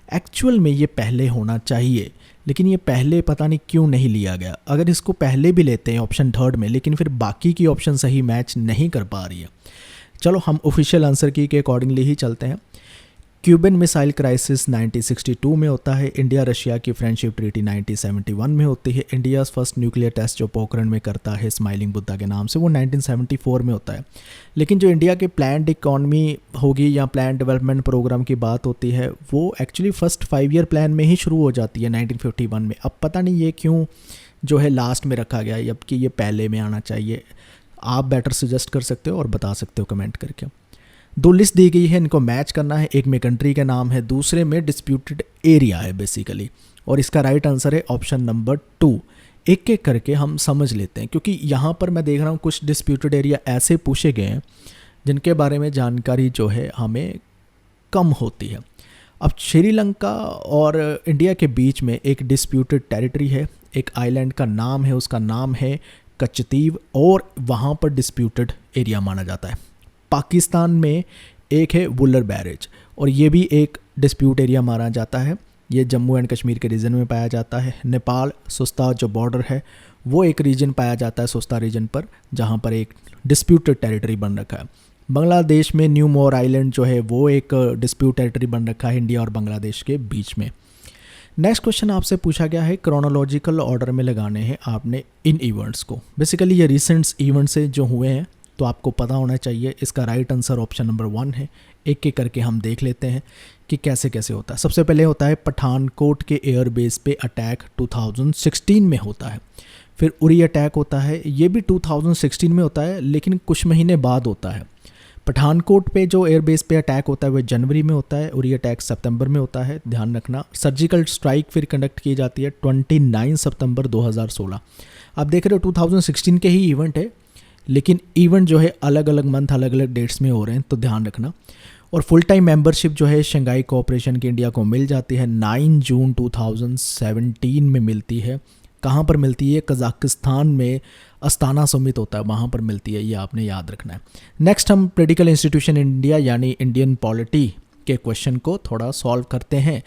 Speaker 1: actual में ये पहले होना चाहिए, लेकिन ये पहले पता नहीं क्यों नहीं लिया गया। अगर इसको पहले भी लेते हैं ऑप्शन 3 में, लेकिन फिर बाकी की ऑप्शन सही मैच नहीं कर पा रही है। चलो हम ऑफिशियल आंसर की के अकॉर्डिंगली ही चलते हैं। क्यूबन मिसाइल क्राइसिस 1962 में होता है। इंडिया रशिया की फ्रेंडशिप ट्रीटी 1971 में होती है। इंडियाज़ फर्स्ट न्यूक्लियर टेस्ट जो पोखरण में करता है स्माइलिंग बुद्धा के नाम से, वो 1974 में होता है। लेकिन जो इंडिया के प्लान्ड इकॉनमी होगी या प्लान डेवलपमेंट प्रोग्राम की बात होती है, वो एक्चुअली फर्स्ट 5 ईयर प्लान में ही शुरू हो जाती है 1951 में। अब पता नहीं ये क्यों जो है लास्ट में रखा गया है, जबकि ये पहले में आना चाहिए। आप बेटर सजेस्ट कर सकते हो और बता सकते हो कमेंट करके। 2 लिस्ट दी गई है, इनको मैच करना है। एक में कंट्री का नाम है, दूसरे में डिस्प्यूटेड एरिया है बेसिकली, और इसका राइट आंसर है ऑप्शन नंबर 2। एक एक करके हम समझ लेते हैं क्योंकि यहाँ पर मैं देख रहा हूँ कुछ डिस्प्यूटेड एरिया ऐसे पूछे गए हैं जिनके बारे में जानकारी जो है हमें कम होती है। अब श्रीलंका और इंडिया के बीच में एक डिस्प्यूटेड टेरिटरी है, एक आइलैंड का नाम है, उसका नाम है कचतीव, और वहाँ पर डिस्प्यूटेड एरिया माना जाता है। पाकिस्तान में एक है वुलर बैरेज, और ये भी एक डिस्प्यूट एरिया माना जाता है। ये जम्मू एंड कश्मीर के रीजन में पाया जाता है। नेपाल सुस्ता जो बॉर्डर है वो एक रीजन पाया जाता है सुस्ता रीजन पर, जहाँ पर एक डिस्प्यूटेड टेरिटरी बन रखा है। बांग्लादेश में न्यू मोर आइलैंड जो है वो एक डिस्प्यूट टेरिटरी बन रखा है इंडिया और बांग्लादेश के बीच में। नेक्स्ट क्वेश्चन आपसे पूछा गया है, क्रोनोलॉजिकल ऑर्डर में लगाने हैं आपने इन इवेंट्स को। बेसिकली ये रिसेंट्स इवेंट्स से जो हुए हैं तो आपको पता होना चाहिए। इसका राइट आंसर ऑप्शन नंबर 1 है। एक एक करके हम देख लेते हैं कि कैसे कैसे होता है। सबसे पहले होता है पठानकोट के एयरबेस पे अटैक 2016 में होता है। फिर उरी अटैक होता है, ये भी 2016 में होता है लेकिन कुछ महीने बाद होता है। पठानकोट पे जो एयरबेस पे अटैक होता है वह जनवरी में होता है, उरी अटैक सितंबर में होता है, ध्यान रखना। सर्जिकल स्ट्राइक फिर कंडक्ट की जाती है 29 सितंबर 2016। आप देख रहे हो 2016 के ही इवेंट है, लेकिन इवेंट जो है अलग अलग मंथ अलग अलग डेट्स में हो रहे हैं, तो ध्यान रखना। और फुल टाइम मेंबरशिप जो है शंघाई कोऑपरेशन की इंडिया को मिल जाती है 9 जून 2017 में मिलती है। कहाँ पर मिलती है? कजाकिस्तान में अस्ताना समिट होता है, वहाँ पर मिलती है, ये आपने याद रखना है। नेक्स्ट हम पॉलिटिकल इंस्टीट्यूशन इंडिया यानी इंडियन पॉलिटी के क्वेश्चन को थोड़ा सॉल्व करते हैं।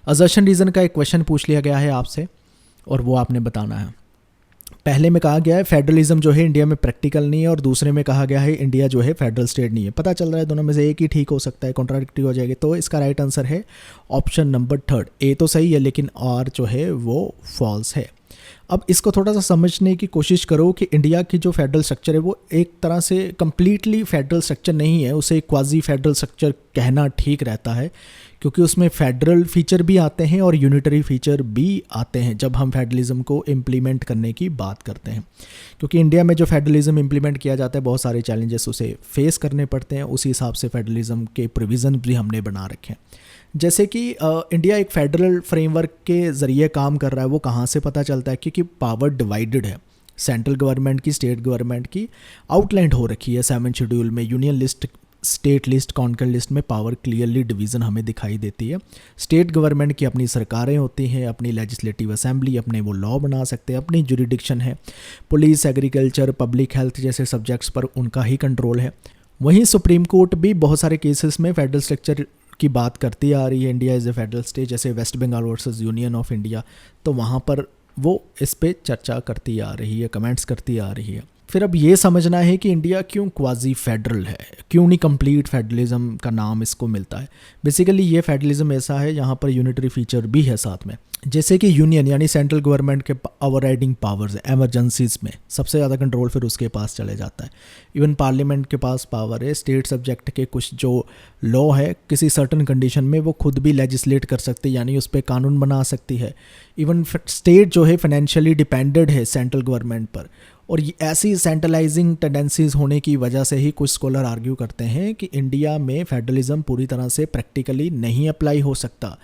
Speaker 1: असर्शन रीजन का एक क्वेश्चन पूछ लिया गया है आपसे और वो आपने बताना है। पहले में कहा गया है फेडरलिज्म जो है इंडिया में प्रैक्टिकल नहीं है, और दूसरे में कहा गया है इंडिया जो है फेडरल स्टेट नहीं है। पता चल रहा है दोनों में से एक ही ठीक हो सकता है, कॉन्ट्राडिक्टरी हो जाएगी। तो इसका राइट आंसर है ऑप्शन नंबर 3। ए तो सही है लेकिन आर जो है वो फॉल्स है। अब इसको थोड़ा सा समझने की कोशिश करो कि इंडिया की जो फेडरल स्ट्रक्चर है वो एक तरह से कम्प्लीटली फेडरल स्ट्रक्चर नहीं है, उसे क्वाजी फेडरल स्ट्रक्चर कहना ठीक रहता है, क्योंकि उसमें फेडरल फीचर भी आते हैं और यूनिटरी फीचर भी आते हैं जब हम फेडरलिज्म को इम्प्लीमेंट करने की बात करते हैं। क्योंकि इंडिया में जो फेडरलिज्म इम्प्लीमेंट किया जाता है बहुत सारे चैलेंजेस उसे फेस करने पड़ते हैं, उसी हिसाब से फेडरलिज्म के प्रोविज़न भी हमने बना रखे हैं। जैसे कि इंडिया एक फेडरल फ्रेमवर्क के ज़रिए काम कर रहा है, वो कहाँ से पता चलता है? क्योंकि पावर डिवाइडेड है, सेंट्रल गवर्नमेंट की स्टेट गवर्नमेंट की आउटलाइन हो रखी है 7 शेड्यूल में। Union list, state list, conquer list में पावर क्लियरली डिवीज़न हमें दिखाई देती है। स्टेट गवर्नमेंट की अपनी सरकारें होती हैं, अपनी लेजिस्लेटिव असेंबली, अपने वो लॉ बना सकते हैं, अपनी जुरिडिक्शन है। पुलिस, एग्रीकल्चर, पब्लिक हेल्थ जैसे सब्जेक्ट्स पर उनका ही कंट्रोल है। वहीं सुप्रीम कोर्ट भी बहुत सारे केसेस में फेडरल स्ट्रक्चर की बात करती आ रही है। India is a federal state, जैसे West Bengal versus union of India, तो वहाँ पर वो इस पे चर्चा करती आ रही है, कमेंट्स करती आ रही है। फिर अब ये समझना है कि इंडिया क्यों क्वाजी फेडरल है, क्यों नहीं कंप्लीट फेडरलिज्म का नाम इसको मिलता है। बेसिकली ये फेडरलिज्म ऐसा है यहाँ पर यूनिटरी फीचर भी है साथ में। जैसे कि यूनियन यानी सेंट्रल गवर्नमेंट के ओवरराइडिंग पावर्स है, एमरजेंसीज में सबसे ज़्यादा कंट्रोल फिर उसके पास चले जाता है। इवन पार्लियामेंट के पास पावर है, स्टेट सब्जेक्ट के कुछ जो लॉ है किसी सर्टन कंडीशन में वो खुद भी लेजिस्लेट कर सकती है, यानी उस पर कानून बना सकती है। इवन स्टेट जो है फाइनेंशियली डिपेंडेड है सेंट्रल गवर्नमेंट पर, और ऐसी सेंट्रलाइजिंग टेंडेंसीज होने की वजह से ही कुछ स्कॉलर आर्ग्यू करते हैं कि इंडिया में फेडरलिज्म पूरी तरह से प्रैक्टिकली नहीं अप्लाई हो सकता।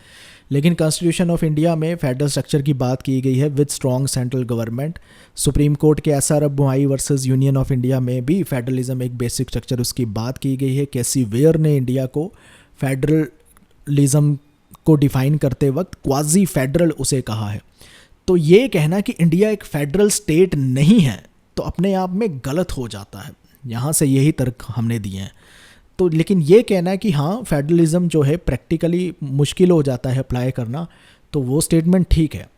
Speaker 1: लेकिन कॉन्स्टिट्यूशन ऑफ इंडिया में फेडरल स्ट्रक्चर की बात की गई है with strong central government. Supreme court के SR बुआई वर्सेस यूनियन ऑफ इंडिया में भी फेडरलिज्म एक बेसिक स्ट्रक्चर उसकी बात की गई है। कैसी वेयर ने इंडिया को फेडरलिज्म को डिफाइन करते वक्त क्वाजी फेडरल उसे कहा है। तो ये कहना कि इंडिया एक फेडरल स्टेट नहीं है तो अपने आप में गलत हो जाता है, यहाँ से यही तर्क हमने दिए हैं। तो लेकिन ये कहना है कि हाँ फेडरलिज्म जो है प्रैक्टिकली मुश्किल हो जाता है अप्लाई करना, तो वो स्टेटमेंट ठीक है।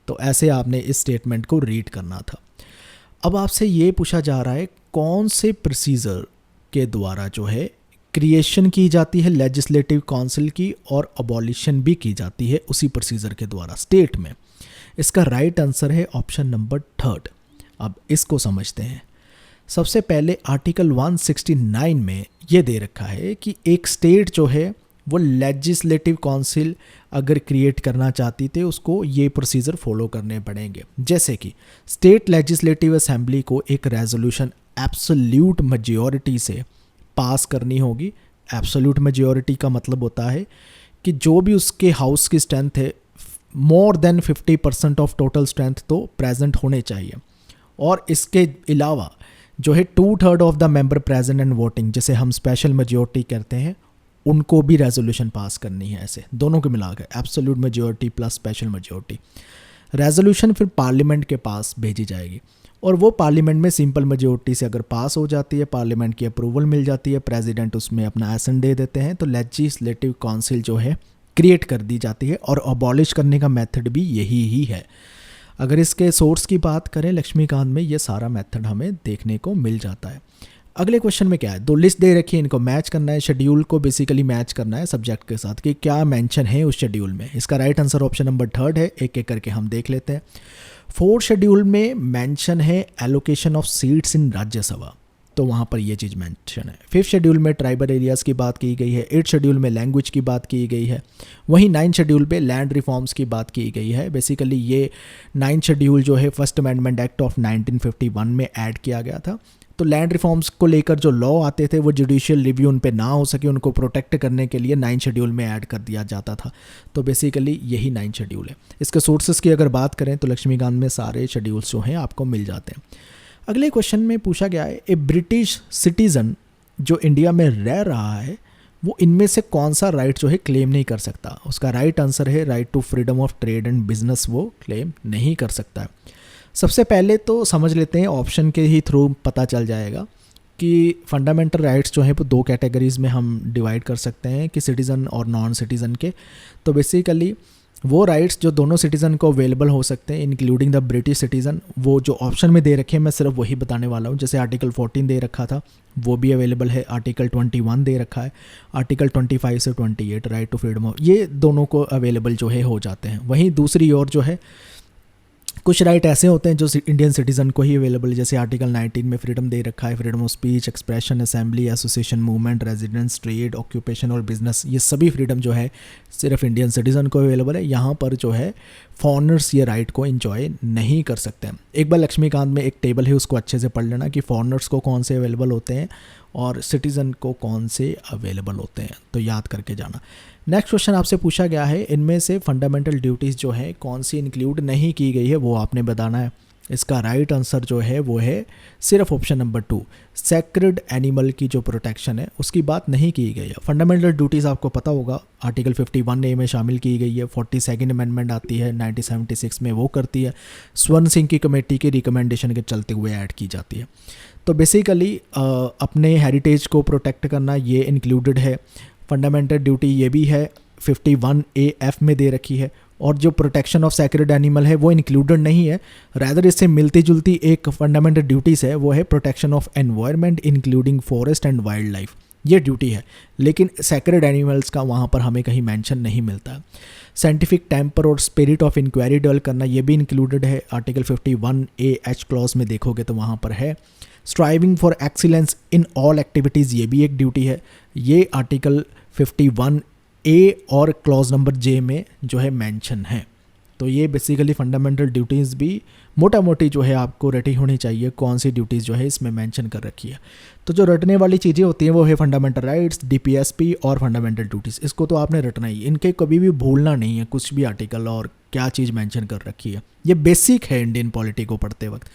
Speaker 1: तो ऐसे आपने इस स्टेटमेंट को रीड करना था। अब आपसे ये पूछा जा रहा है कौन से प्रोसीजर के द्वारा जो है क्रिएशन की जाती है लेजिस्लेटिव काउंसिल की और अबॉलिशन भी की जाती है उसी प्रोसीजर के द्वारा स्टेट में। इसका राइट आंसर है ऑप्शन नंबर 3। अब इसको समझते हैं। सबसे पहले आर्टिकल 169 में ये दे रखा है कि एक स्टेट जो है वो लेजिस्लेटिव काउंसिल अगर क्रिएट करना चाहती थे उसको ये प्रोसीजर फॉलो करने पड़ेंगे। जैसे कि स्टेट लेजिस्लेटिव असेंबली को एक रेजोल्यूशन एब्सोल्यूट मेजॉरिटी से पास करनी होगी। एब्सोल्यूट मेजॉरिटी का मतलब होता है कि जो भी उसके हाउस की स्ट्रेंथ है more than 50% of total strength तो प्रेजेंट होने चाहिए। और इसके अलावा जो है 2/3 of the member present and voting, जैसे हम स्पेशल मेजॉरिटी कहते हैं, उनको भी रेजोल्यूशन पास करनी है। ऐसे दोनों को मिलाकर absolute majority plus special majority. Resolution फिर पार्लियामेंट के पास भेजी जाएगी और वो पार्लियामेंट में सिंपल मेजॉरिटी से अगर पास हो जाती है, पार्लियामेंट की अप्रूवल मिल जाती है, प्रेसिडेंट उसमें अपना एसेंट दे देते हैं, तो लेजिस्लेटिव काउंसिल जो है क्रिएट कर दी जाती है। और अबॉलिश करने का मेथड भी यही ही है। अगर इसके सोर्स की बात करें लक्ष्मीकांत में, ये सारा मेथड हमें देखने को मिल जाता है। अगले क्वेश्चन में क्या है, दो लिस्ट दे रखी है, इनको मैच करना है, शेड्यूल को बेसिकली मैच करना है सब्जेक्ट के साथ कि क्या मेंशन है उस शेड्यूल में। इसका राइट आंसर ऑप्शन नंबर 3 है। एक एक करके हम देख लेते हैं। 4th शेड्यूल में मेंशन है allocation of seats in Rajya Sabha, तो वहाँ पर ये चीज़ मेंशन है। 5th शेड्यूल में ट्राइबल एरियाज़ की बात की गई है। 8th शेड्यूल में लैंग्वेज की बात की गई है। वहीं 9th शेड्यूल पे लैंड रिफॉर्म्स की बात की गई है। बेसिकली ये 9th शेड्यूल जो है फर्स्ट अमेंडमेंट एक्ट ऑफ 1951 में ऐड किया गया था। तो लैंड रिफॉर्म्स को लेकर जो लॉ आते थे वो जुडिशियल रिव्यू उन पे ना हो सके, उनको प्रोटेक्ट करने के लिए 9th शेड्यूल में ऐड कर दिया जाता था। तो बेसिकली यही 9th शेड्यूल है। इसके सोर्सेज की अगर बात करें तो लक्ष्मीकांत में सारे शेड्यूल्स जो हैं आपको मिल जाते हैं। अगले क्वेश्चन में पूछा गया है, ए ब्रिटिश सिटीज़न जो इंडिया में रह रहा है वो इनमें से कौन सा राइट जो है क्लेम नहीं कर सकता। उसका राइट आंसर है right to freedom of trade and business, वो क्लेम नहीं कर सकता है। सबसे पहले तो समझ लेते हैं, ऑप्शन के ही थ्रू पता चल जाएगा कि फंडामेंटल राइट्स जो है वो 2 कैटेगरीज में हम डिवाइड कर सकते हैं कि सिटीज़न और नॉन सिटीज़न के। तो बेसिकली वो राइट्स जो दोनों सिटीज़न को अवेलेबल हो सकते हैं इंक्लूडिंग द ब्रिटिश सिटीज़न, वो जो ऑप्शन में दे रखे हैं मैं सिर्फ वही बताने वाला हूँ। जैसे आर्टिकल 14 दे रखा था वो भी अवेलेबल है, आर्टिकल 21 दे रखा है, आर्टिकल 25 से 28 राइट टू फ्रीडम ऑफ, ये दोनों को अवेलेबल जो है हो जाते हैं। वहीं दूसरी ओर जो है कुछ राइट ऐसे होते हैं जो इंडियन सिटीज़न को ही अवेलेबल, जैसे आर्टिकल 19 में फ्रीडम दे रखा है, freedom of speech, expression, assembly, association, movement, residence, trade, occupation और बिजनेस, ये सभी फ्रीडम जो है सिर्फ इंडियन सिटीज़न को अवेलेबल है। यहाँ पर जो है फॉरनर्स ये राइट को एंजॉय नहीं कर सकते हैं। एक बार लक्ष्मीकांत में एक टेबल है उसको अच्छे से पढ़ लेना कि फॉरनर्स को कौन से अवेलेबल होते हैं और सिटीज़न को कौन से अवेलेबल होते हैं, तो याद करके जाना। नेक्स्ट क्वेश्चन आपसे पूछा गया है, इनमें से फंडामेंटल ड्यूटीज़ जो है कौन सी इंक्लूड नहीं की गई है वो आपने बताना है। इसका राइट आंसर जो है वो है सिर्फ ऑप्शन नंबर 2, सैक्रेड एनिमल की जो प्रोटेक्शन है उसकी बात नहीं की गई है। फंडामेंटल ड्यूटीज़ आपको पता होगा आर्टिकल 51A में शामिल की गई है, 42nd अमेंडमेंट आती है 1976 में वो करती है, स्वर्ण सिंह की कमेटी के रिकमेंडेशन के चलते हुए ऐड की जाती है। तो बेसिकली अपने हेरिटेज को प्रोटेक्ट करना ये इंक्लूडेड है। फंडामेंटल ड्यूटी ये भी है 51AF में दे रखी है, और जो प्रोटेक्शन ऑफ सैक्रेड एनिमल है वो इंक्लूडेड नहीं है, रैदर इससे मिलती जुलती एक फंडामेंटल ड्यूटीज़ है वो है protection of environment including forest and wild life, ये ड्यूटी है, लेकिन सैक्रेड एनिमल्स का वहाँ पर हमें कहीं मेंशन नहीं मिलता। साइंटिफिक टेम्पर और स्पिरिट ऑफ इंक्वायरी डेवलप करना ये भी इंक्लूडेड है, आर्टिकल 51AH क्लॉज में देखोगे तो वहाँ पर है। Striving for excellence in all activities ये भी एक ड्यूटी है, ये आर्टिकल 51A और क्लॉज नंबर J में जो है मेंशन है। तो ये बेसिकली फंडामेंटल ड्यूटीज़ भी मोटा मोटी जो है आपको रटी होनी चाहिए, कौन सी ड्यूटीज़ जो है इसमें मेंशन कर रखी है। तो जो रटने वाली चीज़ें होती हैं वो है फंडामेंटल राइट्स, DPSP और फंडामेंटल ड्यूटीज़, इसको तो आपने रटना ही, इनके कभी भी भूलना नहीं है कुछ भी आर्टिकल और क्या चीज़ मेंशन कर रखी है, ये बेसिक है इंडियन पॉलिटी को पढ़ते वक्त।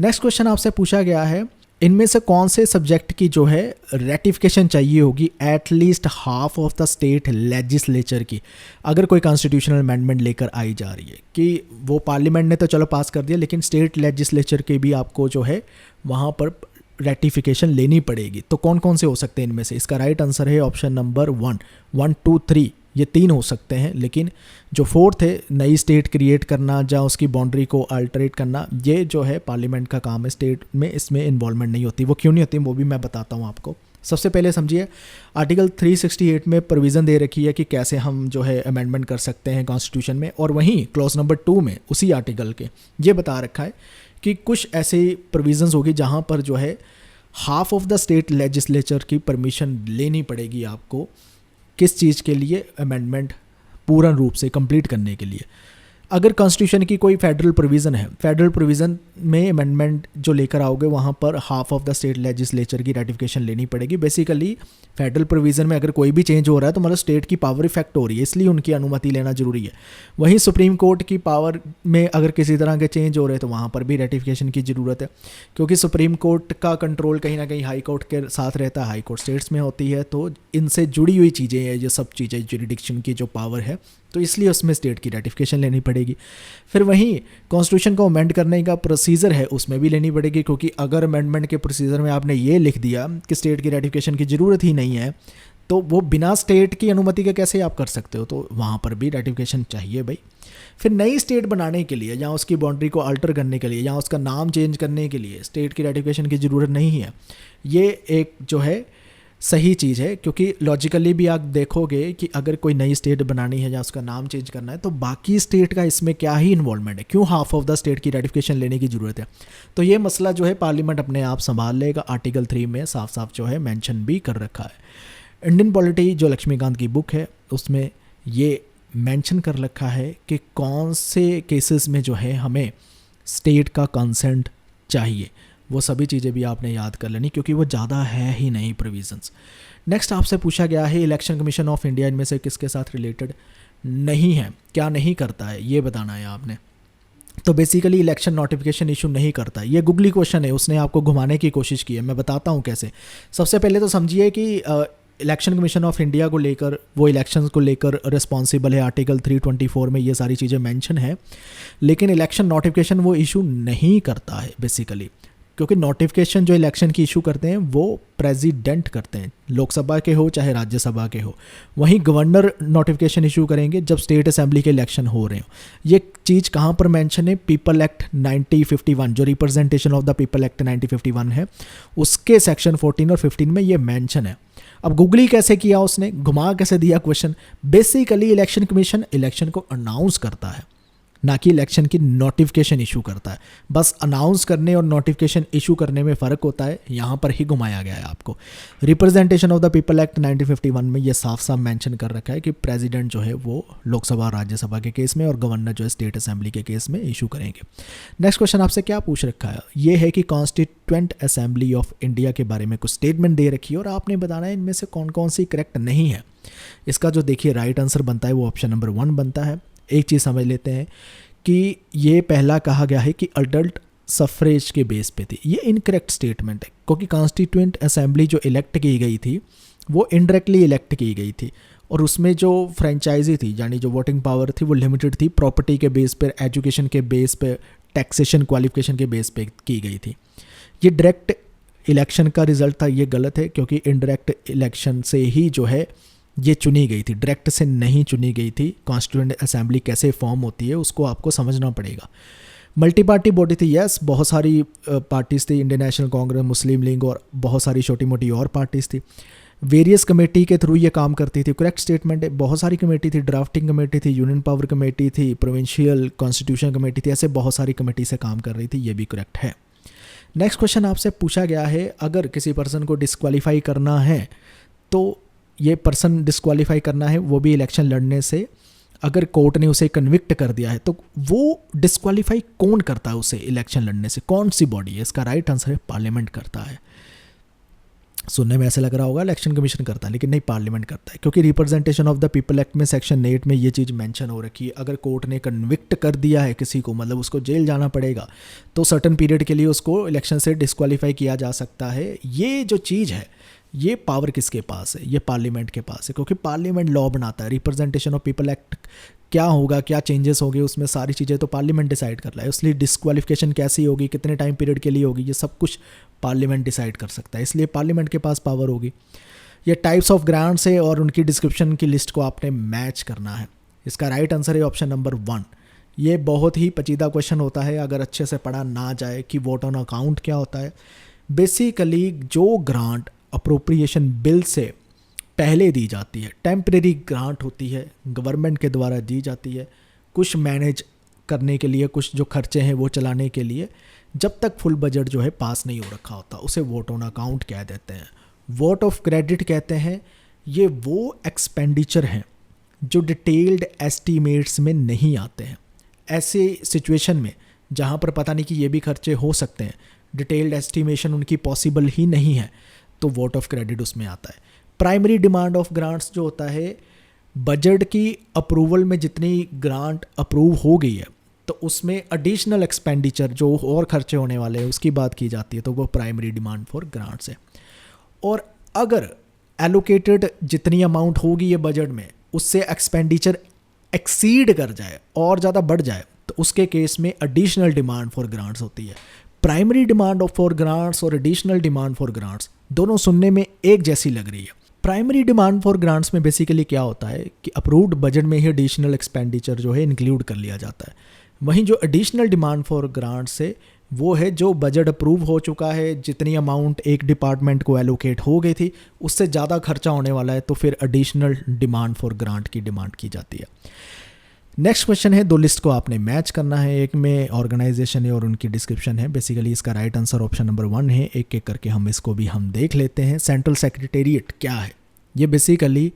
Speaker 1: नेक्स्ट क्वेश्चन आपसे पूछा गया है, इनमें से कौन से सब्जेक्ट की जो है रेटिफिकेशन चाहिए होगी at least half of the state legislature की, अगर कोई कॉन्स्टिट्यूशनल अमेंडमेंट लेकर आई जा रही है, कि वो पार्लियामेंट ने तो चलो पास कर दिया लेकिन स्टेट लेजिस्लेचर के भी आपको जो है वहाँ पर रेटिफिकेशन लेनी पड़ेगी। तो कौन कौन से हो सकते हैं इनमें से? इसका राइट आंसर है ऑप्शन नंबर 1, 1, 2, 3, ये 3 हो सकते हैं, लेकिन जो 4th है नई स्टेट क्रिएट करना या उसकी बाउंड्री को अल्टरेट करना, ये जो है पार्लियामेंट का काम है, स्टेट में इसमें इन्वॉल्वमेंट नहीं होती। वो क्यों नहीं होती वो भी मैं बताता हूँ आपको। सबसे पहले समझिए, आर्टिकल 368 में प्रोविज़न दे रखी है कि कैसे हम जो है अमेंडमेंट कर सकते हैं कॉन्स्टिट्यूशन में, और वहीं क्लॉज नंबर 2 में उसी आर्टिकल के ये बता रखा है कि कुछ ऐसे प्रोविज़न्स होगी जहाँ पर जो है half of the state legislature की परमिशन लेनी पड़ेगी आपको, किस चीज़ के लिए? अमेंडमेंट पूर्ण रूप से कंप्लीट करने के लिए। अगर कॉन्स्टिट्यूशन की कोई फेडरल प्रोविज़न है, फेडरल प्रोविज़न में अमेंडमेंट जो लेकर आओगे वहाँ पर half of the state legislature की रेटिफिकेशन लेनी पड़ेगी। बेसिकली फेडरल प्रोविज़न में अगर कोई भी चेंज हो रहा है तो मतलब स्टेट की पावर इफेक्ट हो रही है, इसलिए उनकी अनुमति लेना जरूरी है। वहीं सुप्रीम कोर्ट की पावर में अगर किसी तरह के चेंज हो रहे हैं तो वहाँ पर भी रेटिफिकेशन की ज़रूरत है, क्योंकि सुप्रीम कोर्ट का कंट्रोल कहीं ना कहीं हाई कोर्ट के साथ रहता है, हाई कोर्ट स्टेट्स में होती है, तो इनसे जुड़ी हुई चीज़ें हैं ये सब चीज़ें, जुरिडिक्शन की जो पावर है, तो इसलिए उसमें स्टेट की रेटिफिकेशन लेनी पड़ेगी। फिर वहीं कॉन्स्टिट्यूशन को अमेंड करने का प्रोसीजर है उसमें भी लेनी पड़ेगी, क्योंकि अगर अमेंडमेंट के प्रोसीजर में आपने ये लिख दिया कि स्टेट की रेटिफिकेशन की ज़रूरत ही नहीं है, तो वो बिना स्टेट की अनुमति के कैसे आप कर सकते हो, तो वहाँ पर भी रेटिफिकेशन चाहिए भाई। फिर नई स्टेट बनाने के लिए या उसकी बाउंड्री को अल्टर करने के लिए या उसका नाम चेंज करने के लिए स्टेट की रेटिफिकेशन की ज़रूरत नहीं है। ये एक जो है सही चीज़ है, क्योंकि लॉजिकली भी आप देखोगे कि अगर कोई नई स्टेट बनानी है या उसका नाम चेंज करना है तो बाकी स्टेट का इसमें क्या ही इन्वॉल्वमेंट है, क्यों हाफ ऑफ द स्टेट की रेटिफिकेशन लेने की ज़रूरत है। तो ये मसला जो है पार्लियामेंट अपने आप संभाल लेगा। आर्टिकल 3 में साफ साफ जो है मेंशन भी कर रखा है। इंडियन पॉलिटी जो लक्ष्मीकांत की बुक है उसमें ये मेंशन कर रखा है कि कौन से केसेस में जो है हमें स्टेट का कंसेंट चाहिए। वो सभी चीज़ें भी आपने याद कर लेनी, क्योंकि वो ज़्यादा है ही नहीं प्रोविजंस। नेक्स्ट आपसे पूछा गया है इलेक्शन कमीशन ऑफ इंडिया इनमें से किसके साथ रिलेटेड नहीं है, क्या नहीं करता है ये बताना है आपने। तो बेसिकली इलेक्शन नोटिफिकेशन इशू नहीं करता। ये गूगली क्वेश्चन है, उसने आपको घुमाने की कोशिश की है। मैं बताता हूँ कैसे। सबसे पहले तो समझिए कि इलेक्शन कमीशन ऑफ इंडिया को लेकर, वो इलेक्शंस को लेकर रिस्पॉन्सिबल है। आर्टिकल 324 में ये सारी चीज़ें मेंशन है, लेकिन इलेक्शन नोटिफिकेशन वो इशू नहीं करता है बेसिकली, क्योंकि नोटिफिकेशन जो इलेक्शन की इशू करते हैं वो प्रेसिडेंट करते हैं, लोकसभा के हो चाहे राज्यसभा के हो। वहीं गवर्नर नोटिफिकेशन इशू करेंगे जब स्टेट असेंबली के इलेक्शन हो रहे हो। ये चीज़ कहाँ पर मेंशन है, पीपल एक्ट 1951 जो representation of the people act 1951 है, उसके सेक्शन 14 और 15 में ये मेंशन है। अब गूगली कैसे किया उसने, घुमा कैसे दिया question. Basically election commission election को अनाउंस करता है, ना कि इलेक्शन की नोटिफिकेशन इशू करता है। बस अनाउंस करने और नोटिफिकेशन इशू करने में फ़र्क होता है, यहाँ पर ही घुमाया गया है आपको। Representation of the people act 1951 में ये साफ साफ मेंशन कर रखा है कि प्रेसिडेंट जो है वो लोकसभा राज्यसभा के केस में और गवर्नर जो है स्टेट असेंबली के केस में इशू करेंगे। नेक्स्ट क्वेश्चन आपसे क्या पूछ रखा है, ये है कि कॉन्स्टिट्यूएंट असेंबली ऑफ इंडिया के बारे में कुछ स्टेटमेंट दे रखी है और आपने बताना है इनमें से कौन कौन सी करेक्ट नहीं है। इसका जो देखिए राइट आंसर बनता है वो ऑप्शन नंबर 1 बनता है। एक चीज़ समझ लेते हैं कि ये पहला कहा गया है कि अडल्ट सफरेज के बेस पे थी। ये इनकरेक्ट स्टेटमेंट है, क्योंकि कॉन्स्टिट्यूएंट असेंबली जो इलेक्ट की गई थी वो इनडायरेक्टली इलेक्ट की गई थी और उसमें जो फ्रेंचाइजी थी यानी जो वोटिंग पावर थी वो लिमिटेड थी, प्रॉपर्टी के बेस पर, एजुकेशन के बेस पे, टैक्सेशन क्वालिफिकेशन के बेस पे की गई थी। ये डायरेक्ट इलेक्शन का रिजल्ट था, ये गलत है, क्योंकि इनडायरेक्ट इलेक्शन से ही जो है ये चुनी गई थी, डायरेक्ट से नहीं चुनी गई थी। कॉन्स्टिट्यूएंट असेंबली कैसे फॉर्म होती है उसको आपको समझना पड़ेगा। मल्टी पार्टी बॉडी थी, यस, बहुत सारी पार्टीज़ थी, इंडियन नेशनल कांग्रेस, मुस्लिम लीग और बहुत सारी छोटी मोटी और पार्टीज़ थी। वेरियस कमेटी के थ्रू ये काम करती थी, करेक्ट स्टेटमेंट है। बहुत सारी कमेटी थी, ड्राफ्टिंग कमेटी थी, यूनियन पावर कमेटी थी, प्रोविंशियल कॉन्स्टिट्यूशन कमेटी थी, ऐसे बहुत सारी कमेटी से काम कर रही थी, ये भी करेक्ट है। नेक्स्ट क्वेश्चन आपसे पूछा गया है अगर किसी पर्सन को डिस्क्वालीफाई करना है तो ये पर्सन डिस्क्वालीफाई करना है वो भी इलेक्शन लड़ने से, अगर कोर्ट ने उसे कन्विक्ट कर दिया है तो वो डिस्क्वालीफाई कौन करता है उसे इलेक्शन लड़ने से, कौन सी बॉडी है? इसका राइट आंसर है पार्लियामेंट करता है। सुनने में ऐसे लग रहा होगा इलेक्शन कमीशन करता है, लेकिन नहीं, पार्लियामेंट करता है, क्योंकि representation of the people act में सेक्शन 8 में ये चीज़ मेंशन हो रखी है। अगर कोर्ट ने कन्विक्ट कर दिया है किसी को, मतलब उसको जेल जाना पड़ेगा, तो सर्टन पीरियड के लिए उसको इलेक्शन से डिस्क्वालीफाई किया जा सकता है। ये जो चीज़ है ये पावर किसके पास है? ये पार्लियामेंट के पास है, क्योंकि पार्लियामेंट लॉ बनाता है। रिप्रेजेंटेशन ऑफ पीपल एक्ट क्या होगा, क्या चेंजेस होंगे उसमें, सारी चीज़ें तो पार्लियामेंट डिसाइड कर रहा है। इसलिए डिस्क्वालिफिकेशन कैसी होगी, कितने टाइम पीरियड के लिए होगी, ये सब कुछ पार्लियामेंट डिसाइड कर सकता है, इसलिए पार्लियामेंट के पास पावर होगी। ये टाइप्स ऑफ ग्रांट्स है और उनकी डिस्क्रिप्शन की लिस्ट को आपने मैच करना है। इसका राइट आंसर है ऑप्शन नंबर 1। ये बहुत ही पेचीदा क्वेश्चन होता है अगर अच्छे से पढ़ा ना जाए कि वोट ऑन अकाउंट क्या होता है। बेसिकली जो ग्रांट अप्रोप्रिएशन बिल से पहले दी जाती है, टेम्परेरी ग्रांट होती है, गवर्नमेंट के द्वारा दी जाती है, कुछ मैनेज करने के लिए, कुछ जो खर्चे हैं वो चलाने के लिए, जब तक फुल बजट जो है पास नहीं हो रखा होता, उसे वोट ऑन अकाउंट कह देते हैं। वोट ऑफ क्रेडिट कहते हैं। ये वो एक्सपेंडिचर हैं जो डिटेल्ड एस्टीमेट्स में नहीं आते हैं। ऐसे सिचुएशन में जहाँ पर पता नहीं कि ये भी खर्चे हो सकते हैं, डिटेल्ड एस्टीमेशन उनकी पॉसिबल ही नहीं है, तो वोट ऑफ क्रेडिट उसमें आता है। प्राइमरी डिमांड ऑफ ग्रांट्स जो होता है, बजट की अप्रूवल में जितनी ग्रांट अप्रूव हो गई है तो उसमें एडिशनल एक्सपेंडिचर जो और खर्चे होने वाले हैं उसकी बात की जाती है, तो वो प्राइमरी डिमांड फॉर ग्रांट्स है। और अगर एलोकेटेड जितनी अमाउंट होगी ये बजट में उससे एक्सपेंडिचर एक्सीड कर जाए और ज़्यादा बढ़ जाए तो उसके केस में एडिशनल डिमांड फॉर ग्रांट्स होती है। प्राइमरी डिमांड फॉर ग्रांट्स और एडिशनल डिमांड फॉर ग्रांट्स दोनों सुनने में एक जैसी लग रही है। प्राइमरी डिमांड फॉर ग्रांट्स में बेसिकली क्या होता है कि अप्रूव्ड बजट में ही एडिशनल एक्सपेंडिचर जो है इंक्लूड कर लिया जाता है। वहीं जो एडिशनल डिमांड फॉर ग्रांट्स है वो है जो बजट अप्रूव हो चुका है, जितनी अमाउंट एक डिपार्टमेंट को एलोकेट हो गई थी उससे ज़्यादा खर्चा होने वाला है तो फिर एडिशनल डिमांड फॉर ग्रांट की डिमांड की जाती है। नेक्स्ट क्वेश्चन है, दो लिस्ट को आपने मैच करना है, एक में ऑर्गेनाइजेशन है और उनकी डिस्क्रिप्शन है। बेसिकली इसका राइट आंसर ऑप्शन नंबर 1 है। एक एक करके हम इसको भी हम देख लेते हैं। सेंट्रल सेक्रेटेरिएट क्या है? ये बेसिकली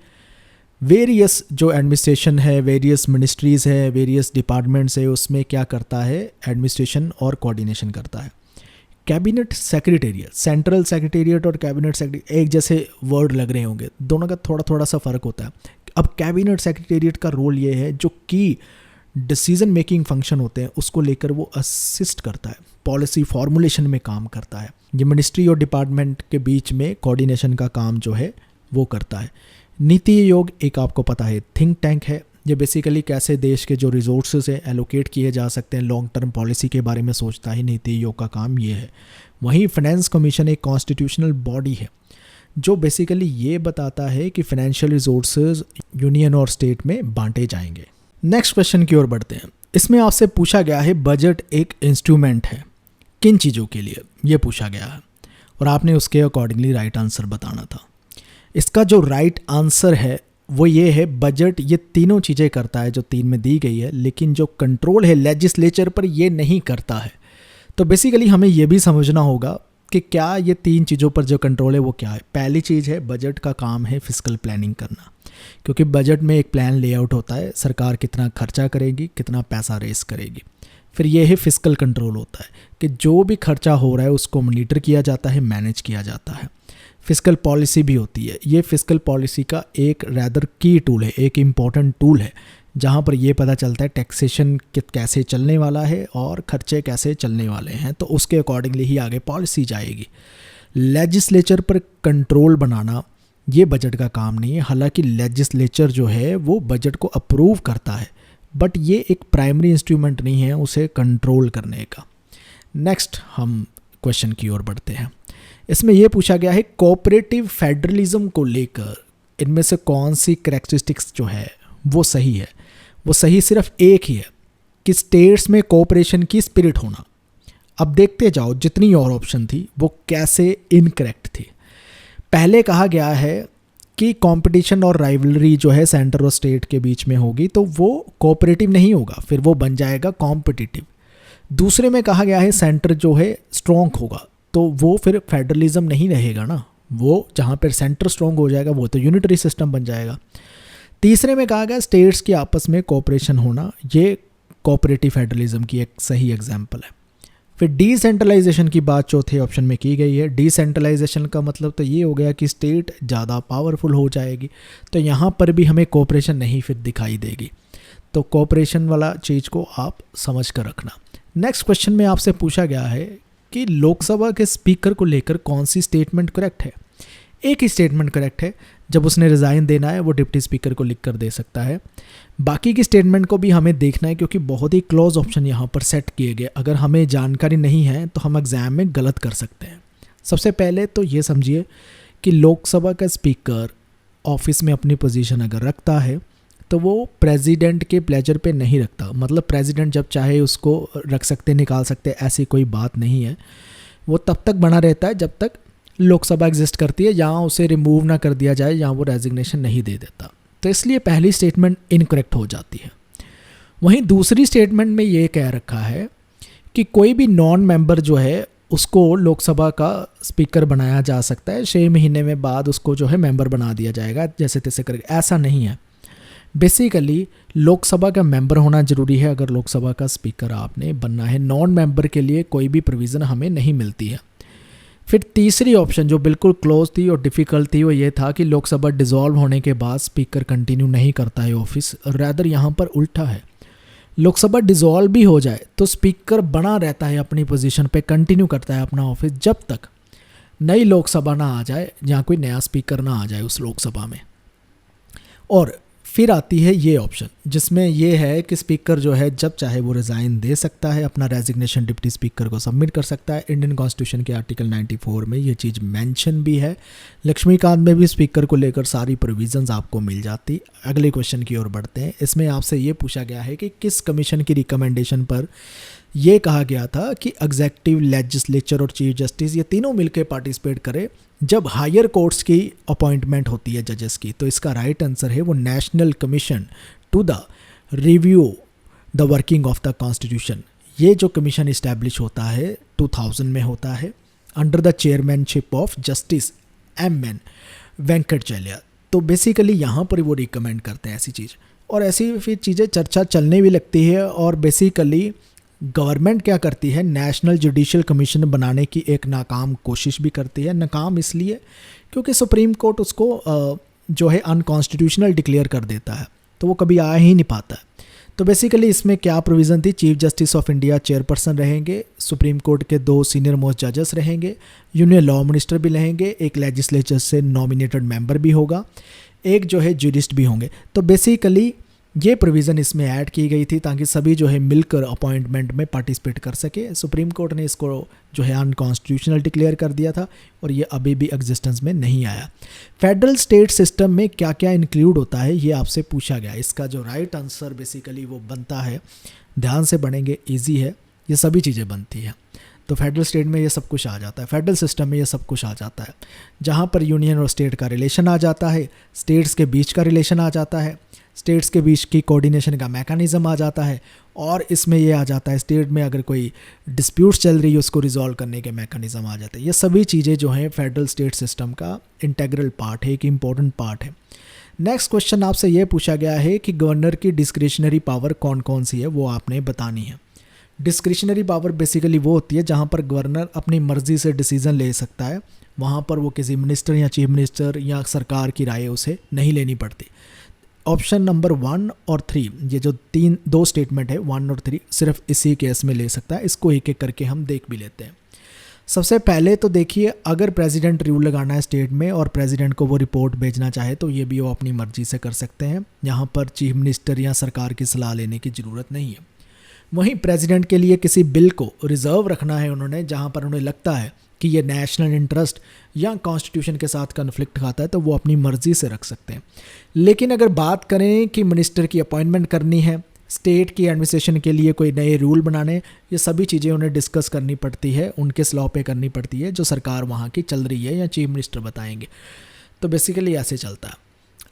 Speaker 1: वेरियस जो एडमिनिस्ट्रेशन है, वेरियस मिनिस्ट्रीज़ है, वेरियस डिपार्टमेंट्स है, उसमें क्या करता है? एडमिनिस्ट्रेशन और कोऑर्डिनेशन करता है। कैबिनेट सेक्रेटेरिएट, सेंट्रल सेक्रेटेरिएट और कैबिनेट सेक्रेटेरिएट एक जैसे वर्ड लग रहे होंगे, दोनों का थोड़ा थोड़ा सा फ़र्क होता है। अब कैबिनेट सेक्रेटेरिएट का रोल ये है जो की डिसीजन मेकिंग फंक्शन होते हैं उसको लेकर वो असिस्ट करता है, पॉलिसी फॉर्मुलेशन में काम करता है। ये मिनिस्ट्री और डिपार्टमेंट के बीच में कोऑर्डिनेशन का काम जो है वो करता है। नीति आयोग एक आपको पता है थिंक टैंक है। ये बेसिकली कैसे देश के जो रिसोर्सेज है एलोकेट किए जा सकते हैं, लॉन्ग टर्म पॉलिसी के बारे में सोचता है। नीति आयोग का काम ये है। वहीं फाइनेंस कमीशन एक कॉन्स्टिट्यूशनल बॉडी है जो बेसिकली ये बताता है कि फाइनेंशियल रिसोर्सेज यूनियन और स्टेट में बांटे जाएंगे। नेक्स्ट क्वेश्चन की ओर बढ़ते हैं। इसमें आपसे पूछा गया है बजट एक इंस्ट्रूमेंट है किन चीज़ों के लिए, ये पूछा गया है और आपने उसके अकॉर्डिंगली राइट आंसर बताना था। इसका जो राइट आंसर है वो ये है, बजट ये तीनों चीज़ें करता है जो 3 में दी गई है, लेकिन जो कंट्रोल है लेजिस्लेचर पर ये नहीं करता है। तो बेसिकली हमें ये भी समझना होगा कि क्या ये 3 चीज़ों पर जो कंट्रोल है वो क्या है। पहली चीज़ है बजट का काम है फिस्कल प्लानिंग करना, क्योंकि बजट में एक प्लान लेआउट होता है, सरकार कितना खर्चा करेगी, कितना पैसा रेस करेगी। फिर ये है फिस्कल कंट्रोल होता है कि जो भी खर्चा हो रहा है उसको मॉनिटर किया जाता है, मैनेज किया जाता है। फिस्कल पॉलिसी भी होती है। ये फिस्कल पॉलिसी का एक रैदर की टूल है, एक इम्पॉर्टेंट टूल है जहाँ पर ये पता चलता है टैक्सेशन कैसे चलने वाला है और खर्चे कैसे चलने वाले हैं, तो उसके अकॉर्डिंगली ही आगे पॉलिसी जाएगी। लेजिस्लेचर पर कंट्रोल बनाना ये बजट का काम नहीं है। हालांकि लेजिस्लेचर जो है वो बजट को अप्रूव करता है, बट ये एक प्राइमरी इंस्ट्रूमेंट नहीं है उसे कंट्रोल करने का। नेक्स्ट हम क्वेश्चन की ओर बढ़ते हैं। इसमें यह पूछा गया है कोऑपरेटिव फेडरलिज्म को लेकर इनमें से कौन सी कैरेक्टरिस्टिक्स जो है वो सही है। वो सही सिर्फ एक ही है कि स्टेट्स में कोऑपरेशन की स्पिरिट होना। अब देखते जाओ जितनी और ऑप्शन थी वो कैसे इनकरेक्ट थी। पहले कहा गया है कि कंपटीशन और राइवलरी जो है सेंटर और स्टेट के बीच में होगी तो वो कोऑपरेटिव नहीं होगा, फिर वो बन जाएगा कॉम्पिटिटिव। दूसरे में कहा गया है सेंटर जो है स्ट्रॉन्ग होगा तो वो फिर फेडरलिज्म नहीं रहेगा ना, वो जहाँ पर सेंटर स्ट्रॉन्ग हो जाएगा वो तो यूनिटरी सिस्टम बन जाएगा। तीसरे में कहा गया स्टेट्स के आपस में कोऑपरेशन होना, ये कोऑपरेटिव फेडरलिज्म की एक सही एग्जांपल है। फिर डिसेंट्रलाइजेशन की बात चौथे ऑप्शन में की गई है। डिसेंट्रलाइजेशन का मतलब तो ये हो गया कि स्टेट ज़्यादा पावरफुल हो जाएगी, तो यहाँ पर भी हमें कोऑपरेशन नहीं फिर दिखाई देगी। तो कोऑपरेशन वाला चीज़ को आप समझ कर रखना। नेक्स्ट क्वेश्चन में आपसे पूछा गया है कि लोकसभा के स्पीकर को लेकर कौन सी स्टेटमेंट करेक्ट है। एक ही स्टेटमेंट करेक्ट है, जब उसने रिज़ाइन देना है वो डिप्टी स्पीकर को लिख कर दे सकता है। बाकी की स्टेटमेंट को भी हमें देखना है क्योंकि बहुत ही क्लोज ऑप्शन यहाँ पर सेट किए गए। अगर हमें जानकारी नहीं है तो हम एग्ज़ाम में गलत कर सकते हैं। सबसे पहले तो ये समझिए कि लोकसभा का स्पीकर ऑफिस में अपनी पोजीशन अगर रखता है तो वो प्रेसिडेंट के प्लेजर पे नहीं रखता। मतलब प्रेसिडेंट जब चाहे उसको रख सकते, निकाल सकते, ऐसी कोई बात नहीं है। वो तब तक बना रहता है जब तक लोकसभा एग्जिस्ट करती है, यहाँ उसे रिमूव ना कर दिया जाए, यहाँ वो रेजिग्नेशन नहीं दे देता। तो इसलिए पहली स्टेटमेंट इनकरेक्ट हो जाती है। वहीं दूसरी स्टेटमेंट में ये कह रखा है कि कोई भी नॉन मेंबर जो है उसको लोकसभा का स्पीकर बनाया जा सकता है, 6 महीने में बाद उसको जो है मेंबर बना दिया जाएगा जैसे तैसे करके। ऐसा नहीं है। बेसिकली लोकसभा का मेंबर होना ज़रूरी है अगर लोकसभा का स्पीकर आपने बनना है। नॉन मेंबर के लिए कोई भी प्रोविज़न हमें नहीं मिलती है। फिर तीसरी ऑप्शन जो बिल्कुल क्लोज थी और डिफ़िकल्ट थी वो ये था कि लोकसभा डिसॉल्व होने के बाद स्पीकर कंटिन्यू नहीं करता है ऑफिस। रैदर यहाँ पर उल्टा है, लोकसभा डिसॉल्व भी हो जाए तो स्पीकर बना रहता है अपनी पोजीशन पे, कंटिन्यू करता है अपना ऑफिस जब तक नई लोकसभा ना आ जाए, जहाँ कोई नया स्पीकर ना आ जाए उस लोकसभा में। और फिर आती है ये ऑप्शन, जिसमें ये है कि स्पीकर जो है जब चाहे वो रिज़ाइन दे सकता है, अपना रेजिग्नेशन डिप्टी स्पीकर को सबमिट कर सकता है। इंडियन कॉन्स्टिट्यूशन के आर्टिकल 94 में ये चीज़ मेंशन भी है। लक्ष्मीकांत में भी स्पीकर को लेकर सारी प्रोविजंस आपको मिल जाती। अगले क्वेश्चन की ओर बढ़ते हैं। इसमें आपसे ये पूछा गया है कि किस कमीशन की रिकमेंडेशन पर ये कहा गया था कि एग्जेक्टिव, लेजिस्लेचर और चीफ जस्टिस ये तीनों मिलकर पार्टिसिपेट करें जब हायर कोर्ट्स की अपॉइंटमेंट होती है जजेस की। तो इसका राइट आंसर है वो national commission to the review the working of the constitution. ये जो कमीशन इस्टेब्लिश होता है 2000 में होता है under the chairmanship of justice MN वेंकटचल्या। तो बेसिकली यहाँ पर वो रिकमेंड करते हैं ऐसी चीज़, और ऐसी फिर चीज़ें चर्चा चलने भी लगती है। और बेसिकली गवर्नमेंट क्या करती है, नेशनल जुडिशियल कमीशन बनाने की एक नाकाम कोशिश भी करती है। नाकाम इसलिए क्योंकि सुप्रीम कोर्ट उसको जो है अनकॉन्स्टिट्यूशनल डिक्लेयर कर देता है, तो वो कभी आ ही नहीं पाता है। तो बेसिकली इसमें क्या प्रोविज़न थी, chief justice of India chairperson रहेंगे, सुप्रीम कोर्ट के 2 सीनियर मोस्ट जजेस रहेंगे, यूनियन लॉ मिनिस्टर भी रहेंगे, एक लेजिस्लेचर से नॉमिनेटेड मेंबर भी होगा, एक जो है जूरिस्ट भी होंगे। तो बेसिकली ये प्रोविज़न इसमें ऐड की गई थी ताकि सभी जो है मिलकर अपॉइंटमेंट में पार्टिसिपेट कर सके। सुप्रीम कोर्ट ने इसको जो है अनकॉन्स्टिट्यूशनल डिक्लेयर कर दिया था और ये अभी भी एग्जिस्टेंस में नहीं आया। फेडरल स्टेट सिस्टम में क्या क्या इंक्लूड होता है ये आपसे पूछा गया। इसका जो राइट आंसर बेसिकली वो बनता है, ध्यान से बनेंगे, ईजी है, ये सभी चीज़ें बनती हैं। तो फेडरल स्टेट में ये सब कुछ आ जाता है, फेडरल सिस्टम में ये सब कुछ आ जाता है, जहाँ पर यूनियन और स्टेट का रिलेशन आ जाता है, स्टेट्स के बीच का रिलेशन आ जाता है, स्टेट्स के बीच की कोऑर्डिनेशन का मैकेनिज़्म आ जाता है, और इसमें ये आ जाता है स्टेट में अगर कोई डिस्प्यूट्स चल रही है उसको रिजॉल्व करने के मैकेनिज़्म आ जाते हैं। ये सभी चीज़ें जो हैं फेडरल स्टेट सिस्टम का इंटेग्रल पार्ट है, एक इम्पॉर्टेंट पार्ट है। नेक्स्ट क्वेश्चन आपसे ये पूछा गया है कि गवर्नर की डिस्क्रिशनरी पावर कौन कौन सी है, वो आपने बतानी है। डिस्क्रिशनरी पावर बेसिकली वो होती है जहाँ पर गवर्नर अपनी मर्ज़ी से डिसीज़न ले सकता है, वहाँ पर वो किसी मिनिस्टर या चीफ मिनिस्टर या सरकार की राय उसे नहीं लेनी पड़ती। ऑप्शन नंबर 1 और 3, ये जो 2 स्टेटमेंट है 1 और 3, सिर्फ इसी केस में ले सकता है। इसको एक एक करके हम देख भी लेते हैं। सबसे पहले तो देखिए, अगर प्रेसिडेंट रूल लगाना है स्टेट में और प्रेसिडेंट को वो रिपोर्ट भेजना चाहे तो ये भी वो अपनी मर्जी से कर सकते हैं। यहाँ पर चीफ मिनिस्टर या सरकार की सलाह लेने की ज़रूरत नहीं है। वहीं प्रेसिडेंट के लिए किसी बिल को रिजर्व रखना है उन्होंने, जहाँ पर उन्हें लगता है कि ये नेशनल इंटरेस्ट या कॉन्स्टिट्यूशन के साथ कन्फ्लिक्ट खाता है, तो वो अपनी मर्ज़ी से रख सकते हैं। लेकिन अगर बात करें कि मिनिस्टर की अपॉइंटमेंट करनी है, स्टेट की एडमिनिस्ट्रेशन के लिए कोई नए रूल बनाने, ये सभी चीज़ें उन्हें डिस्कस करनी पड़ती है, उनके स्लॉ पे करनी पड़ती है जो सरकार वहाँ की चल रही है या चीफ मिनिस्टर बताएंगे। तो बेसिकली ऐसे चलता है।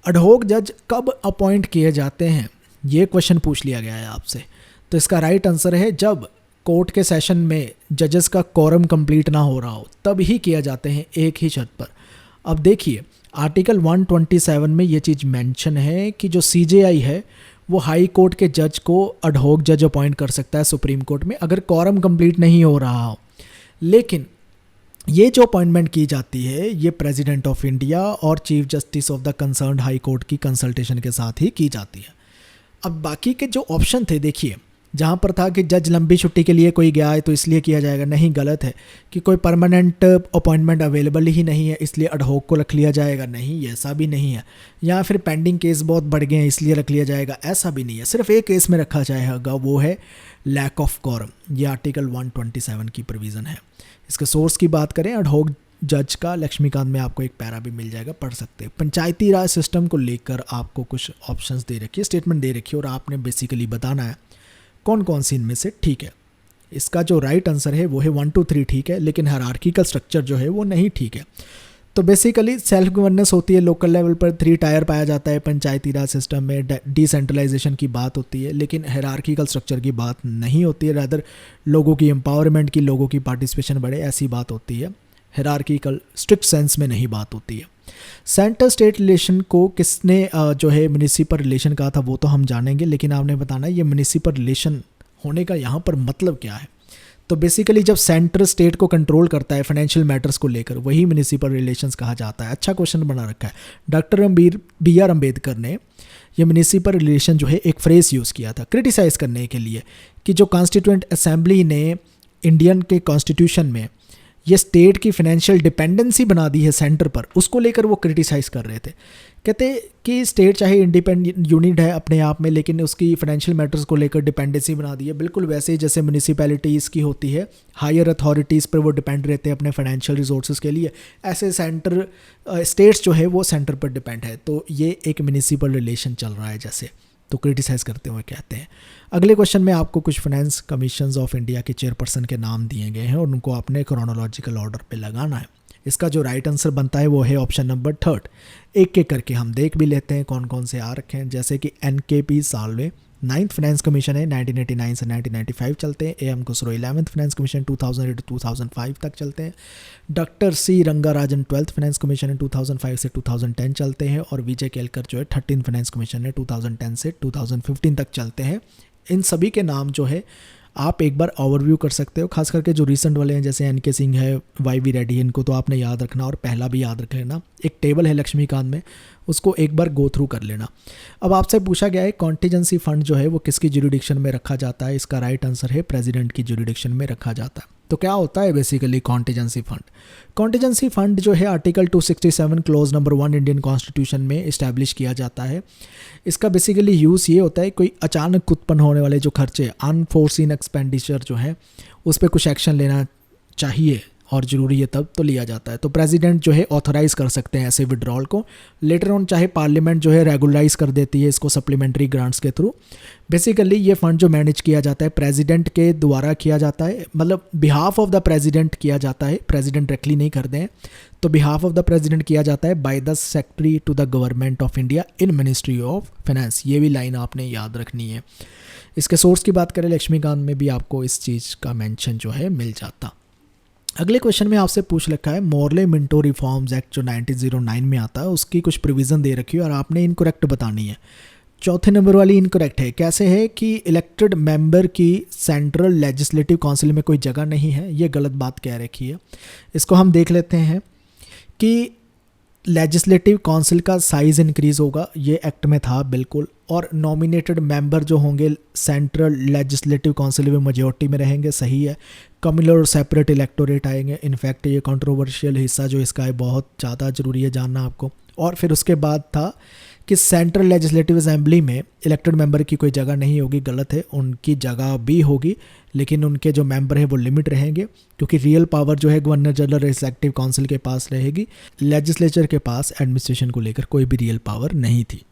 Speaker 1: एडहॉक जज कब अपॉइंट किए जाते हैं, ये क्वेश्चन पूछ लिया गया है आपसे। तो इसका राइट आंसर है जब कोर्ट के सेशन में जजेस का कोरम कंप्लीट ना हो रहा हो, तब ही किया जाते हैं, एक ही शर्त पर। अब देखिए, आर्टिकल 127 में ये चीज़ मेंशन है कि जो CJI है वो हाई कोर्ट के जज को एडहॉक जज अपॉइंट कर सकता है सुप्रीम कोर्ट में, अगर कोरम कंप्लीट नहीं हो रहा हो। लेकिन ये जो अपॉइंटमेंट की जाती है ये प्रेसिडेंट ऑफ इंडिया और chief justice of the concerned high court की कंसल्टेशन के साथ ही की जाती है। अब बाकी के जो ऑप्शन थे, देखिए, जहाँ पर था कि जज लंबी छुट्टी के लिए कोई गया है तो इसलिए किया जाएगा, नहीं, गलत है। कि कोई परमानेंट अपॉइंटमेंट अवेलेबल ही नहीं है इसलिए एडहॉक को रख लिया जाएगा, नहीं, ऐसा भी नहीं है। या फिर पेंडिंग केस बहुत बढ़ गए हैं इसलिए रख लिया जाएगा, ऐसा भी नहीं है। सिर्फ एक केस में रखा जाएगा, वो है लैक ऑफ कोरम। ये आर्टिकल 127 की प्रोविज़न है। इसके सोर्स की बात करें एडहॉक जज का, लक्ष्मीकांत में आपको एक पैरा भी मिल जाएगा, पढ़ सकते हैं। पंचायती राज सिस्टम को लेकर आपको कुछ ऑप्शंस दे रखी है, स्टेटमेंट दे रखी है, और आपने बेसिकली बताना है कौन कौन सी इनमें से ठीक है। इसका जो राइट आंसर है वो है 1 2 3 ठीक है, लेकिन हायरार्किकल स्ट्रक्चर जो है वो नहीं ठीक है। तो बेसिकली सेल्फ गवर्नेंस होती है, लोकल लेवल पर 3 टायर पाया जाता है पंचायती राज सिस्टम में, डिसेंट्रलाइजेशन की बात होती है, लेकिन हायरार्किकल स्ट्रक्चर की बात नहीं होती है। रादर लोगों की एम्पावरमेंट की, लोगों की पार्टिसिपेशन बढ़े, ऐसी बात होती है। हायरार्किकल स्ट्रिक्ट सेंस में नहीं बात होती है। सेंटर स्टेट रिलेशन को किसने जो है म्युनिसिपल रिलेशन कहा था वो तो हम जानेंगे, लेकिन आपने बताना ये म्युनिसिपल रिलेशन होने का यहाँ पर मतलब क्या है। तो बेसिकली जब सेंटर स्टेट को कंट्रोल करता है फाइनेंशियल मैटर्स को लेकर, वही म्युनिसिपल रिलेशंस कहा जाता है। अच्छा क्वेश्चन बना रखा है। डॉक्टर BR अम्बेडकर ने ये म्युनिसिपल रिलेशन जो है एक फ्रेज यूज़ किया था क्रिटिसाइज़ करने के लिए कि जो कॉन्स्टिट्यूएंट असेंबली ने इंडियन के कॉन्स्टिट्यूशन में ये स्टेट की फाइनेंशियल डिपेंडेंसी बना दी है सेंटर पर, उसको लेकर वो क्रिटिसाइज़ कर रहे थे। कहते कि स्टेट चाहे इंडिपेंडेंट यूनिट है अपने आप में, लेकिन उसकी फाइनेंशियल मैटर्स को लेकर डिपेंडेंसी बना दी है, बिल्कुल वैसे ही जैसे म्यूनिसिपैलिटीज़ की होती है, हायर अथॉरिटीज़ पर वो डिपेंड रहते हैं अपने फाइनेंशियल रिसोर्सेज के लिए, ऐसे सेंटर स्टेट्स जो है वो सेंटर पर डिपेंड है। तो ये एक म्यूनिसिपल रिलेशन चल रहा है जैसे, तो क्रिटिसाइज़ करते हुए कहते हैं। अगले क्वेश्चन में आपको कुछ फाइनेंस कमीशंस ऑफ इंडिया के चेयरपर्सन के नाम दिए गए हैं और उनको आपने क्रोनोलॉजिकल ऑर्डर पे लगाना है। इसका जो राइट आंसर बनता है वो है ऑप्शन नंबर 3। एक एक करके हम देख भी लेते हैं कौन कौन से आ रखे हैं। जैसे कि NKP Salve 9th finance commission है, 1989 से 1995 चलते हैं। AM Khusro 11th finance commission 2008 to 2005 तक चलते हैं। Doctor C Rangarajan 12th finance commission है, 2005 से 2010 चलते हैं। और विजय केलकर जो है 13th फाइनेंस कमीशन है, 2010 से 2015 तक चलते हैं। इन सभी के नाम जो है आप एक बार ओवरव्यू कर सकते हो, खास करके जो रिसेंट वाले हैं जैसे NK सिंह है, YV रेड्डी, इनको तो आपने याद रखना और पहला भी याद रख लेना। एक टेबल है लक्ष्मीकांत में, उसको एक बार गो थ्रू कर लेना। अब आपसे पूछा गया है कॉन्टीजेंसी फंड जो है वो किसकी ज्यूरिडिक्शन में रखा जाता है। इसका राइट आंसर है प्रेसिडेंट की ज्यूरिडिक्शन में रखा जाता है। तो क्या होता है basically contingency fund? Contingency fund जो है article 267 close number 1 Indian constitution में इस्टेब्लिश किया जाता है। इसका बेसिकली यूज़ ये होता है कोई अचानक उत्पन्न होने वाले जो खर्चे, अनफोर्सिन एक्सपेंडिचर जो है उस पर कुछ एक्शन लेना चाहिए और ज़रूरी है तब तो लिया जाता है। तो प्रेसिडेंट जो है ऑथराइज़ कर सकते हैं ऐसे विड्रॉल को। लेटर ऑन चाहे पार्लियामेंट जो है रेगुलराइज कर देती है इसको सप्लीमेंट्री ग्रांट्स के थ्रू। बेसिकली ये फ़ंड जो मैनेज किया जाता है प्रेसिडेंट के द्वारा किया जाता है, मतलब बिहाफ ऑफ द प्रेसिडेंट किया जाता है, प्रेसिडेंट डायरेक्टली नहीं करते हैं। तो बिहाफ ऑफ द प्रेसिडेंट किया जाता है by the secretary to the government of India in ministry of finance. ये भी लाइन आपने याद रखनी है। इसके सोर्स की बात करें लक्ष्मीकांत में भी आपको इस चीज़ का मेंशन जो है मिल जाता। अगले क्वेश्चन में आपसे पूछ रखा है मॉर्ले मिंटो रिफॉर्म्स एक्ट जो 1909 में आता है उसकी कुछ प्रोविज़न दे रखी है और आपने इनकरेक्ट बतानी है। चौथे नंबर वाली इनकरेक्ट है। कैसे है कि इलेक्टेड मेंबर की सेंट्रल लेजिस्लेटिव काउंसिल में कोई जगह नहीं है, ये गलत बात कह रखी है। इसको हम देख लेते हैं कि लेजिस्लेटिव काउंसिल का साइज़ इंक्रीज़ होगा, ये एक्ट में था बिल्कुल। और नॉमिनेटेड मेंबर जो होंगे सेंट्रल लेजिस्लेटिव काउंसिल में मेजॉरिटी में रहेंगे, सही है। कम्युनल और सेपरेट इलेक्टोरेट आएंगे। इनफैक्ट ये कंट्रोवर्शियल हिस्सा जो इसका है बहुत ज़्यादा ज़रूरी है जानना आपको। और फिर उसके बाद था कि सेंट्रल लेजिस्लेटिव असेंबली में इलेक्टेड मेंबर की कोई जगह नहीं होगी, गलत है, उनकी जगह भी होगी लेकिन उनके जो मेंबर हैं वो लिमिट रहेंगे क्योंकि रियल पावर जो है गवर्नर जनरल एग्जीक्यूटिव काउंसिल के पास रहेगी। लेजिस्लेचर के पास एडमिनिस्ट्रेशन को लेकर कोई भी रियल पावर नहीं थी।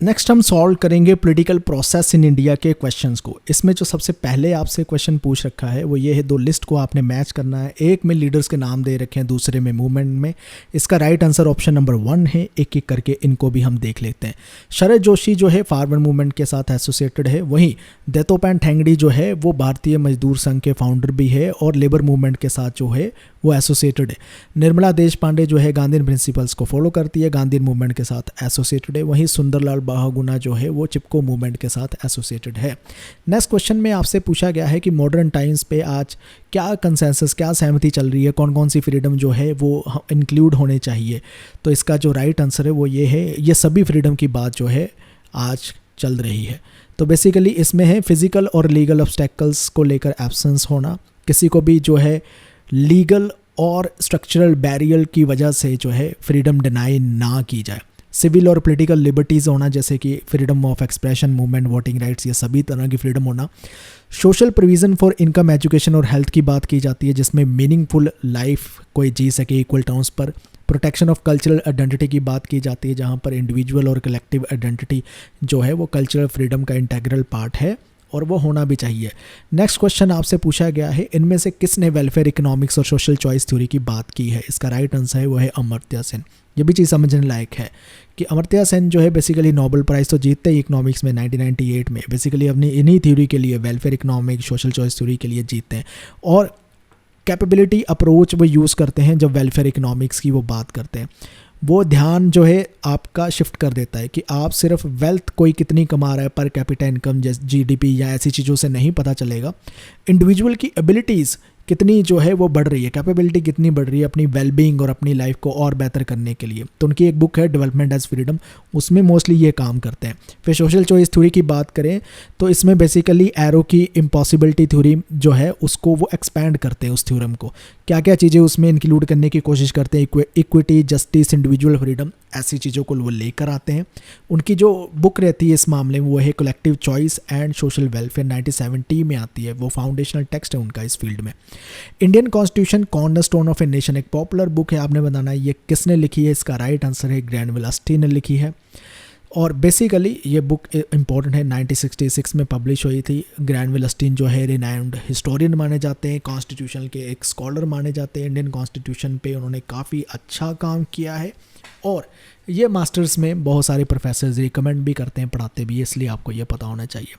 Speaker 1: नेक्स्ट हम सॉल्व करेंगे पॉलिटिकल प्रोसेस इन इंडिया के क्वेश्चंस को। इसमें जो सबसे पहले आपसे क्वेश्चन पूछ रखा है वो ये है, दो लिस्ट को आपने मैच करना है। एक में लीडर्स के नाम दे रखे हैं, दूसरे में मूवमेंट में। इसका राइट आंसर ऑप्शन नंबर 1 है। एक एक करके इनको भी हम देख लेते हैं। शरद जोशी जो है फार्मर मूवमेंट के साथ एसोसिएटेड है, वहीं दत्तोपंत ठेंगड़ी जो है वो भारतीय मजदूर संघ के फाउंडर भी है और लेबर मूवमेंट के साथ जो है वो एसोसिएटेड है। निर्मला देशपांडे जो है गांधी प्रिंसिपल्स को फॉलो करती है, गांधी मूवमेंट के साथ एसोसिएटेड है। वहीं सुंदरलाल बाहुगुना जो है वो चिपको मूवमेंट के साथ एसोसिएटेड है। नेक्स्ट क्वेश्चन में आपसे पूछा गया है कि मॉडर्न टाइम्स पे आज क्या कंसेंसस, क्या सहमति चल रही है, कौन कौन सी फ्रीडम जो है वो इंक्लूड होने चाहिए। तो इसका जो राइट आंसर है वो ये है, ये सभी फ्रीडम की बात जो है आज चल रही है। तो बेसिकली इसमें है फिजिकल और लीगल ऑब्स्टेकल्स को लेकर एब्सेंस होना, किसी को भी जो है लीगल और स्ट्रक्चरल बैरियर की वजह से जो है फ्रीडम डिनाई ना की जाए। सिविल और पॉलिटिकल लिबर्टीज़ होना, जैसे कि freedom of expression, movement, voting rights, ये सभी तरह की फ्रीडम होना। Social provision for income, education और हेल्थ की बात की जाती है जिसमें मीनिंगफुल लाइफ कोई जी सके इक्वल टर्म्स पर। प्रोटेक्शन ऑफ कल्चरल आइडेंटिटी की बात की जाती है जहाँ पर इंडिविजुअल और कलेक्टिव आइडेंटिटी जो है वो कल्चरल फ्रीडम का इंटेग्रल पार्ट है और वो होना भी चाहिए। नेक्स्ट क्वेश्चन आपसे पूछा गया है, इनमें से किसने वेलफेयर इकोनॉमिक्स और सोशल चॉइस थ्योरी की बात की है। इसका राइट आंसर है वो है अमर्त्य सेन। ये भी चीज़ समझने लायक है कि अमर्त्य सेन जो है बेसिकली नोबेल प्राइज़ तो जीतते ही इकोनॉमिक्स में 1998 में, बेसिकली अपनी इन्हीं थ्योरी के लिए, welfare economics, social choice theory के लिए जीतते हैं। और कैपेबिलिटी अप्रोच वो यूज़ करते हैं जब वेलफेयर इकोनॉमिक्स की वो बात करते हैं। वो ध्यान जो है आपका शिफ्ट कर देता है कि आप सिर्फ वेल्थ कोई कितनी कमा रहा है पर कैपिटा इनकम जैसे GDP या ऐसी चीज़ों से नहीं पता चलेगा। इंडिविजुअल की एबिलिटीज़ कितनी जो है वो बढ़ रही है, कैपेबिलिटी कितनी बढ़ रही है अपनी वेलबींग और अपनी लाइफ को और बेहतर करने के लिए। तो उनकी एक बुक है डेवलपमेंट एज फ्रीडम, उसमें मोस्टली ये काम करते हैं। फिर सोशल चॉइस थ्योरी की बात करें तो इसमें बेसिकली एरो की इम्पॉसिबिलिटी थ्योरी जो है उसको वो एक्सपैंड करते हैं, उस थ्योरम को क्या क्या चीज़ें उसमें इंक्लूड करने की कोशिश करते हैं, इक्विटी, जस्टिस, इंडिविजुअल फ्रीडम, ऐसी चीज़ों को वो लेकर आते हैं। उनकी जो बुक रहती है इस मामले में वो है collective choice and social welfare, 1970 में आती है, वो फाउंडेशनल टेक्स्ट है उनका इस फील्ड में। Indian constitution cornerstone of a nation एक पॉपुलर बुक है, आपने बताना है ये किसने लिखी है। इसका राइट आंसर है ग्रैनविल अस्टीन ने लिखी है। और बेसिकली ये बुक इम्पॉर्टेंट है, 1966 में पब्लिश हुई थी। ग्रैनविल अस्टीन जो है रिनाउंड हिस्टोरियन माने जाते हैं, कॉन्स्टिट्यूशन के एक स्कॉलर माने जाते हैं। इंडियन कॉन्स्टिट्यूशन पे उन्होंने काफ़ी अच्छा काम किया है और ये मास्टर्स में बहुत सारे प्रोफेसर्स रिकमेंड भी करते हैं, पढ़ाते भी, इसलिए आपको ये पता होना चाहिए।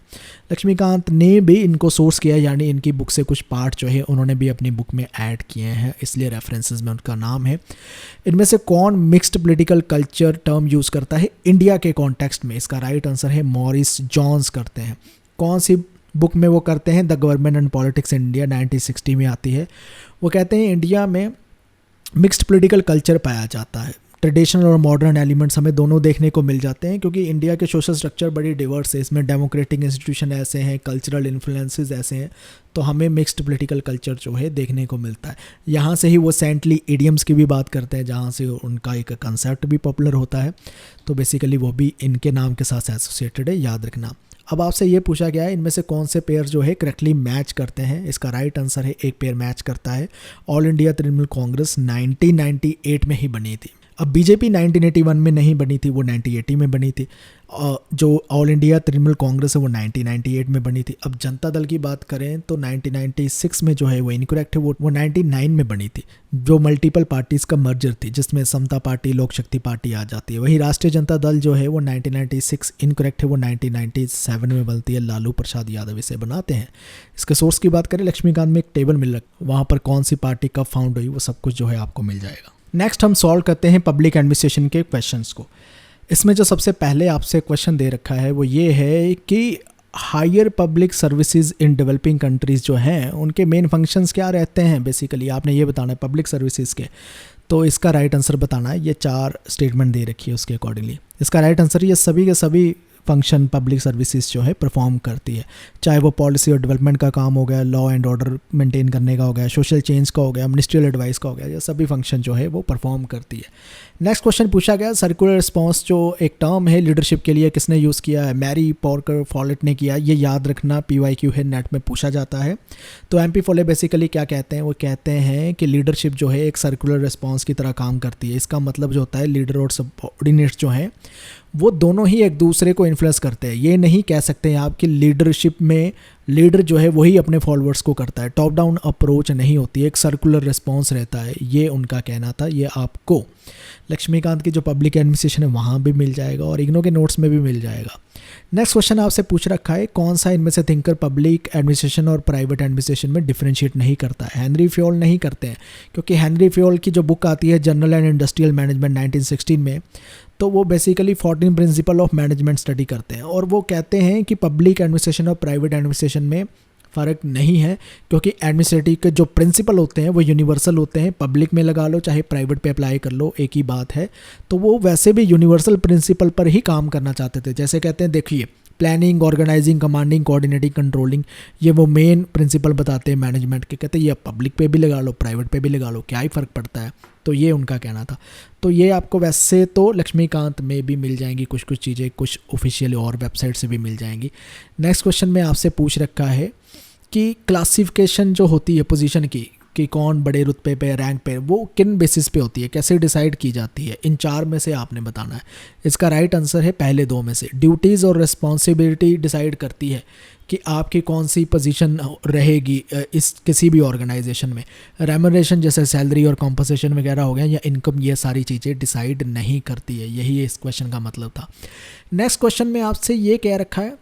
Speaker 1: लक्ष्मीकांत ने भी इनको सोर्स किया, यानी इनकी बुक से कुछ पार्ट जो है उन्होंने भी अपनी बुक में ऐड किए हैं, इसलिए रेफरेंसेस में उनका नाम है। इनमें से कौन mixed political culture term use करता है इंडिया के कॉन्टेक्स्ट में? इसका राइट आंसर है मॉरिस जॉन्स करते हैं। कौन सी बुक में वो करते हैं? The government and politics in India, 1960 में आती है। वो कहते हैं इंडिया में मिक्स्ड पॉलिटिकल कल्चर पाया जाता है, ट्रेडिशनल और मॉडर्न एलिमेंट्स हमें दोनों देखने को मिल जाते हैं, क्योंकि इंडिया के सोशल स्ट्रक्चर बड़ी डिवर्स है, इसमें डेमोक्रेटिक इंस्टीट्यूशन ऐसे हैं, कल्चरल इन्फ्लुएंसेस ऐसे हैं, तो हमें मिक्स्ड पॉलिटिकल कल्चर जो है देखने को मिलता है। यहाँ से ही वो सेंटली इडियम्स की भी बात करते हैं, जहाँ से उनका एक कंसेप्ट भी पॉपुलर होता है, तो बेसिकली वो भी इनके नाम के साथ एसोसिएटेड है, याद रखना। अब आपसे ये पूछा गया है इनमें से कौन से पेयर जो है करेक्टली मैच करते हैं? इसका राइट आंसर है एक पेयर मैच करता है। ऑल इंडिया तृणमूल कांग्रेस 1998 में ही बनी थी। अब बीजेपी 1981 में नहीं बनी थी, वो 1980 में बनी थी। जो ऑल इंडिया तृणमूल कांग्रेस है वो 1998 में बनी थी। अब जनता दल की बात करें तो 1996 में जो है वो इनकरेक्ट है, वो 99 में बनी थी, जो मल्टीपल पार्टीज़ का मर्जर थी, जिसमें समता पार्टी, लोक शक्ति पार्टी आ जाती है। वही राष्ट्रीय जनता दल जो है वो 1996 इनकरेक्ट है, वो 1997 में बनती है, लालू प्रसाद यादव इसे बनाते हैं। इसके सोर्स की बात करें, लक्ष्मीकांत में एक टेबल मिल रहा है, वहाँ पर कौन सी पार्टी कब फाउंड हुई वो सब कुछ जो है आपको मिल जाएगा। नेक्स्ट हम सॉल्व करते हैं पब्लिक एडमिनिस्ट्रेशन के क्वेश्चंस को। इसमें जो सबसे पहले आपसे क्वेश्चन दे रखा है वो ये है कि higher public services in developing countries जो हैं उनके मेन फंक्शंस क्या रहते हैं। बेसिकली आपने ये बताना है पब्लिक सर्विसेज के, तो इसका राइट आंसर बताना है। ये 4 स्टेटमेंट दे रखी है उसके अकॉर्डिंगली। इसका राइट आंसर ये सभी के सभी फंक्शन पब्लिक सर्विसेज जो है परफॉर्म करती है, चाहे वो पॉलिसी और डेवलपमेंट का काम हो गया, लॉ एंड ऑर्डर मेंटेन करने का हो गया, सोशल चेंज का हो गया, मिनिस्ट्रियल एडवाइस का हो गया, ये सभी फंक्शन जो है वो परफॉर्म करती है। नेक्स्ट क्वेश्चन पूछा गया सर्कुलर रिस्पॉन्स जो एक टर्म है लीडरशिप के लिए किसने यूज़ किया है? मैरी पॉर्कर फॉलेट ने किया। ये याद रखना, PYQ है, नेट में पूछा जाता है। तो MP फॉलेट बेसिकली क्या कहते हैं? वो कहते हैं कि लीडरशिप जो है एक सर्कुलर रिस्पॉन्स की तरह काम करती है। इसका मतलब जो होता है लीडर और सबऑर्डिनेट्स जो हैं वो दोनों ही एक दूसरे को इन्फ्लुएंस करते हैं। ये नहीं कह सकते हैं आप कि लीडरशिप में लीडर जो है वही अपने फॉलोअर्स को करता है, टॉप डाउन अप्रोच नहीं होती, एक सर्कुलर रिस्पॉन्स रहता है, ये उनका कहना था। ये आपको लक्ष्मीकांत की जो पब्लिक एडमिनिस्ट्रेशन है वहाँ भी मिल जाएगा और इग्नो के नोट्स में भी मिल जाएगा। नेक्स्ट क्वेश्चन आपसे पूछ रखा है कौन सा इनमें से थिंकर पब्लिक एडमिनिस्ट्रेशन और प्राइवेट एडमिनिस्ट्रेशन में डिफरेंशिएट नहीं करता है? हेनरी फ्योल नहीं करते हैं, क्योंकि हेनरी फ्योल की जो बुक आती है जनरल एंड इंडस्ट्रियल मैनेजमेंट 1916 में, तो वो basically 14 principle of management study करते हैं और वो कहते हैं कि पब्लिक एडमिनिस्ट्रेशन और प्राइवेट एडमिनिस्ट्रेशन में फ़र्क नहीं है, क्योंकि एडमिनिस्ट्रेटिव के जो प्रिंसिपल होते हैं वो यूनिवर्सल होते हैं। पब्लिक में लगा लो चाहे प्राइवेट पे अप्लाई कर लो, एक ही बात है। तो वो वैसे भी यूनिवर्सल प्रिंसिपल पर ही काम करना चाहते थे। जैसे कहते हैं देखिए planning, organising, commanding, coordinating, controlling, ये वो मेन प्रिंसिपल बताते हैं मैनेजमेंट के। कहते हैं ये पब्लिक पे भी लगा लो, प्राइवेट पे भी लगा लो, क्या ही फ़र्क पड़ता है। तो ये उनका कहना था। तो ये आपको वैसे तो लक्ष्मीकांत में भी मिल जाएंगी कुछ कुछ चीज़ें, कुछ ऑफिशियल और वेबसाइट से भी मिल जाएंगी। नेक्स्ट क्वेश्चन में आपसे पूछ रखा है कि क्लासिफिकेशन जो होती है पोजीशन की, कि कौन बड़े रुतबे पे, रैंक पे, वो किन बेसिस पे होती है, कैसे डिसाइड की जाती है? इन 4 में से आपने बताना है। इसका राइट आंसर है पहले 2 में से। ड्यूटीज़ और रिस्पॉन्सिबिलिटी डिसाइड करती है कि आपकी कौन सी पोजीशन रहेगी इस किसी भी ऑर्गेनाइजेशन में। रेम्यूनरेशन जैसे सैलरी और कॉम्पनसेशन वगैरह हो गया, या इनकम, ये सारी चीज़ें डिसाइड नहीं करती है। यही इस क्वेश्चन का मतलब था। नेक्स्ट क्वेश्चन में आपसे ये कह रखा है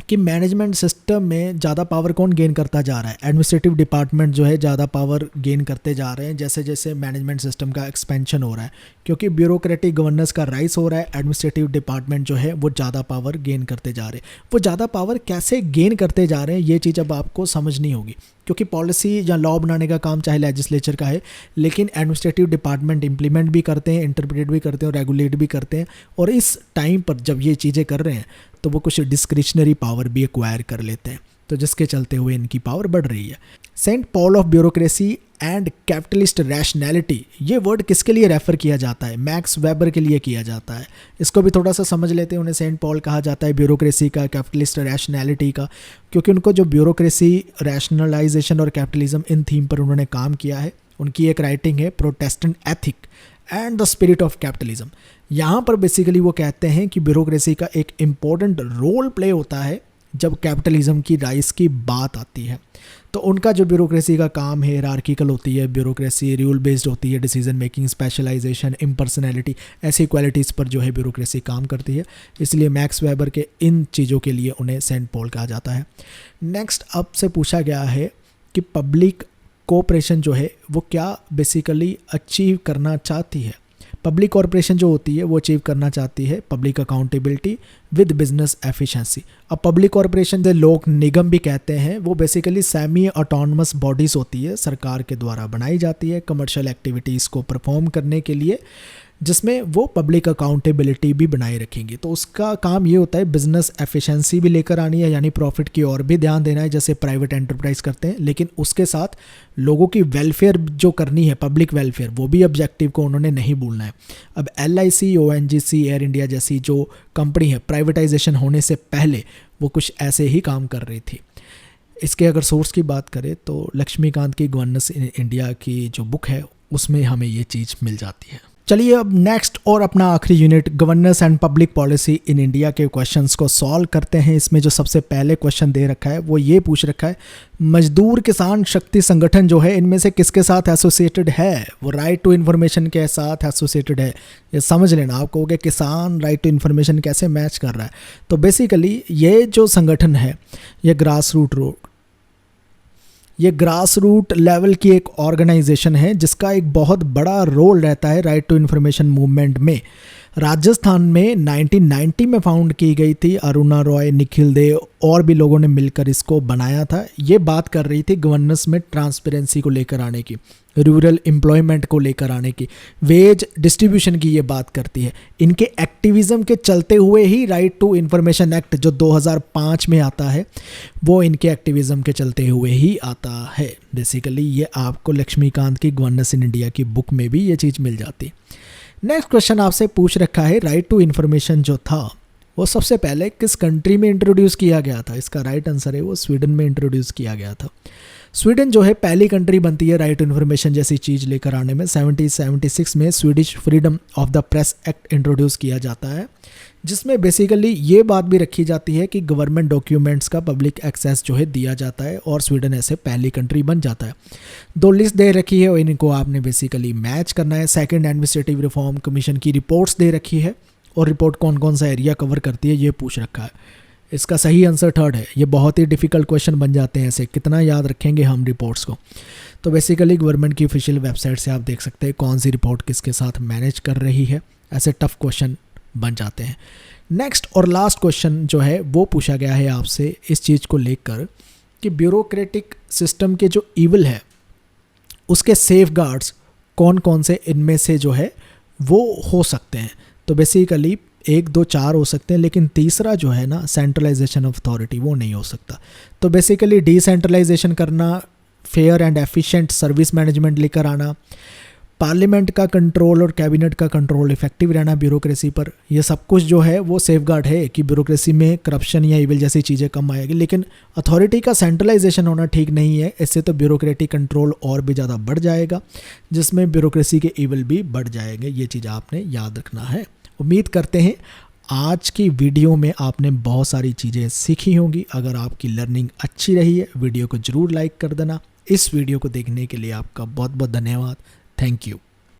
Speaker 1: कि मैनेजमेंट सिस्टम में ज़्यादा पावर कौन गेन करता जा रहा है। एडमिनिस्ट्रेटिव डिपार्टमेंट जो है ज़्यादा पावर गेन करते जा रहे हैं जैसे जैसे मैनेजमेंट सिस्टम का एक्सपेंशन हो रहा है, क्योंकि ब्यूरोक्रेटिक गवर्नेंस का राइज हो रहा है। एडमिनिस्ट्रेटिव डिपार्टमेंट जो है वो ज़्यादा पावर गेन करते जा रहे हैं। वो ज़्यादा पावर कैसे गेन करते जा रहे हैं ये चीज़ अब आपको समझनी होगी, क्योंकि पॉलिसी या लॉ बनाने का काम चाहे लेजिस्लेचर का है, लेकिन एडमिनिस्ट्रेटिव डिपार्टमेंट इंप्लीमेंट भी करते हैं, इंटरप्रेट भी करते हैं और रेगुलेट भी करते हैं। और इस टाइम पर जब ये चीज़ें कर रहे हैं तो वो कुछ डिस्क्रिशनरी पावर भी एक्वायर कर लेते हैं, तो जिसके चलते हुए इनकी पावर बढ़ रही है। Saint Paul of bureaucracy and capitalist rationality, ये वर्ड किसके लिए रेफर किया जाता है? मैक्स वेबर के लिए किया जाता है। इसको भी थोड़ा सा समझ लेते हैं। उन्हें सेंट पॉल कहा जाता है ब्यूरोक्रेसी का, कैपिटलिस्ट रैशनैलिटी का, क्योंकि उनको जो ब्यूरोक्रेसी, रैशनलाइजेशन और कैपिटलिज्म, इन थीम पर उन्होंने काम किया है। उनकी एक राइटिंग है Protestant ethic and the spirit of capitalism. यहाँ पर बेसिकली वो कहते हैं कि ब्यूरोक्रेसी का एक इम्पॉर्टेंट रोल प्ले होता है जब कैपिटलिज्म की राइज की बात आती है। तो उनका जो ब्यूरोक्रेसी का काम है, हायरार्किकल होती है ब्यूरोक्रेसी, रूल बेस्ड होती है, डिसीजन मेकिंग, स्पेशलाइजेशन, इम्पर्सनैलिटी, ऐसी क्वालिटीज़ पर जो है ब्यूरोक्रेसी काम करती है। इसलिए मैक्स वेबर के इन चीज़ों के लिए उन्हें सेंट पॉल कहा जाता है। नेक्स्ट अब से पूछा गया है कि पब्लिक कोऑपरेशन जो है वो क्या बेसिकली अचीव करना चाहती है। पब्लिक कॉर्पोरेशन जो होती है वो अचीव करना चाहती है public accountability with business efficiency. अब पब्लिक कॉर्पोरेशन जो लोक निगम भी कहते हैं, वो बेसिकली सेमी ऑटोनमस बॉडीज़ होती है, सरकार के द्वारा बनाई जाती है कमर्शियल एक्टिविटीज़ को परफॉर्म करने के लिए, जिसमें वो पब्लिक अकाउंटेबिलिटी भी बनाए रखेंगी। तो उसका काम ये होता है बिजनेस एफिशिएंसी भी लेकर आनी है, यानी प्रॉफिट की ओर भी ध्यान देना है जैसे प्राइवेट एंटरप्राइज करते हैं, लेकिन उसके साथ लोगों की वेलफेयर जो करनी है, पब्लिक वेलफेयर, वो भी ऑब्जेक्टिव को उन्होंने नहीं भूलना है। अब LIC, ONGC, एयर इंडिया जैसी जो कंपनी है, प्राइवेटाइजेशन होने से पहले वो कुछ ऐसे ही काम कर रही थी। इसके अगर सोर्स की बात करें तो लक्ष्मीकांत की गवर्नेंस इन इंडिया की जो बुक है उसमें हमें ये चीज़ मिल जाती है। चलिए अब नेक्स्ट और अपना आखिरी unit governance and public policy in India के क्वेश्चंस को सॉल्व करते हैं। इसमें जो सबसे पहले क्वेश्चन दे रखा है वो ये पूछ रखा है, मजदूर किसान शक्ति संगठन जो है इनमें से किसके साथ एसोसिएटेड है? वो राइट टू इन्फॉर्मेशन के साथ एसोसिएटेड है। ये समझ लेना, आप कहोगे किसान राइट टू इन्फॉर्मेशन कैसे मैच कर रहा है? तो बेसिकली ये जो संगठन है ये ग्रास रूट लेवल की एक ऑर्गेनाइजेशन है जिसका एक बहुत बड़ा रोल रहता है राइट टू इन्फॉर्मेशन मूवमेंट में। राजस्थान में 1990 में फाउंड की गई थी। अरुणा रॉय, निखिल देव और भी लोगों ने मिलकर इसको बनाया था। ये बात कर रही थी गवर्नेंस में ट्रांसपेरेंसी को लेकर आने की, रूरल एम्प्लॉयमेंट को लेकर आने की, वेज डिस्ट्रीब्यूशन की ये बात करती है। इनके एक्टिविज़म के चलते हुए ही राइट टू इन्फॉर्मेशन एक्ट जो 2005 में आता है वो इनके एक्टिविज़म के चलते हुए ही आता है। बेसिकली ये आपको लक्ष्मीकांत की गवर्नेंस इन इंडिया की बुक में भी ये चीज़ मिल जाती है। नेक्स्ट क्वेश्चन आपसे पूछ रखा है, राइट टू इन्फॉर्मेशन जो था वो सबसे पहले किस कंट्री में इंट्रोड्यूस किया गया था? इसका राइट आंसर है वो स्वीडन में इंट्रोड्यूस किया गया था। स्वीडन जो है पहली कंट्री बनती है राइट टू इन्फॉर्मेशन जैसी चीज़ लेकर आने में। 1776 में Swedish freedom of the press act introduce किया जाता है, जिसमें बेसिकली ये बात भी रखी जाती है कि गवर्नमेंट डॉक्यूमेंट्स का पब्लिक एक्सेस जो है दिया जाता है, और स्वीडन ऐसे पहली कंट्री बन जाता है। 2 लिस्ट दे रखी है और इनको आपने बेसिकली मैच करना है। सेकंड एडमिनिस्ट्रेटिव रिफॉर्म कमीशन की रिपोर्ट्स दे रखी है और रिपोर्ट कौन कौन सा एरिया कवर करती है ये पूछ रखा है। इसका सही आंसर थर्ड है। ये बहुत ही डिफ़िकल्ट क्वेश्चन बन जाते हैं ऐसे, कितना याद रखेंगे हम रिपोर्ट्स को? तो बेसिकली गवर्नमेंट की ऑफिशियल वेबसाइट से आप देख सकते हैं कौन सी रिपोर्ट किसके साथ मैनेज कर रही है। ऐसे टफ क्वेश्चन बन जाते हैं। नेक्स्ट और लास्ट क्वेश्चन जो है वो पूछा गया है आपसे इस चीज़ को लेकर कि ब्यूरोक्रेटिक सिस्टम के जो ईविल है उसके सेफगार्ड्स कौन कौन से इनमें से जो है वो हो सकते हैं। तो बेसिकली 1, 2, 4 हो सकते हैं, लेकिन तीसरा जो है ना सेंट्रलाइजेशन ऑफ अथॉरिटी वो नहीं हो सकता। तो बेसिकली डिसेंट्रलाइजेशन करना, fair and efficient service management लेकर आना, पार्लियामेंट का कंट्रोल और कैबिनेट का कंट्रोल इफेक्टिव रहना ब्यूरोक्रेसी पर, ये सब कुछ जो है वो सेफगार्ड है कि ब्यूरोक्रेसी में करप्शन या ईविल जैसी चीज़ें कम आएगी। लेकिन अथॉरिटी का सेंट्रलाइजेशन होना ठीक नहीं है, इससे तो ब्यूरोक्रेटिक कंट्रोल और भी ज़्यादा बढ़ जाएगा, जिसमें ब्यूरोक्रेसी के ईविल भी बढ़ जाएंगे। ये चीज़ आपने याद रखना है। उम्मीद करते हैं आज की वीडियो में आपने बहुत सारी चीज़ें सीखी होंगी। अगर आपकी लर्निंग अच्छी रही है वीडियो को ज़रूर लाइक कर देना। इस वीडियो को देखने के लिए आपका बहुत बहुत धन्यवाद। Thank you.